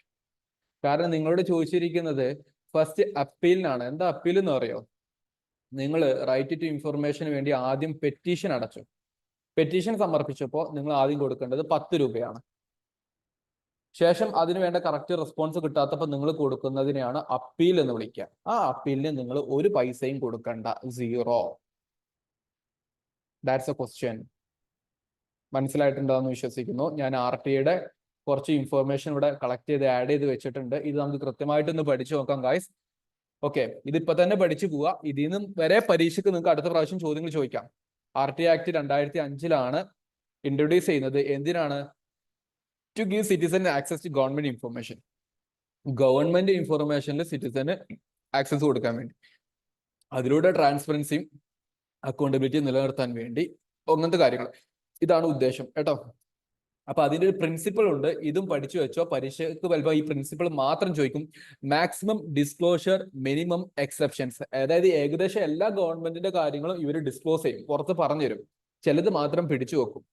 കാരണം നിങ്ങളോട് ചോദിച്ചിരിക്കുന്നത് ഫസ്റ്റ് അപ്പീലിനാണ്. എന്താ അപ്പീൽ എന്ന് പറയോ? നിങ്ങൾ റൈറ്റ് ടു ഇൻഫർമേഷന് വേണ്ടി ആദ്യം പെറ്റീഷൻ അടച്ചു. പെറ്റീഷൻ സമർപ്പിച്ചപ്പോൾ നിങ്ങൾ ആദ്യം കൊടുക്കേണ്ടത് 10 രൂപയാണ്. ശേഷം അതിന് വേണ്ട കറക്റ്റ് റെസ്പോൺസ് കിട്ടാത്തപ്പോൾ നിങ്ങൾ കൊടുക്കുന്നതിനെയാണ് അപ്പീൽ എന്ന് വിളിക്കുക. ആ അപ്പീലിന് നിങ്ങൾ ഒരു പൈസയും കൊടുക്കണ്ട, 0. That's A question. മനസ്സിലായിട്ടുണ്ടാവുമെന്ന് വിശ്വസിക്കുന്നു. ഞാൻ RTIയുടെ കുറച്ച് ഇൻഫർമേഷൻ ഇവിടെ കളക്ട് ചെയ്ത് ആഡ് ചെയ്ത് വെച്ചിട്ടുണ്ട്. ഇത് നമുക്ക് കൃത്യമായിട്ടൊന്ന് പഠിച്ചു നോക്കാം ഗായ്സ്. ഓക്കെ, ഇതിപ്പോ തന്നെ പഠിച്ചു പോവുക. ഇതിൽ നിന്നും വരെ പരീക്ഷയ്ക്ക് നിങ്ങൾക്ക് അടുത്ത പ്രാവശ്യം ചോദ്യങ്ങൾ ചോദിക്കാം. RTI ആക്ട് 2005 ഇൻട്രൊഡ്യൂസ് ചെയ്യുന്നത്. എന്തിനാണ്? To give citizen access to government information. Government ഇൻഫർമേഷനിൽ സിറ്റിസന് ആക്സസ് കൊടുക്കാൻ വേണ്ടി, അതിലൂടെ ട്രാൻസ്പെറൻസിയും അക്കൗണ്ടബിലിറ്റി നിലനിർത്താൻ വേണ്ടി, അങ്ങനത്തെ കാര്യങ്ങൾ. ഇതാണ് ഉദ്ദേശം കേട്ടോ. അപ്പൊ അതിന്റെ ഒരു പ്രിൻസിപ്പിൾ ഉണ്ട്, ഇതും പഠിച്ചു വെച്ചോ. പരീക്ഷയ്ക്ക് ചിലപ്പോൾ ഈ പ്രിൻസിപ്പിൾ മാത്രം ചോദിക്കും. Maximum disclosure, minimum exceptions. അതായത് ഏകദേശം എല്ലാ ഗവൺമെന്റിന്റെ കാര്യങ്ങളും ഇവർ ഡിസ്ക്ലോസ് ചെയ്യും, പുറത്ത് പറഞ്ഞുതരും. ചിലത് മാത്രം പിടിച്ചു വെക്കും.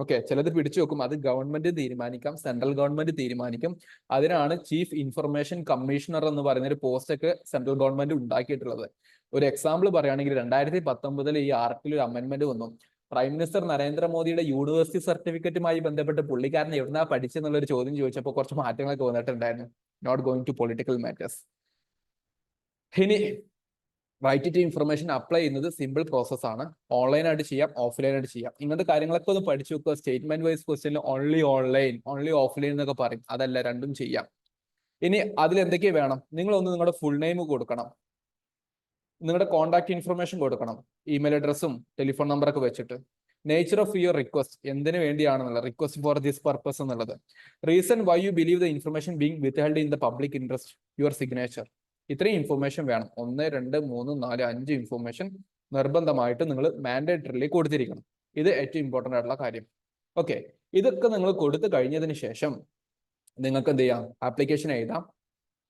ഓക്കെ, ചിലത് പിടിച്ചു വെക്കും. അത് ഗവൺമെന്റ് തീരുമാനിക്കാം, സെൻട്രൽ ഗവൺമെന്റ് തീരുമാനിക്കും. അതിനാണ് ചീഫ് ഇൻഫർമേഷൻ കമ്മീഷണർ എന്ന് പറയുന്ന ഒരു പോസ്റ്റ് ഒക്കെ സെൻട്രൽ ഗവൺമെന്റ് ഉണ്ടാക്കിയിട്ടുള്ളത്. ഒരു എക്സാമ്പിൾ പറയുകയാണെങ്കിൽ 2019 ഈ ആർട്ടിൽ ഒരു അമെന്റ്മെന്റ് വന്നു. പ്രൈം മിനിസ്റ്റർ നരേന്ദ്രമോദിയുടെ യൂണിവേഴ്സിറ്റി സർട്ടിഫിക്കറ്റുമായി ബന്ധപ്പെട്ട് പുള്ളിക്കാരൻ എവിടുന്നാ പഠിച്ചെന്നുള്ള ഒരു ചോദ്യം ചോദിച്ചപ്പോൾ കുറച്ച് മാറ്റങ്ങളൊക്കെ വന്നിട്ടുണ്ടായിരുന്നു. Not going to political matters. ഇനി റൈറ്റ് ടു ഇൻഫർമേഷൻ അപ്ലൈ ചെയ്യുന്നത് സിമ്പിൾ പ്രോസസ് ആണ്. ഓൺലൈനായിട്ട് ചെയ്യാം, ഓഫ്ലൈനായിട്ട് ചെയ്യാം. ഇങ്ങനത്തെ കാര്യങ്ങളൊക്കെ ഒന്ന് പഠിച്ചു വെക്കുക. സ്റ്റേറ്റ്മെന്റ് വൈസ് ക്വസ്റ്റ്യനിൽ ഓൺലി ഓൺലൈൻ, ഓൺലി ഓഫ്ലൈൻ എന്നൊക്കെ പറയും. അതല്ല, രണ്ടും ചെയ്യാം. ഇനി അതിൽ എന്തൊക്കെ വേണം? നിങ്ങളൊന്ന് നിങ്ങളുടെ ഫുൾ നെയിം കൊടുക്കണം, നിങ്ങളുടെ കോൺടാക്ട് ഇൻഫർമേഷൻ കൊടുക്കണം, ഇമെയിൽ അഡ്രസ്സും ടെലിഫോൺ നമ്പറൊക്കെ വെച്ചിട്ട്. നേച്ചർ ഓഫ് യുവർ റിക്വസ്റ്റ്, എന്തിനു വേണ്ടിയാണെന്നുള്ളത്, റിക്വസ്റ്റ് ഫോർ ദിസ് പർപ്പസ് എന്നുള്ളത്. Reason why you believe the information being withheld in the public interest, your signature. ഇത്രയും ഇൻഫർമേഷൻ വേണം. 1, 2, 3, 4, 5 ഇൻഫർമേഷൻ നിർബന്ധമായിട്ട് നിങ്ങൾ മാൻഡേറ്ററിലി കൊടുത്തിരിക്കണം. ഇത് ഏറ്റവും ഇമ്പോർട്ടൻ്റ് ആയിട്ടുള്ള കാര്യം. ഓക്കെ, ഇതൊക്കെ നിങ്ങൾ കൊടുത്തു കഴിഞ്ഞതിന് ശേഷം നിങ്ങൾക്ക് എന്ത് ചെയ്യാം? ആപ്ലിക്കേഷൻ എഴുതാം.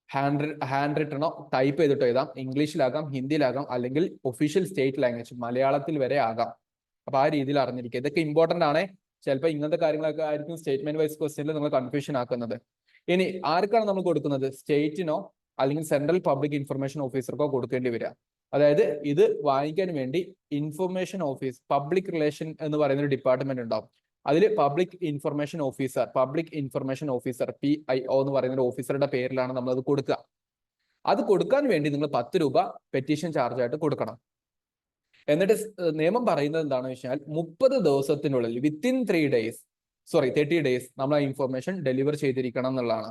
ഹാൻഡ് റിട്ടണോ ടൈപ്പ് ചെയ്തിട്ടോ എഴുതാം. ഇംഗ്ലീഷിലാകാം, ഹിന്ദിയിലാകാം, അല്ലെങ്കിൽ ഒഫീഷ്യൽ സ്റ്റേറ്റ് ലാംഗ്വേജ് മലയാളത്തിൽ വരെ ആകാം. അപ്പൊ ആ രീതിയിൽ അറിഞ്ഞിരിക്കുക. ഇതൊക്കെ ഇമ്പോർട്ടൻ്റ് ആണ്. ചിലപ്പോൾ ഇങ്ങനത്തെ കാര്യങ്ങളൊക്കെ ആയിരിക്കും സ്റ്റേറ്റ്മെന്റ് വൈസ് ക്വസ്റ്റ്യനിൽ നിങ്ങൾ കൺഫ്യൂഷൻ ആക്കുന്നത്. ഇനി ആർക്കാണ് നമ്മൾ കൊടുക്കുന്നത്? സ്റ്റേറ്റിനോ അല്ലെങ്കിൽ സെൻട്രൽ പബ്ലിക് ഇൻഫർമേഷൻ ഓഫീസർക്കോ കൊടുക്കേണ്ടി വരിക. അതായത് ഇത് വാങ്ങിക്കാൻ വേണ്ടി ഇൻഫർമേഷൻ ഓഫീസ്, പബ്ലിക് റിലേഷൻ എന്ന് പറയുന്ന ഒരു ഡിപ്പാർട്ട്മെന്റ് ഉണ്ടാവും. അതിൽ പബ്ലിക് ഇൻഫർമേഷൻ ഓഫീസർ PIO എന്ന് പറയുന്ന ഒരു ഓഫീസറുടെ പേരിലാണ് നമ്മൾ അത് കൊടുക്കുക. അത് കൊടുക്കാൻ വേണ്ടി നിങ്ങൾ 10 രൂപ പെറ്റീഷൻ ചാർജ് ആയിട്ട് കൊടുക്കണം. എന്നിട്ട് നിയമം പറയുന്നത് എന്താണെന്ന് വെച്ചാൽ 30 ദിവസത്തിനുള്ളിൽ വിത്തിൻ 30 ഡേയ്സ് നമ്മൾ ആ ഇൻഫർമേഷൻ ഡെലിവർ ചെയ്തിരിക്കണം എന്നുള്ളതാണ്.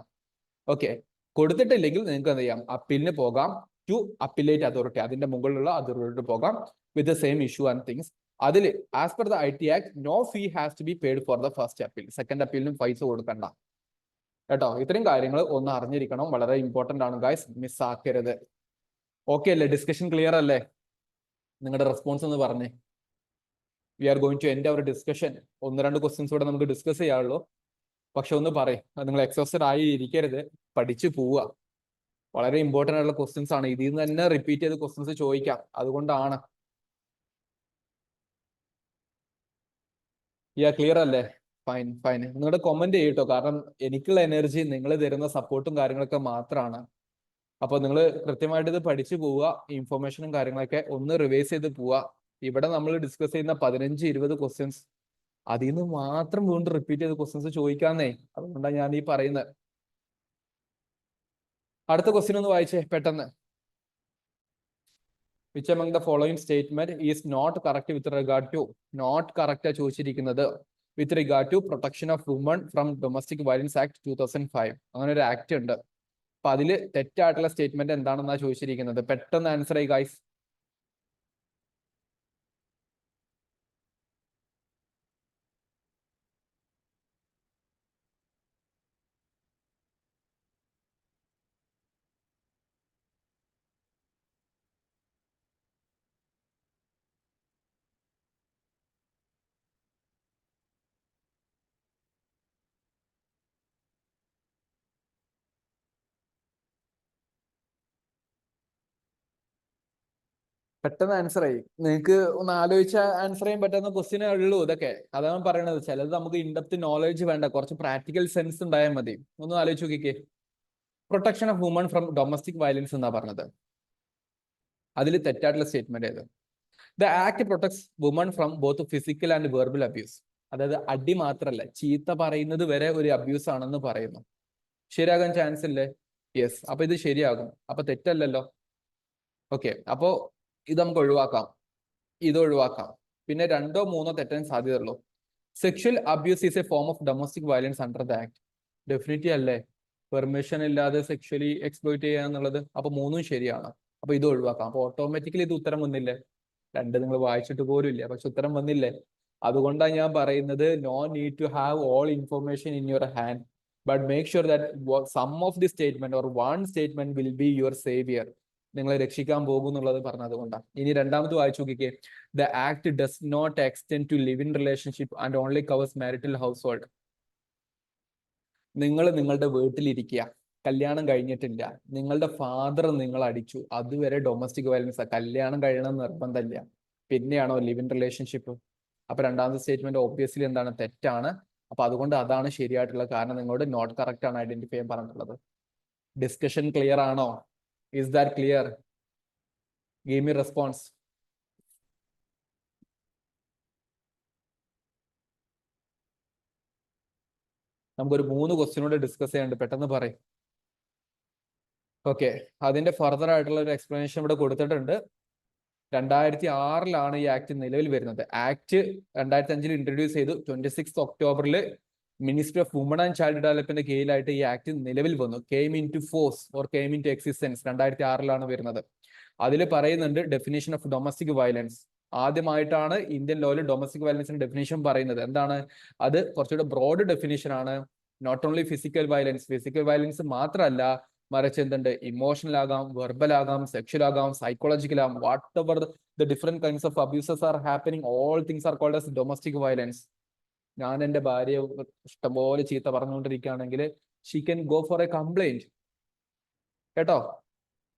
ഓക്കെ, കൊടുത്തിട്ടില്ലെങ്കിൽ നിങ്ങൾക്ക് എന്ത് ചെയ്യാം? അപ്പീലിന് പോകാം, ടു അപ്പീലേറ്റ് അതോറിറ്റി, അതിന്റെ മുകളിലുള്ള അതോറിറ്റി പോകാം with the same issue and things. അതിൽ as per the IT act no fee has to be paid for the first appeal. Second അപ്പീലിനും പൈസ കൊടുക്കണ്ട കേട്ടോ. ഇത്രയും കാര്യങ്ങൾ ഒന്ന് അറിഞ്ഞിരിക്കണം, വളരെ ഇമ്പോർട്ടന്റ് ആണ് ഗൈസ്, മിസ് ആക്കരുത്. ഓക്കെ അല്ലേ? ഡിസ്കഷൻ ക്ലിയർ അല്ലേ? നിങ്ങളുടെ റെസ്പോൺസ് ഒന്ന് പറഞ്ഞേ. We are going to end our discussion. 1-2 questions കൂടെ നമുക്ക് ഡിസ്കസ് ചെയ്യാനുള്ളൂ. പക്ഷെ ഒന്ന് പറയും, നിങ്ങൾ എക്സോസ്റ്റഡ് ആയി ഇരിക്കരുത്, പഠിച്ചു പോവുക. വളരെ ഇമ്പോർട്ടൻ്റ് ആയിട്ടുള്ള ക്വസ്റ്റ്യൻസ് ആണ്. ഇതിൽ നിന്ന് തന്നെ റിപ്പീറ്റ് ചെയ്ത് ക്വസ്റ്റ്യൻസ് ചോദിക്കാം, അതുകൊണ്ടാണ്. ക്ലിയർ അല്ലേ? ഫൈൻ. നിങ്ങളുടെ കമന്റ് ചെയ്യട്ടോ, കാരണം എനിക്കുള്ള എനർജി നിങ്ങൾ തരുന്ന സപ്പോർട്ടും കാര്യങ്ങളൊക്കെ മാത്രമാണ്. അപ്പൊ നിങ്ങൾ കൃത്യമായിട്ട് ഇത് പഠിച്ചു പോവുക. ഇൻഫർമേഷനും കാര്യങ്ങളൊക്കെ ഒന്ന് റിവൈസ് ചെയ്ത് പോവുക. ഇവിടെ നമ്മൾ ഡിസ്കസ് ചെയ്യുന്ന 15-20 ക്വസ്റ്റ്യൻസ്, അതിൽ നിന്ന് മാത്രം വീണ്ടും റിപ്പീറ്റ് ചെയ്ത് ക്വസ്റ്റ്യൻസ് ചോദിക്കാന്നേ. അതുകൊണ്ടാണ് ഞാൻ ഈ പറയുന്നത്. അടുത്ത ക്വസ്റ്റ്യൻ ഒന്ന് വായിച്ചേ പെട്ടെന്ന്. Which among the following statement is not correct with regard to, not correct ചോദിച്ചിരിക്കുന്നത് with regard to Protection of Women from Domestic Violence Act 2005. അങ്ങനെ ഒരു ആക്ട് ഉണ്ട്. അപ്പൊ അതിൽ തെറ്റായിട്ടുള്ള സ്റ്റേറ്റ്മെന്റ് എന്താണെന്നാ ചോദിച്ചിരിക്കുന്നത്. പെട്ടെന്ന് ആൻസർ ആയി ഗൈസ്. പെട്ടെന്ന് ആൻസർ ആയി. നിങ്ങൾക്ക് ഒന്ന് ആലോചിച്ച ആൻസർ ചെയ്യാൻ പറ്റുന്ന ക്വസ്റ്റ്യനേ ഉള്ളൂ ഇതൊക്കെ. അതാണ് പറയണത്. ചിലത് നമുക്ക് ഇൻഡെപ്ത് നോളജ് വേണ്ട, കുറച്ച് പ്രാക്ടിക്കൽ സെൻസ് ഉണ്ടായാൽ മതി. ഒന്ന് ആലോചിച്ച് നോക്കിക്കേ. Protection of woman from domestic violence എന്നാ പറഞ്ഞത്. അതിൽ തെറ്റായിട്ടുള്ള സ്റ്റേറ്റ്മെന്റ് ഏത്? The act protects woman from both physical and verbal abuse. അതായത് അടി മാത്രമല്ല, ചീത്ത പറയുന്നത് വരെ ഒരു അബ്യൂസ് ആണെന്ന് പറയുന്നു. ശരിയാകാൻ ചാൻസ് ഇല്ലേ? യെസ്. അപ്പൊ ഇത് ശരിയാകും. അപ്പൊ തെറ്റല്ലല്ലോ. ഓക്കെ, അപ്പോ ഇത് നമുക്ക് ഒഴിവാക്കാം, ഇത് ഒഴിവാക്കാം. പിന്നെ 2-3 തെറ്റാൻ സാധ്യതയുള്ളൂ. Sexual abuse is a form of domestic violence under the act. Definitely അല്ലേ? പെർമിഷൻ ഇല്ലാതെ സെക്ഷലി എക്സ്പ്ലോയിറ്റ് ചെയ്യുക എന്നുള്ളത്. അപ്പൊ 3ഉം ശരിയാണ്. അപ്പൊ ഇത് ഒഴിവാക്കാം. അപ്പൊ ഓട്ടോമാറ്റിക്കലി ഇത് ഉത്തരം വന്നില്ലേ? 2 നിങ്ങൾ വായിച്ചിട്ട് പോലും ഇല്ല, പക്ഷെ ഉത്തരം വന്നില്ലേ? അതുകൊണ്ടാണ് ഞാൻ പറയുന്നത്, no need to have all information in your hand, but make sure that some of the statement or one statement will be your saviour. നിങ്ങളെ രക്ഷിക്കാൻ പോകും എന്നുള്ളത് പറഞ്ഞതുകൊണ്ടാണ്. ഇനി രണ്ടാമത് വായിച്ചു നോക്കിക്കേ. The act does not extend to live in relationship and only covers marital household. നിങ്ങൾ നിങ്ങളുടെ വീട്ടിലിരിക്കുക, കല്യാണം കഴിഞ്ഞിട്ടില്ല, നിങ്ങളുടെ ഫാദർ നിങ്ങൾ അടിച്ചു, അതുവരെ ഡൊമസ്റ്റിക് വയലൻസ്. കല്യാണം കഴിയണം നിർബന്ധമില്ല, പിന്നെയാണോ ലിവ് ഇൻ റിലേഷൻഷിപ്പ്? അപ്പൊ രണ്ടാമത്തെ സ്റ്റേറ്റ്മെന്റ് ഓബ്വിയസ്ലി എന്താണ്? തെറ്റാണ്. അപ്പൊ അതുകൊണ്ട് അതാണ് ശരിയായിട്ടുള്ള കാരണം. നിങ്ങളോട് നോട്ട് കറക്റ്റ് ആണ് ഐഡന്റിഫൈ ചെയ്യാൻ പറഞ്ഞിട്ടുള്ളത്. ഡിസ്കഷൻ ക്ലിയർ ആണോ? Is that clear? Give me response. നമുക്കൊരു 3 ക്വസ്റ്റ്യനോട് ഡിസ്കസ് ചെയ്യാനുണ്ട്, പെട്ടെന്ന് പറയും. ഓക്കെ, അതിന്റെ ഫർദർ ആയിട്ടുള്ള ഒരു എക്സ്പ്ലനേഷൻ ഇവിടെ കൊടുത്തിട്ടുണ്ട്. 2006 ഈ ആക്ട് നിലവിൽ വരുന്നത്. ആക്ട് 2005 ഇൻട്രൊഡ്യൂസ് ചെയ്തു. 26 ഒക്ടോബറിൽ ministry of woman and child development കീഴിലായിട്ട് ഈ ആക്ട് നിലവിൽ വന്നു. Came into force or came into existence 2006 വരുന്നത്. അതിൽ പറയുന്നുണ്ട് ഡെഫിനേഷൻ ഓഫ് ഡൊമസ്റ്റിക് വയലൻസ്. ആദ്യമായിട്ടാണ് ഇന്ത്യൻ ലോയിൽ ഡൊമസ്റ്റിക് വയലൻസിന്റെ ഡെഫിനേഷൻ പറയുന്നത്. എന്താണ് അത്? കുറച്ചുകൂടെ ബ്രോഡ് ഡെഫിനേഷൻ ആണ്. നോട്ട് ഓൺലി ഫിസിക്കൽ വയലൻസ് മാത്രമല്ല, മറിച്ച് എന്തുണ്ട്? ഇമോഷണൽ ആകാം, വെർബൽ ആകാം, സെക്ഷൽ ആകാം, സൈക്കോളജിക്കൽ ആകാം. Whatever the different kinds of abuses are happening, all things are called as domestic violence. ഞാൻ എൻ്റെ ഭാര്യയെ ഇഷ്ടംപോലെ ചീത്ത പറഞ്ഞുകൊണ്ടിരിക്കുകയാണെങ്കിൽ she can go for a complaint. കേട്ടോ,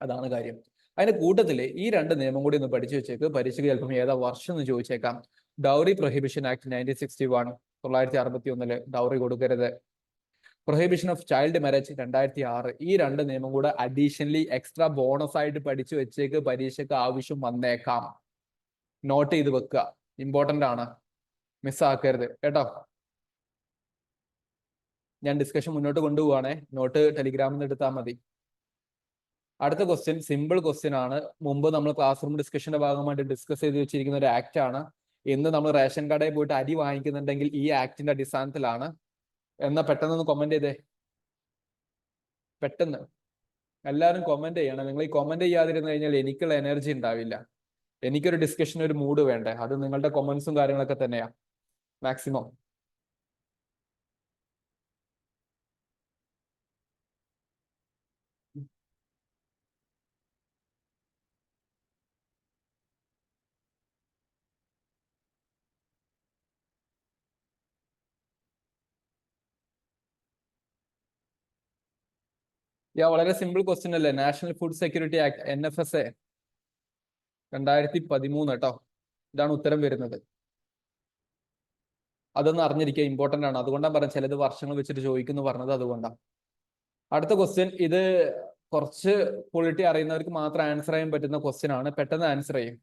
അതാണ് കാര്യം. അതിന്റെ കൂട്ടത്തിൽ ഈ 2 നിയമം കൂടി ഒന്ന് പഠിച്ചു വെച്ചേക്ക്. പരീക്ഷയ്ക്ക് ചിലപ്പം ഏതാ വർഷം എന്ന് ചോദിച്ചേക്കാം. ഡൗറി പ്രൊഹിബിഷൻ ആക്ട് 1961, 1961 ഡൗറി കൊടുക്കരുത്. Prohibition of child marriage 2006. ഈ 2 നിയമം കൂടെ അഡീഷണലി എക്സ്ട്രാ ബോണസ് ആയിട്ട് പഠിച്ചു വെച്ചേക്ക്. പരീക്ഷയ്ക്ക് ആവശ്യം വന്നേക്കാം. നോട്ട് ചെയ്ത് വെക്കുക, ഇമ്പോർട്ടന്റ് ആണ്, മിസ്സാക്കരുത് കേട്ടോ. ഞാൻ ഡിസ്കഷൻ മുന്നോട്ട് കൊണ്ടുപോവാണേ, നോട്ട് ടെലിഗ്രാമിൽ നിന്ന് എടുത്താൽ മതി. അടുത്ത ക്വസ്റ്റ്യൻ സിമ്പിൾ ക്വസ്റ്റ്യൻ ആണ്. മുമ്പ് നമ്മൾ ക്ലാസ് റൂം ഡിസ്കഷന്റെ ഭാഗമായിട്ട് ഡിസ്കസ് ചെയ്ത് വെച്ചിരിക്കുന്ന ഒരു ആക്ട് ആണ്. ഇന്ന് നമ്മൾ റേഷൻ കടയിൽ പോയിട്ട് അരി വാങ്ങിക്കുന്നുണ്ടെങ്കിൽ ഈ ആക്ടിന്റെ അടിസ്ഥാനത്തിലാണ്. എന്നാ പെട്ടെന്ന് കമന്റ് ചെയ്തേ, പെട്ടെന്ന് എല്ലാവരും കമന്റ് ചെയ്യണം. നിങ്ങൾ ഈ കമന്റ് ചെയ്യാതിരുന്നു കഴിഞ്ഞാൽ എനിക്കുള്ള എനർജി ഉണ്ടാവില്ല. എനിക്കൊരു ഡിസ്കഷൻ, ഒരു മൂഡ് വേണ്ടേ. അത് നിങ്ങളുടെ കമന്റ്സും കാര്യങ്ങളൊക്കെ തന്നെയാ മാക്സിമം. വളരെ സിമ്പിൾ ക്വസ്റ്റ്യൻ അല്ലേ? National food security act NFSA 2013 കേട്ടോ. ഇതാണ് ഉത്തരം വരുന്നത്. അതൊന്ന് അറിഞ്ഞിരിക്കുക, ഇമ്പോർട്ടന്റ് ആണ്. അതുകൊണ്ടാണ് പറഞ്ഞത് ചിലത് വർഷങ്ങൾ വെച്ചിട്ട് ചോദിക്കുന്നു പറഞ്ഞത്, അതുകൊണ്ടാണ്. അടുത്ത ക്വസ്റ്റ്യൻ, ഇത് കുറച്ച് പൊളിറ്റി അറിയുന്നവർക്ക് മാത്രം ആൻസർ ചെയ്യാൻ പറ്റുന്ന ക്വസ്റ്റ്യൻ ആണ്. പെട്ടെന്ന് ആൻസർ ചെയ്യും,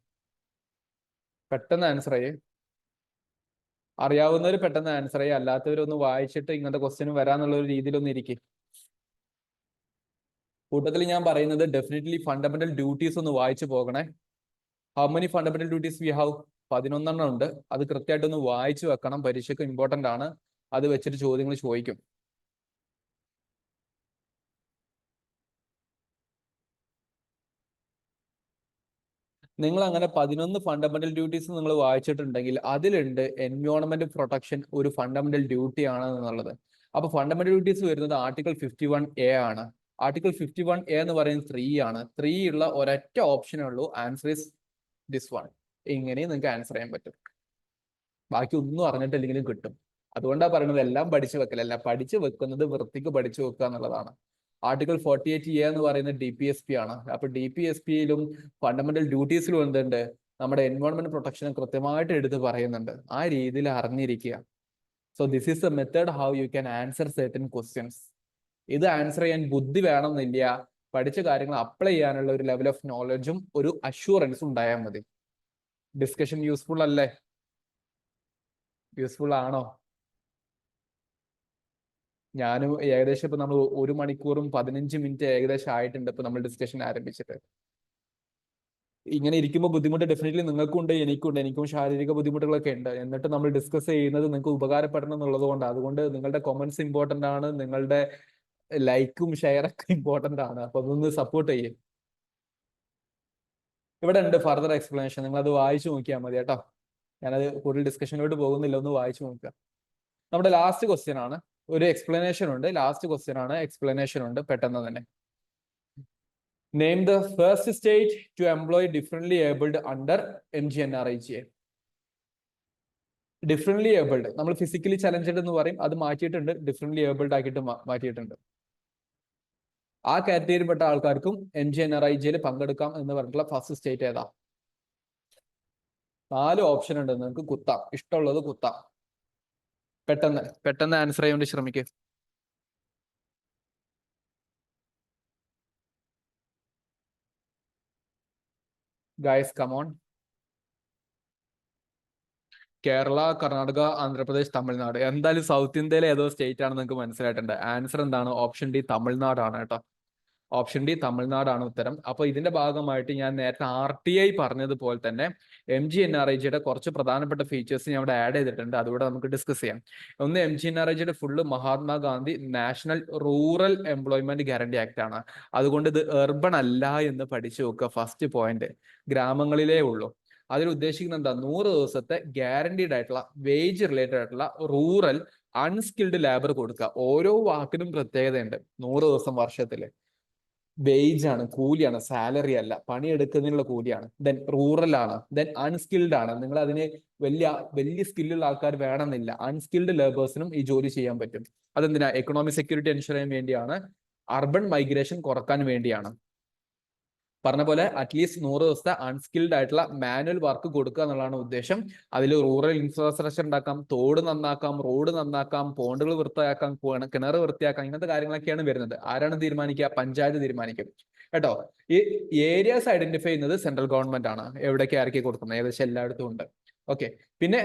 പെട്ടെന്ന് ആൻസർ ചെയ്യും. അറിയാവുന്നവർ പെട്ടെന്ന് ആൻസർ ചെയ്യും, അല്ലാത്തവരൊന്ന് വായിച്ചിട്ട് ഇങ്ങനത്തെ ക്വസ്റ്റ്യൻ വരാന്നുള്ള ഒരു രീതിയിലൊന്നും ഇരിക്കും. കൂട്ടത്തിൽ ഞാൻ പറയുന്നത് ഡെഫിനറ്റ്ലി ഫണ്ടമെന്റൽ ഡ്യൂട്ടീസ് ഒന്ന് വായിച്ചു പോകണേ. How many fundamental duties we have? 11 ഉണ്ട്. അത് കൃത്യമായിട്ടൊന്ന് വായിച്ചു വെക്കണം, പരീക്ഷയ്ക്ക് ഇമ്പോർട്ടന്റ് ആണ്. അത് വെച്ചിട്ട് ചോദ്യങ്ങൾ ചോദിക്കും. നിങ്ങൾ അങ്ങനെ 11 ഫണ്ടമെന്റൽ ഡ്യൂട്ടീസ് നിങ്ങൾ വായിച്ചിട്ടുണ്ടെങ്കിൽ അതിലുണ്ട് എൻവയോൺമെന്റ് പ്രൊട്ടക്ഷൻ ഒരു ഫണ്ടമെന്റൽ ഡ്യൂട്ടി ആണ് എന്നുള്ളത്. അപ്പൊ ഫണ്ടമെന്റൽ ഡ്യൂട്ടീസ് വരുന്നത് ആർട്ടിക്കിൾ 51A ആണ്. ആർട്ടിക്കിൾ 51A എന്ന് പറയുന്നത് 3 ആണ്. 3 ഉള്ള ഒരൊറ്റ ഓപ്ഷനേ ഉള്ളൂ. Answer is this one. ഇങ്ങനെ നിങ്ങൾക്ക് ആൻസർ ചെയ്യാൻ പറ്റും. ബാക്കി ഒന്നും അറിഞ്ഞിട്ടില്ലെങ്കിലും കിട്ടും. അതുകൊണ്ടാണ് പറയുന്നത് എല്ലാം പഠിച്ചു വെക്കലല്ല, പഠിച്ചു വെക്കുന്നത് വൃത്തിക്ക് പഠിച്ചു വെക്കുക എന്നുള്ളതാണ്. ആർട്ടിക്കിൾ 48A എന്ന് പറയുന്നത് DPSP ആണ്. അപ്പൊ DPSPയിലും ഫണ്ടമെന്റൽ ഡ്യൂട്ടീസിലും എന്തുണ്ട്? നമ്മുടെ എൻവയോൺമെന്റ് പ്രൊട്ടക്ഷനെ കൃത്യമായിട്ട് എടുത്ത് പറയുന്നുണ്ട്. ആ രീതിയിൽ അറിഞ്ഞിരിക്കുക. So this is A method how you can answer certain questions. ഇത് ആൻസർ ചെയ്യാൻ ബുദ്ധി വേണമെന്നില്ല, പഠിച്ച കാര്യങ്ങൾ അപ്ലൈ ചെയ്യാനുള്ള ഒരു ലെവൽ ഓഫ് നോളജും ഒരു അഷ്യൂറൻസും ഉണ്ടായാൽ മതി. ഡിസ്കഷൻ യൂസ്ഫുൾ അല്ലേ? യൂസ്ഫുൾ ആണോ? ഞാനും ഏകദേശം ഇപ്പൊ നമ്മൾ 1 മണിക്കൂറും 15 മിനിറ്റ് ഏകദേശം ആയിട്ടുണ്ട് ഇപ്പൊ നമ്മൾ ഡിസ്കഷൻ ആരംഭിച്ചിട്ട്. ഇങ്ങനെ ഇരിക്കുമ്പോൾ ബുദ്ധിമുട്ട് ഡെഫിനറ്റ്ലി നിങ്ങൾക്കും ഉണ്ട്, എനിക്കുണ്ട്. എനിക്കും ശാരീരിക ബുദ്ധിമുട്ടുകളൊക്കെ ഉണ്ട്. എന്നിട്ട് നമ്മൾ ഡിസ്കസ് ചെയ്യുന്നത് നിങ്ങൾക്ക് ഉപകാരപ്പെടണം എന്നുള്ളത് കൊണ്ട്. അതുകൊണ്ട് നിങ്ങളുടെ കമന്റ്സ് ഇമ്പോർട്ടന്റ് ആണ്, നിങ്ങളുടെ ലൈക്കും ഷെയറൊക്കെ ഇമ്പോർട്ടന്റ് ആണ്. അപ്പൊ അതൊന്ന് സപ്പോർട്ട് ചെയ്യും. ഇവിടെ ഉണ്ട് ഫർദർ എക്സ്പ്ലനേഷൻ, നിങ്ങൾ അത് വായിച്ചു നോക്കിയാൽ മതി കേട്ടോ. ഞാനത് കൂടുതൽ ഡിസ്കഷനിലോട്ട് പോകുന്നില്ല, ഒന്ന് വായിച്ചു നോക്കുക. നമ്മുടെ ലാസ്റ്റ് ക്വസ്റ്റ്യൻ ആണ്. ഒരു എക്സ്പ്ലനേഷൻ ഉണ്ട്, ലാസ്റ്റ് ക്വസ്റ്റ്യൻ ആണ്, എക്സ്പ്ലനേഷൻ ഉണ്ട്. പെട്ടെന്ന് തന്നെ name the first state to employ differently abled under MGNREGA. Differently abled നമ്മൾ ഫിസിക്കലി ചലഞ്ചഡ് എന്ന് പറയും, അത് മാറ്റിയിട്ടുണ്ട്, ഡിഫറെന്റ്ലി ഏബിൾഡ് ആക്കിയിട്ട് മാറ്റിയിട്ടുണ്ട്. ആ കാറ്റഗറിയിൽപ്പെട്ട ആൾക്കാർക്കും MGNREGA പങ്കെടുക്കാം എന്ന് പറഞ്ഞിട്ടുള്ള ഫസ്റ്റ് സ്റ്റേറ്റ് ഏതാ? 4 ഓപ്ഷൻ ഉണ്ട്, നിങ്ങൾക്ക് കുത്താം, ഇഷ്ടമുള്ളത് കുത്താം. പെട്ടെന്ന് ആൻസർ ചെയ്യാൻ വേണ്ടി ശ്രമിക്കുക. Guys come on. Kerala, Karnataka, Andhra Pradesh, Tamil Nadu. എന്തായാലും സൗത്ത് ഇന്ത്യയിലെ ഏതോ സ്റ്റേറ്റ് ആണെന്ന് നിങ്ങൾക്ക് മനസ്സിലായിട്ടുണ്ട്. ആൻസർ എന്താണ്? ഓപ്ഷൻ ഡി തമിഴ്നാടാണ് കേട്ടോ. ഓപ്ഷൻ ഡി തമിഴ്നാടാണ് ഉത്തരം. അപ്പൊ ഇതിന്റെ ഭാഗമായിട്ട് ഞാൻ നേരത്തെ RTI പറഞ്ഞതുപോലെ തന്നെ MGNREGA കുറച്ച് പ്രധാനപ്പെട്ട ഫീച്ചേഴ്സ് ഞാൻ ഇവിടെ ആഡ് ചെയ്തിട്ടുണ്ട്, അതുകൂടെ നമുക്ക് ഡിസ്കസ് ചെയ്യാം. ഒന്ന്, MGNREGA full Mahatma Gandhi national rural employment guarantee act ആണ്. അതുകൊണ്ട് ഇത് എർബൺ അല്ല എന്ന് പഠിച്ചു നോക്കുക. ഫസ്റ്റ് പോയിന്റ്, ഗ്രാമങ്ങളിലേ ഉള്ളൂ. അതിൽ ഉദ്ദേശിക്കുന്നത് എന്താ? 100 ദിവസത്തെ ഗ്യാരണ്ടീഡ് ആയിട്ടുള്ള വേജ് റിലേറ്റഡ് ആയിട്ടുള്ള റൂറൽ അൺസ്കിൽഡ് ലേബർ കൊടുക്കുക. ഓരോ വാക്കിനും പ്രത്യേകതയുണ്ട്. 100 ദിവസം വർഷത്തില് വേജ് ആണ്, കൂലിയാണ്, സാലറി അല്ല, പണിയെടുക്കുന്നതിനുള്ള കൂലിയാണ്. ദെൻ റൂറൽ ആണ്, ദെൻ അൺസ്കിൽഡ് ആണ്. നിങ്ങൾ അതിന് വലിയ സ്കില്ലുള്ള ആൾക്കാർ വേണമെന്നില്ല, അൺസ്കിൽഡ് ലേബേഴ്സിനും ഈ ജോലി ചെയ്യാൻ പറ്റും. അതെന്തിനാ? എക്കണോമിക് സെക്യൂരിറ്റി എൻഷുർ ചെയ്യാൻ വേണ്ടിയാണ്, അർബൻ മൈഗ്രേഷൻ കുറക്കാൻ വേണ്ടിയാണ്. പറഞ്ഞ പോലെ അറ്റ്ലീസ്റ്റ് 100 ദിവസത്തെ അൺസ്കിൽഡ് ആയിട്ടുള്ള മാനുവൽ വർക്ക് കൊടുക്കുക എന്നുള്ളതാണ് ഉദ്ദേശം. അതിൽ റൂറൽ ഇൻഫ്രാസ്ട്രക്ചർ ഉണ്ടാക്കാം, തോട് നന്നാക്കാം, റോഡ് നന്നാക്കാം, പോണ്ടുകൾ വൃത്തിയാക്കാം, കിണർ വൃത്തിയാക്കാം, ഇങ്ങനത്തെ കാര്യങ്ങളൊക്കെയാണ് വരുന്നത്. ആരാണ് തീരുമാനിക്കുക? പഞ്ചായത്ത് തീരുമാനിക്കും കേട്ടോ. ഈ ഏരിയാസ് ഐഡന്റിഫൈ ചെയ്യുന്നത് സെൻട്രൽ ഗവൺമെന്റ് ആണ്. എവിടേക്ക് ആരൊക്കെ കൊടുക്കുന്നത്? ഏകദേശം എല്ലായിടത്തും ഉണ്ട്. ഓക്കെ. പിന്നെ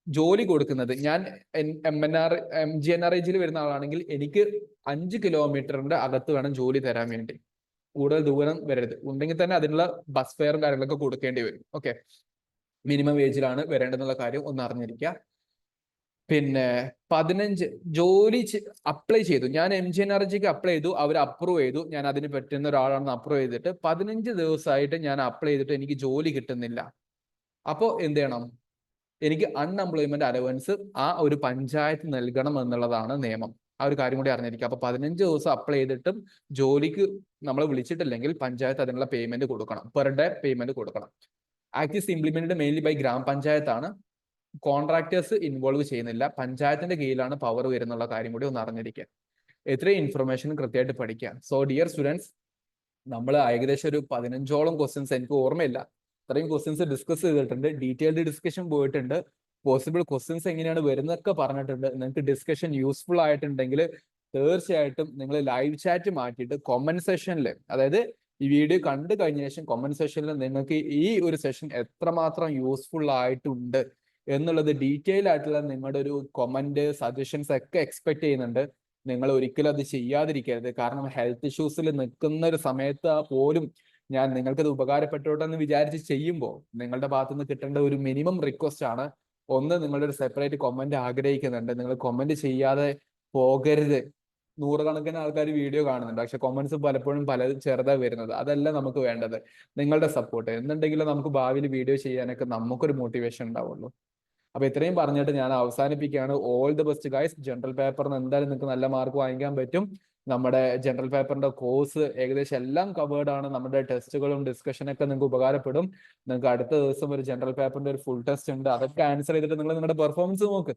ജോലി കൊടുക്കുന്നത്, ഞാൻ MGNREGA വരുന്ന ആളാണെങ്കിൽ എനിക്ക് 5 കിലോമീറ്ററിന്റെ അകത്ത് വേണം ജോലി തരാൻ വേണ്ടി. കൂടുതൽ ദൂരം വരരുത്. ഉണ്ടെങ്കിൽ തന്നെ അതിനുള്ള ബസ് ഫെയറും കാര്യങ്ങളൊക്കെ കൊടുക്കേണ്ടി വരും. ഓക്കെ. മിനിമം വേജിലാണ് വരേണ്ടെന്നുള്ള കാര്യം ഒന്ന് അറിഞ്ഞിരിക്കുക. പിന്നെ 15 ജോലി അപ്ലൈ ചെയ്തു. ഞാൻ MGNREGA അപ്ലൈ ചെയ്തു, അവർ അപ്രൂവ് ചെയ്തു, ഞാൻ അതിന് പറ്റുന്ന ഒരാളാണെന്ന് അപ്രൂവ് ചെയ്തിട്ട് 15 ദിവസമായിട്ട് ഞാൻ അപ്ലൈ ചെയ്തിട്ട് എനിക്ക് ജോലി കിട്ടുന്നില്ല. അപ്പോൾ എന്ത് ചെയ്യണം? എനിക്ക് അൺഎംപ്ലോയ്മെന്റ് അലവൻസ് ആ ഒരു പഞ്ചായത്ത് നൽകണം എന്നുള്ളതാണ് നിയമം. ആ ഒരു കാര്യം കൂടി അറിഞ്ഞിരിക്കുക. അപ്പൊ 15 ദിവസം അപ്ലൈ ചെയ്തിട്ടും ജോലിക്ക് നമ്മൾ വിളിച്ചിട്ടില്ലെങ്കിൽ പഞ്ചായത്ത് അതിനുള്ള പേയ്മെന്റ് കൊടുക്കണം, പെർ ഡേ പേയ്മെന്റ് കൊടുക്കണം. Act is implemented mainly by ഗ്രാമപഞ്ചായത്താണ്. കോൺട്രാക്ടേഴ്സ് ഇൻവോൾവ് ചെയ്യുന്നില്ല, പഞ്ചായത്തിന്റെ കീഴിലാണ് പവർ വരുന്നുള്ള കാര്യം കൂടി ഒന്ന് അറിഞ്ഞിരിക്കുക. ഇത്രയും ഇൻഫർമേഷൻ കൃത്യമായിട്ട് പഠിക്കുക. സോ ഡിയർ സ്റ്റുഡൻസ്, നമ്മൾ ഏകദേശം ഒരു 15ഓളം ക്വസ്റ്റ്യൻസ്, എനിക്ക് ഓർമ്മയില്ല, ഇത്രയും ക്വസ്റ്റ്യൻസ് ഡിസ്കസ് ചെയ്തിട്ടുണ്ട്. ഡീറ്റെയിൽഡ് ഡിസ്കഷൻ പോയിട്ടുണ്ട്. പോസിബിൾ ക്വസ്റ്റ്യൻസ് എങ്ങനെയാണ് വരുന്നതൊക്കെ പറഞ്ഞിട്ടുണ്ട്. നിങ്ങൾക്ക് ഡിസ്കഷൻ യൂസ്ഫുൾ ആയിട്ടുണ്ടെങ്കിൽ തീർച്ചയായിട്ടും നിങ്ങൾ ലൈവ് ചാറ്റ് മാറ്റിയിട്ട് കൊമന്റ് സെഷനിൽ, അതായത് ഈ വീഡിയോ കണ്ടു കഴിഞ്ഞ ശേഷം കൊമന്റ് സെഷനിൽ നിങ്ങൾക്ക് ഈ ഒരു സെഷൻ എത്രമാത്രം യൂസ്ഫുൾ ആയിട്ടുണ്ട് എന്നുള്ളത് ഡീറ്റെയിൽ ആയിട്ടുള്ള നിങ്ങളുടെ ഒരു കൊമന്റ് സജഷൻസ് ഒക്കെ എക്സ്പെക്ട് ചെയ്യുന്നുണ്ട്. നിങ്ങൾ ഒരിക്കലും അത് ചെയ്യാതിരിക്കരുത്. കാരണം ഹെൽത്ത് ഇഷ്യൂസിൽ നിൽക്കുന്ന ഒരു സമയത്ത് പോലും ഞാൻ നിങ്ങൾക്കത് ഉപകാരപ്പെട്ടോട്ടെ എന്ന് വിചാരിച്ച് ചെയ്യുമ്പോൾ നിങ്ങളുടെ ഭാഗത്തു നിന്ന് കിട്ടേണ്ട ഒരു മിനിമം റിക്വസ്റ്റ് ആണ്, ഒന്ന്, നിങ്ങളുടെ ഒരു സെപ്പറേറ്റ് കൊമന്റ് ആഗ്രഹിക്കുന്നുണ്ട്. നിങ്ങൾ കൊമന്റ് ചെയ്യാതെ പോകരുത്. നൂറുകണക്കിന് ആൾക്കാർ വീഡിയോ കാണുന്നുണ്ട്, പക്ഷെ കൊമന്റ്സ് പലപ്പോഴും പലതും ചെറുതായി വരുന്നത്. അതല്ല നമുക്ക് വേണ്ടത്, നിങ്ങളുടെ സപ്പോർട്ട്. എന്നുണ്ടെങ്കിലും നമുക്ക് ഭാവിയിൽ വീഡിയോ ചെയ്യാനൊക്കെ നമുക്കൊരു മോട്ടിവേഷൻ ഉണ്ടാവുള്ളൂ. അപ്പൊ ഇത്രയും പറഞ്ഞിട്ട് ഞാൻ അവസാനിപ്പിക്കുകയാണ്. All the best guys. General പേപ്പറിന് എന്തായാലും നിങ്ങൾക്ക് നല്ല മാർക്ക് വാങ്ങിക്കാൻ പറ്റും. നമ്മുടെ ജനറൽ പേപ്പറിന്റെ കോഴ്സ് ഏകദേശം എല്ലാം കവേർഡ് ആണ്. നമ്മുടെ ടെസ്റ്റുകളും ഡിസ്കഷനൊക്കെ നിങ്ങൾക്ക് ഉപകാരപ്പെടും. നിങ്ങൾക്ക് അടുത്ത ദിവസം ഒരു ജനറൽ പേപ്പറിന്റെ ഒരു ഫുൾ ടെസ്റ്റ് ഉണ്ട്, അതൊക്കെ ആൻസർ ചെയ്തിട്ട് നിങ്ങൾ നിങ്ങളുടെ പെർഫോമൻസ് നോക്ക്.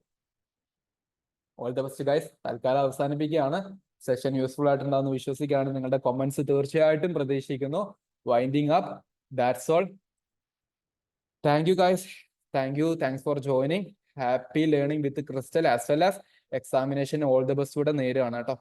All the best guys. തൽക്കാലം അവസാനിപ്പിക്കുകയാണ്. സെഷൻ യൂസ്ഫുൾ ആയിട്ടുണ്ടാവുമെന്ന് വിശ്വസിക്കുകയാണ്. നിങ്ങളുടെ കമന്റ്സ് തീർച്ചയായിട്ടും പ്രതീക്ഷിക്കുന്നു. Winding up. That's all. Thank you guys. Thanks for joining. Happy learning with Crystal as well as examination. All the best കൂടെ നേരെയാണ് കേട്ടോ.